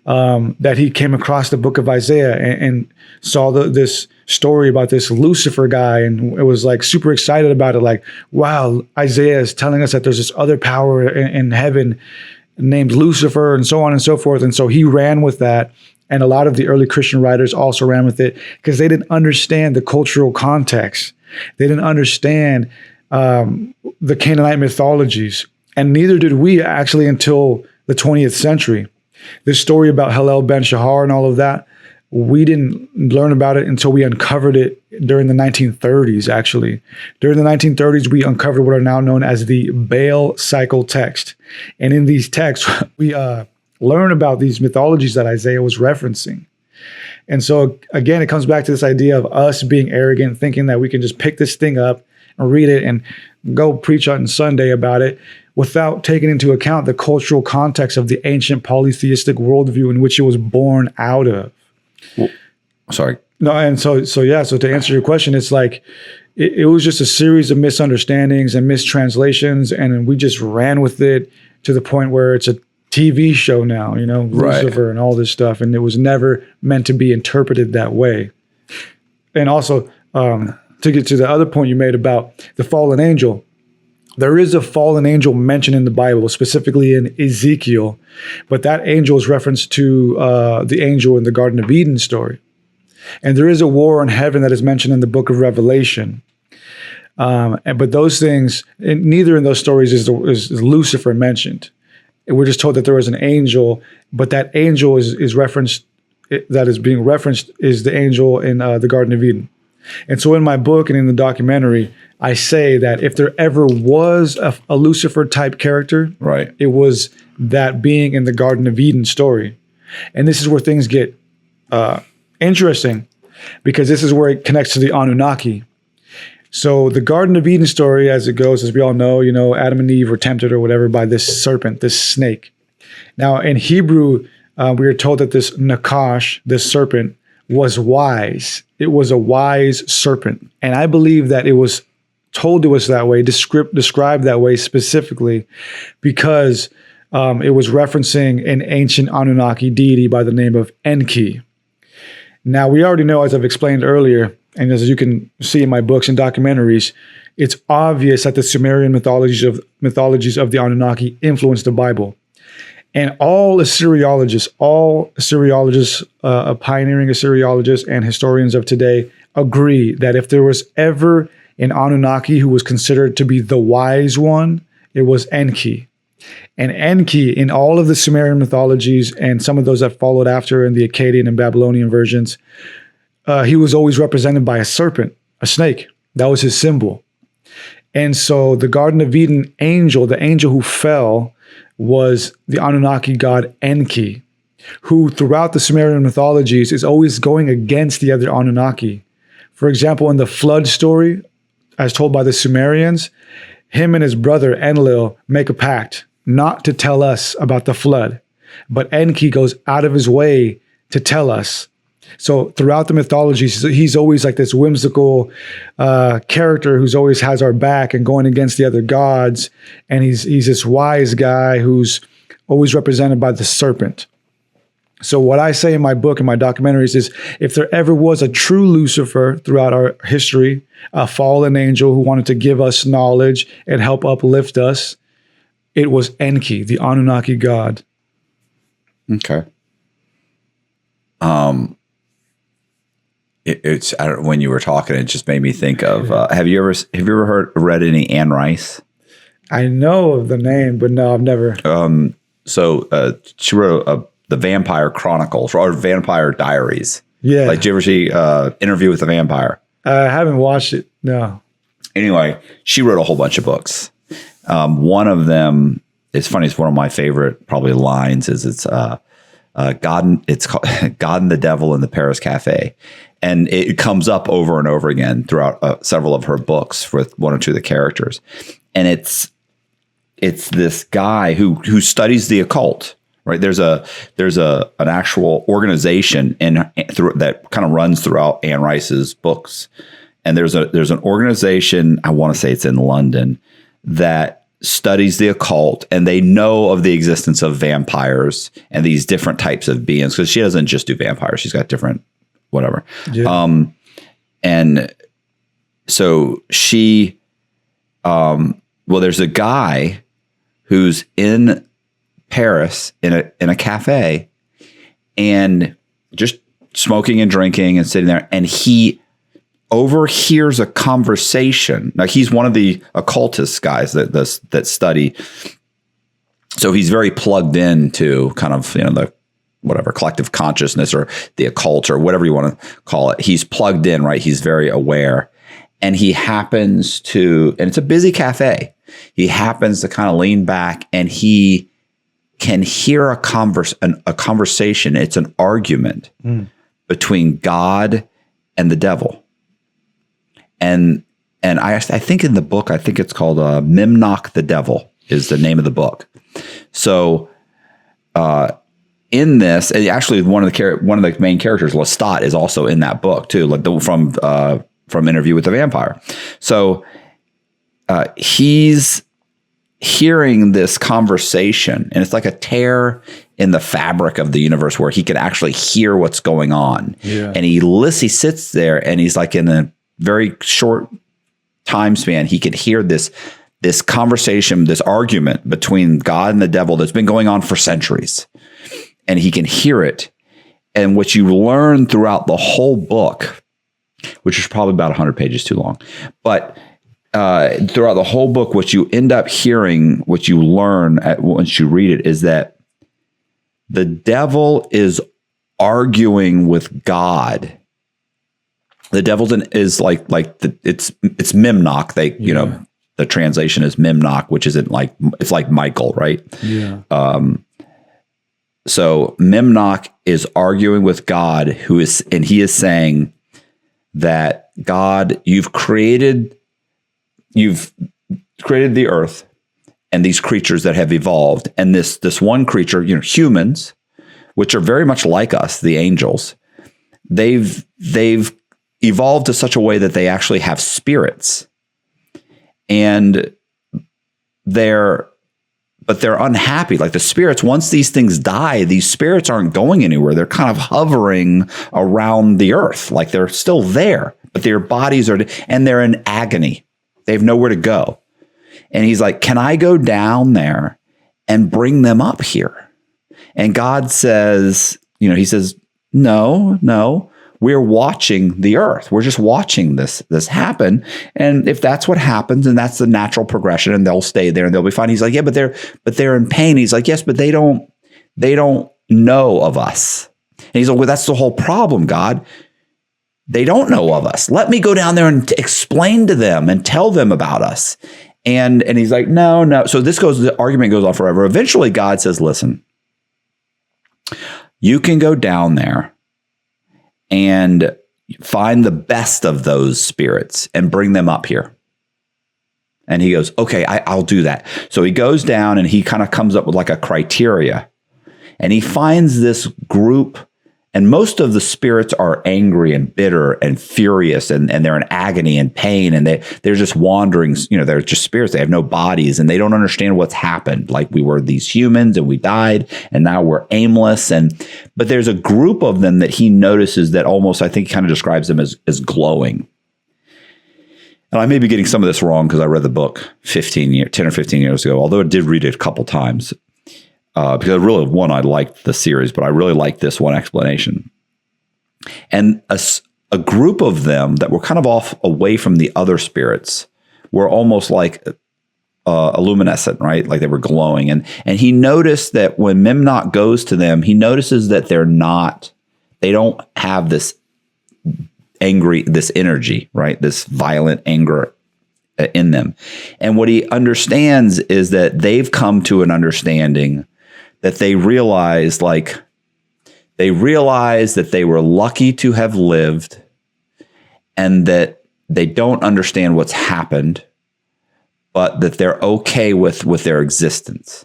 that he came across the book of Isaiah and saw this story about this Lucifer guy, and it was like super excited about it. Like, wow, Isaiah is telling us that there's this other power in heaven named Lucifer, and so on and so forth. And so he ran with that. And a lot of the early Christian writers also ran with it because they didn't understand the cultural context. They didn't understand the Canaanite mythologies. And neither did we actually until the 20th century. This story about Hallel ben Shahar and all of that, we didn't learn about it until we uncovered it during the 1930s, actually. During the 1930s, we uncovered what are now known as the Baal cycle text. And in these texts, we learn about these mythologies that Isaiah was referencing. And so, again, it comes back to this idea of us being arrogant, thinking that we can just pick this thing up and read it and go preach on Sunday about it without taking into account the cultural context of the ancient polytheistic worldview in which it was born out of. Well, sorry. No, and so to answer your question, it's like it was just a series of misunderstandings and mistranslations, and we just ran with it to the point where it's a TV show now, Lucifer and all this stuff, and it was never meant to be interpreted that way. And also, to get to the other point you made about the fallen angel, there is a fallen angel mentioned in the Bible, specifically in Ezekiel, but that angel is referenced to the angel in the Garden of Eden story. And there is a war in heaven that is mentioned in the book of Revelation. But those things, neither in those stories is Lucifer mentioned. We're just told that there was an angel, but that angel is referenced, that is being referenced is the angel in the Garden of Eden. And so in my book and in the documentary, I say that if there ever was a Lucifer type character, right, it was that being in the Garden of Eden story. And this is where things get interesting, because this is where it connects to the Anunnaki. So the Garden of Eden story, as it goes, as we all know, Adam and Eve were tempted or whatever by this serpent, this snake. Now in Hebrew, we are told that this Nakash, this serpent, was wise. It was a wise serpent. And I believe that it was told to us that way, described that way specifically because it was referencing an ancient Anunnaki deity by the name of Enki. Now, we already know, as I've explained earlier, and as you can see in my books and documentaries, it's obvious that the Sumerian mythologies of the Anunnaki influenced the Bible. And all Assyriologists, pioneering Assyriologists and historians of today agree that if there was ever an Anunnaki who was considered to be the wise one, it was Enki. And Enki, in all of the Sumerian mythologies and some of those that followed after in the Akkadian and Babylonian versions, he was always represented by a serpent, a snake. That was his symbol. And so the Garden of Eden angel, the angel who fell, was the Anunnaki god Enki, who throughout the Sumerian mythologies is always going against the other Anunnaki. For example, in the flood story, as told by the Sumerians, him and his brother Enlil make a pact not to tell us about the flood, but Enki goes out of his way to tell us. So throughout the mythologies, he's always like this whimsical character who's always has our back and going against the other gods. And he's this wise guy who's always represented by the serpent. So what I say in my book and my documentaries is, if there ever was a true Lucifer throughout our history, a fallen angel who wanted to give us knowledge and help uplift us, it was Enki, the Anunnaki god. Okay. It's I don't, when you were talking, it just made me think of. Have you ever read any Anne Rice? I know of the name, but no, I've never. So she wrote the Vampire Chronicles or Vampire Diaries. Yeah. Like, did you ever see Interview with the Vampire? I haven't watched it. No. Anyway, she wrote a whole bunch of books. One of them, it's funny. It's one of my favorite probably lines. It's God. It's called God and the Devil in the Paris Cafe. And it comes up over and over again throughout several of her books with one or two of the characters. And it's this guy who studies the occult, right? There's an actual organization that kind of runs throughout Anne Rice's books. And there's an organization, I want to say it's in London, that studies the occult, and they know of the existence of vampires and these different types of beings, because she doesn't just do vampires. She's got different whatever. Yeah. And so she, there's a guy who's in Paris in a cafe and just smoking and drinking and sitting there, and he overhears a conversation. Now, he's one of the occultist guys that study. So he's very plugged into kind of, the whatever collective consciousness or the occult or whatever you want to call it. He's plugged in, right? He's very aware. And he happens to, and it's a busy cafe. He happens to kind of lean back and he can hear a conversation. It's an argument between God and the devil. And I think in the book, I think it's called Memnoch the Devil is the name of the book. So in this, and actually one of the main characters, Lestat, is also in that book too, like from Interview with the Vampire. So he's hearing this conversation, and it's like a tear in the fabric of the universe where he can actually hear what's going on. Yeah. And he sits there, and he's like, in a very short time span, he could hear this conversation, this argument between God and the devil that's been going on for centuries. And he can hear it. And what you learn throughout the whole book, which is probably about 100 pages too long, but throughout the whole book, what you end up hearing, what you learn once you read it, is that the devil is arguing with God. The devil is it's Memnoch. The translation is Memnoch, which isn't like, it's like Michael, right? Yeah. So Memnoch is arguing with God, and he is saying that God, you've created the earth and these creatures that have evolved, and this one creature, humans, which are very much like us, the angels, they've evolved to such a way that they actually have spirits, and they're unhappy. Like the spirits, once these things die, these spirits aren't going anywhere. They're kind of hovering around the earth. Like they're still there, but their bodies and they're in agony. They have nowhere to go. And he's like, can I go down there and bring them up here? And God says, he says, no. we're watching the earth. We're just watching this happen. And if that's what happens, and that's the natural progression, and they'll stay there and they'll be fine. He's like, yeah, but they're in pain. He's like, yes, but they don't know of us. And he's like, well, that's the whole problem, God. They don't know of us. Let me go down there and explain to them and tell them about us. And he's like, no. So the argument goes on forever. Eventually, God says, listen, you can go down there and find the best of those spirits and bring them up here. And he goes, okay, I'll do that. So he goes down and he kind of comes up with like a criteria. And he finds this group, and most of the spirits are angry and bitter and furious, and they're in agony and pain, and they're just wandering, they're just spirits. They have no bodies, and they don't understand what's happened. Like, we were these humans and we died, and now we're aimless. But there's a group of them that he notices that almost, I think he kind of describes them as glowing. And I may be getting some of this wrong because I read the book 10 or 15 years ago, although I did read it a couple times. Because I liked the series, but I really liked this one explanation. And a group of them that were kind of off away from the other spirits were almost like luminescent, right? Like they were glowing. And he noticed that when Memnoch goes to them, he notices that they don't have this energy, right? This violent anger in them. And what he understands is that they've come to an understanding that they realize that they were lucky to have lived, and that they don't understand what's happened, but that they're okay with their existence.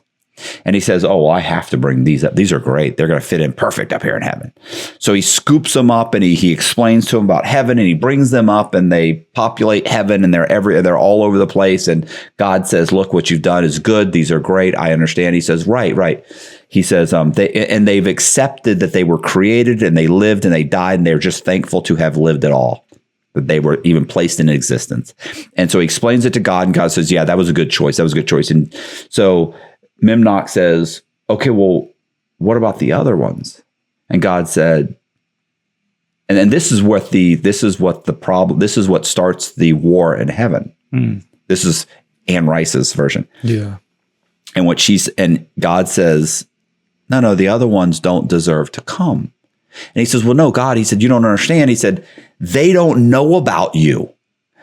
And he says, oh, well, I have to bring these up. These are great. They're going to fit in perfect up here in heaven. So he scoops them up, and he explains to them about heaven, and he brings them up, and they populate heaven, and they're all over the place. And God says, look, what you've done is good. These are great. I understand. He says, right. He says, they've accepted that they were created, and they lived, and they died, and they're just thankful to have lived at all, that they were even placed in existence. And so he explains it to God, and God says, yeah, that was a good choice. And so Memnoch says, okay, well, what about the other ones? And God said, and this is what starts the war in heaven. This is Anne Rice's version. Yeah. And God says, no, the other ones don't deserve to come. And he says, well, no, God, he said, you don't understand. He said, they don't know about you.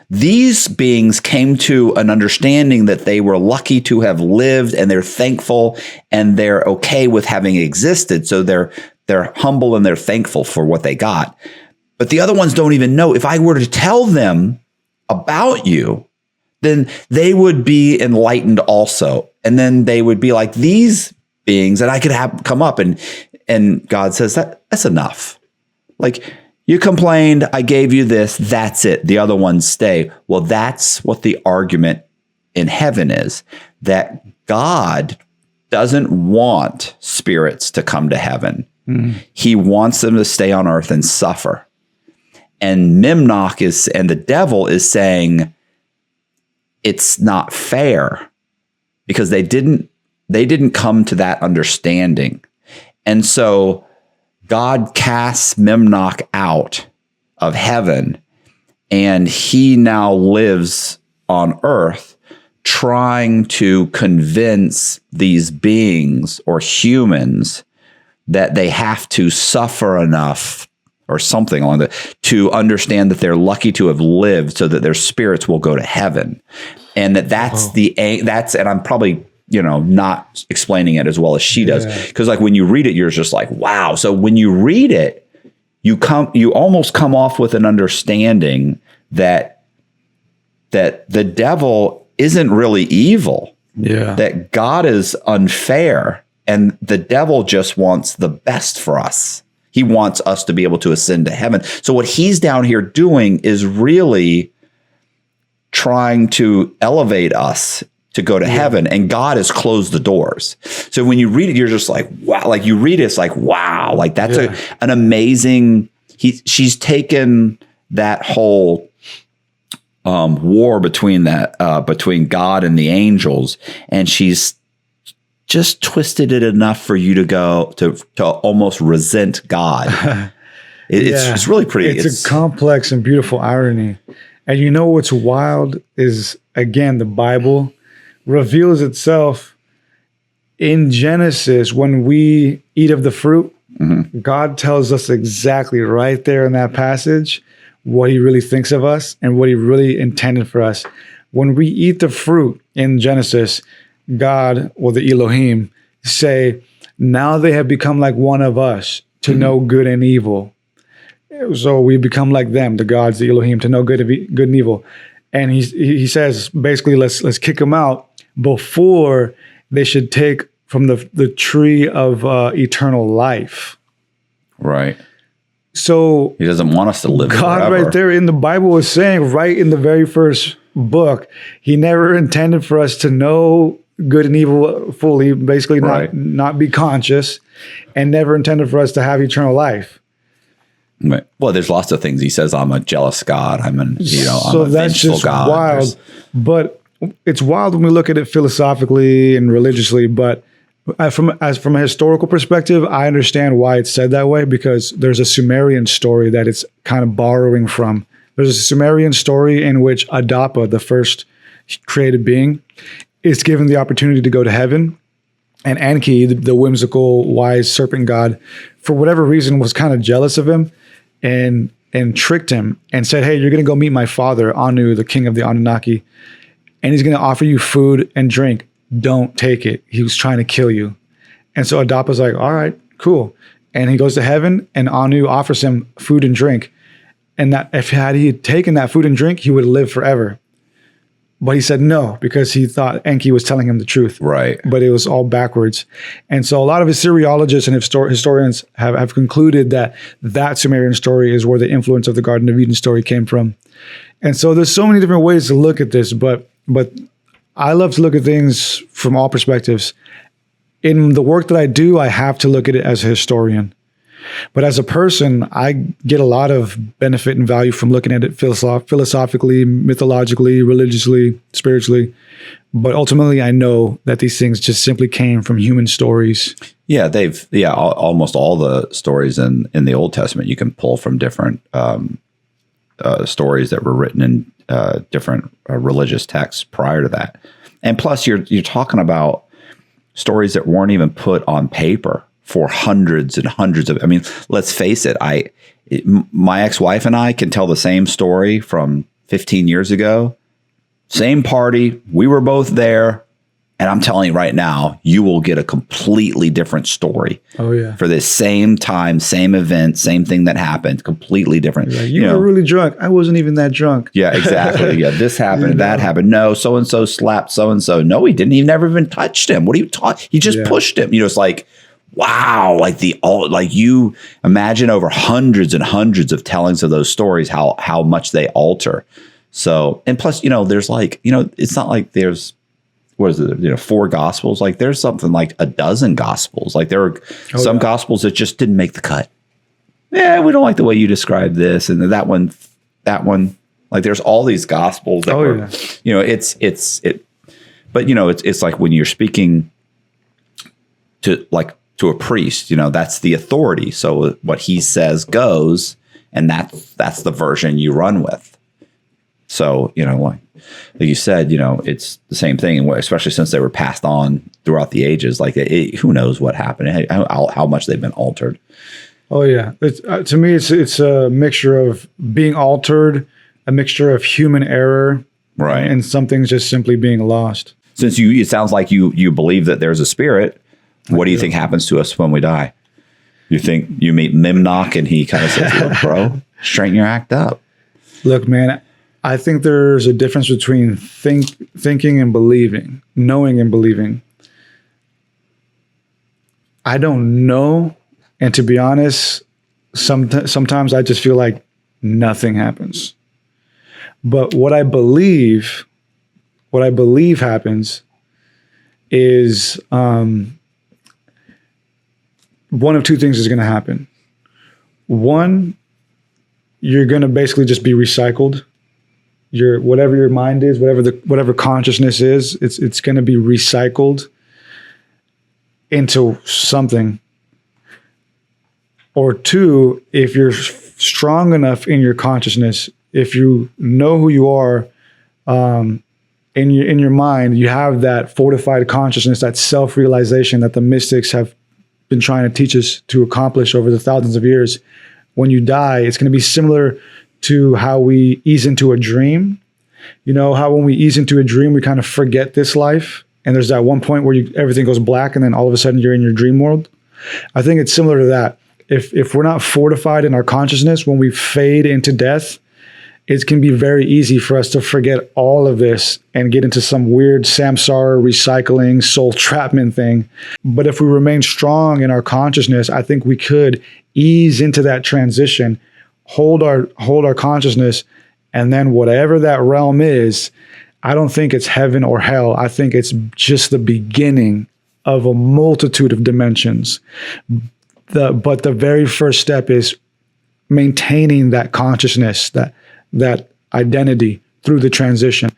These beings came to an understanding that they were lucky to have lived, and they're thankful, and they're okay with having existed. So they're humble, and they're thankful for what they got. But the other ones don't even know. If I were to tell them about you, then they would be enlightened also. And then they would be like these beings, and I could have come up, and God says that's enough. Like, you complained, I gave you this, that's it. The other ones stay. Well, that's what the argument in heaven is, that God doesn't want spirits to come to heaven. He wants them to stay on earth and suffer. And Memnoch and the devil is saying it's not fair, because they didn't come to that understanding. And so God casts Memnoch out of heaven, and he now lives on earth trying to convince these beings or humans that they have to suffer enough or something along that to understand that they're lucky to have lived, so that their spirits will go to heaven. And and I'm probably not explaining it as well as she does. Because like when you read it, you're just like, wow. So when you read it, you almost come off with an understanding that the devil isn't really evil. Yeah. That God is unfair, and the devil just wants the best for us. He wants us to be able to ascend to heaven. So what he's down here doing is really trying to elevate us to go to heaven, and God has closed the doors. So when you read it, you're just like, wow. Like you read it, it's like, wow. Like that's an amazing. She's taken that whole war between God and the angels, and she's just twisted it enough for you to go to almost resent God. It's really pretty. It's a complex and beautiful irony. And you know what's wild is, again, the Bible reveals itself in Genesis. When we eat of the fruit, God tells us exactly right there in that passage what he really thinks of us and what he really intended for us. When we eat the fruit in Genesis, God, or the Elohim, say, now they have become like one of us to know good and evil. So we become like them, the gods, the Elohim, to know good and evil. And he says, basically, let's kick them out before they should take from the tree of eternal life. Right. So he doesn't want us to live God forever. Right there in the Bible is saying, right in the very first book, he never intended for us to know good and evil fully, basically not be conscious, and never intended for us to have eternal life. Right. Well, there's lots of things. He says, I'm a jealous God. I'm a that's just God. wild. But it's wild when we look at it philosophically and religiously. But from a historical perspective, I understand why it's said that way, because there's a Sumerian story that it's kind of borrowing from. There's a Sumerian story in which Adapa, the first created being, is given the opportunity to go to heaven. And Enki, the whimsical, wise serpent god, for whatever reason, was kind of jealous of him and tricked him and said, hey, you're going to go meet my father, Anu, the king of the Anunnaki, and he's going to offer you food and drink. Don't take it. He was trying to kill you. And so Adapa's like, all right, cool. And he goes to heaven, and Anu offers him food and drink. And that if he had taken that food and drink, he would live forever. But he said no, because he thought Enki was telling him the truth. Right. But it was all backwards. And so a lot of Assyriologists and historians have concluded that Sumerian story is where the influence of the Garden of Eden story came from. And so there's so many different ways to look at this, but I love to look at things from all perspectives. In the work that I do, I have to look at it as a historian. But as a person, I get a lot of benefit and value from looking at it philosophically, mythologically, religiously, spiritually. But ultimately, I know that these things just simply came from human stories. Yeah, almost all the stories in the Old Testament you can pull from different stories that were written in different religious texts prior to that. And plus, you're talking about stories that weren't even put on paper for hundreds and hundreds of, I mean, let's face it, my ex-wife and I can tell the same story from 15 years ago. Same party, we were both there, and I'm telling you right now, you will get a completely different story. Oh yeah. For this same time, same event, same thing that happened, completely different. Like, you were really drunk. I wasn't even that drunk. Yeah, exactly. Yeah, this happened, that happened. No, so-and-so slapped so-and-so. No, he didn't. He never even touched him. What are you talking? He just pushed him. It's like, wow, like you imagine over hundreds and hundreds of tellings of those stories, how much they alter. So, and plus, there's it's not like there's, what is it, 4 gospels. Like there's something like a dozen gospels. Like there are some gospels that just didn't make the cut. Yeah, we don't like the way you describe this, and that one. Like there's all these gospels that were, it's like when you're speaking to a priest, that's the authority. So what he says goes, and that's the version you run with. So, like you said, it's the same thing, especially since they were passed on throughout the ages. Like who knows what happened, how much they've been altered. Oh yeah. To me, it's a mixture of being altered, a mixture of human error, right, and some things just simply being lost. Since it sounds like you believe that there's a spirit, what do you think happens to us when we die? You think you meet Mimnock and he kind of says, look, bro, straighten your act up. Look, man, I think there's a difference between thinking and believing, knowing and believing. I don't know. And to be honest, sometimes I just feel like nothing happens. But what I believe happens is one of two things is going to happen. One, you're going to basically just be recycled. Whatever your mind is, whatever consciousness is, it's going to be recycled into something. Or two, if you're strong enough in your consciousness, if you know who you are, in your mind, you have that fortified consciousness, that self-realization that the mystics have been trying to teach us to accomplish over the thousands of years. When you die, it's going to be similar to how we ease into a dream. You know how when we ease into a dream, we kind of forget this life, and there's that one point where everything goes black, and then all of a sudden you're in your dream world. I think it's similar to that. If we're not fortified in our consciousness, when we fade into death, it can be very easy for us to forget all of this and get into some weird samsara, recycling, soul trapment thing. But if we remain strong in our consciousness, I think we could ease into that transition, hold our consciousness, and then whatever that realm is, I don't think it's heaven or hell. I think it's just the beginning of a multitude of dimensions. But the very first step is maintaining that consciousness, that identity through the transition.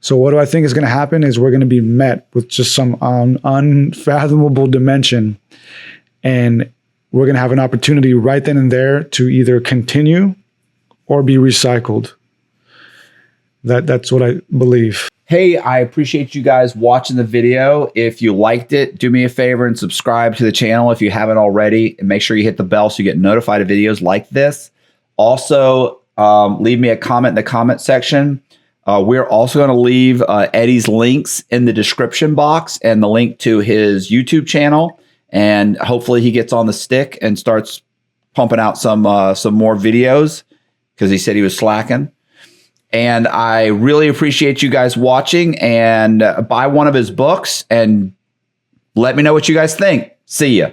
So what do I think is going to happen is we're going to be met with just some unfathomable dimension, and we're going to have an opportunity right then and there to either continue or be recycled. That's what I believe. Hey, I appreciate you guys watching the video. If you liked it, do me a favor and subscribe to the channel if you haven't already, and make sure you hit the bell so you get notified of videos like this. Also, leave me a comment in the comment section. We're also going to leave Eddie's links in the description box and the link to his YouTube channel. And hopefully he gets on the stick and starts pumping out some more videos, because he said he was slacking. And I really appreciate you guys watching, and buy one of his books and let me know what you guys think. See ya.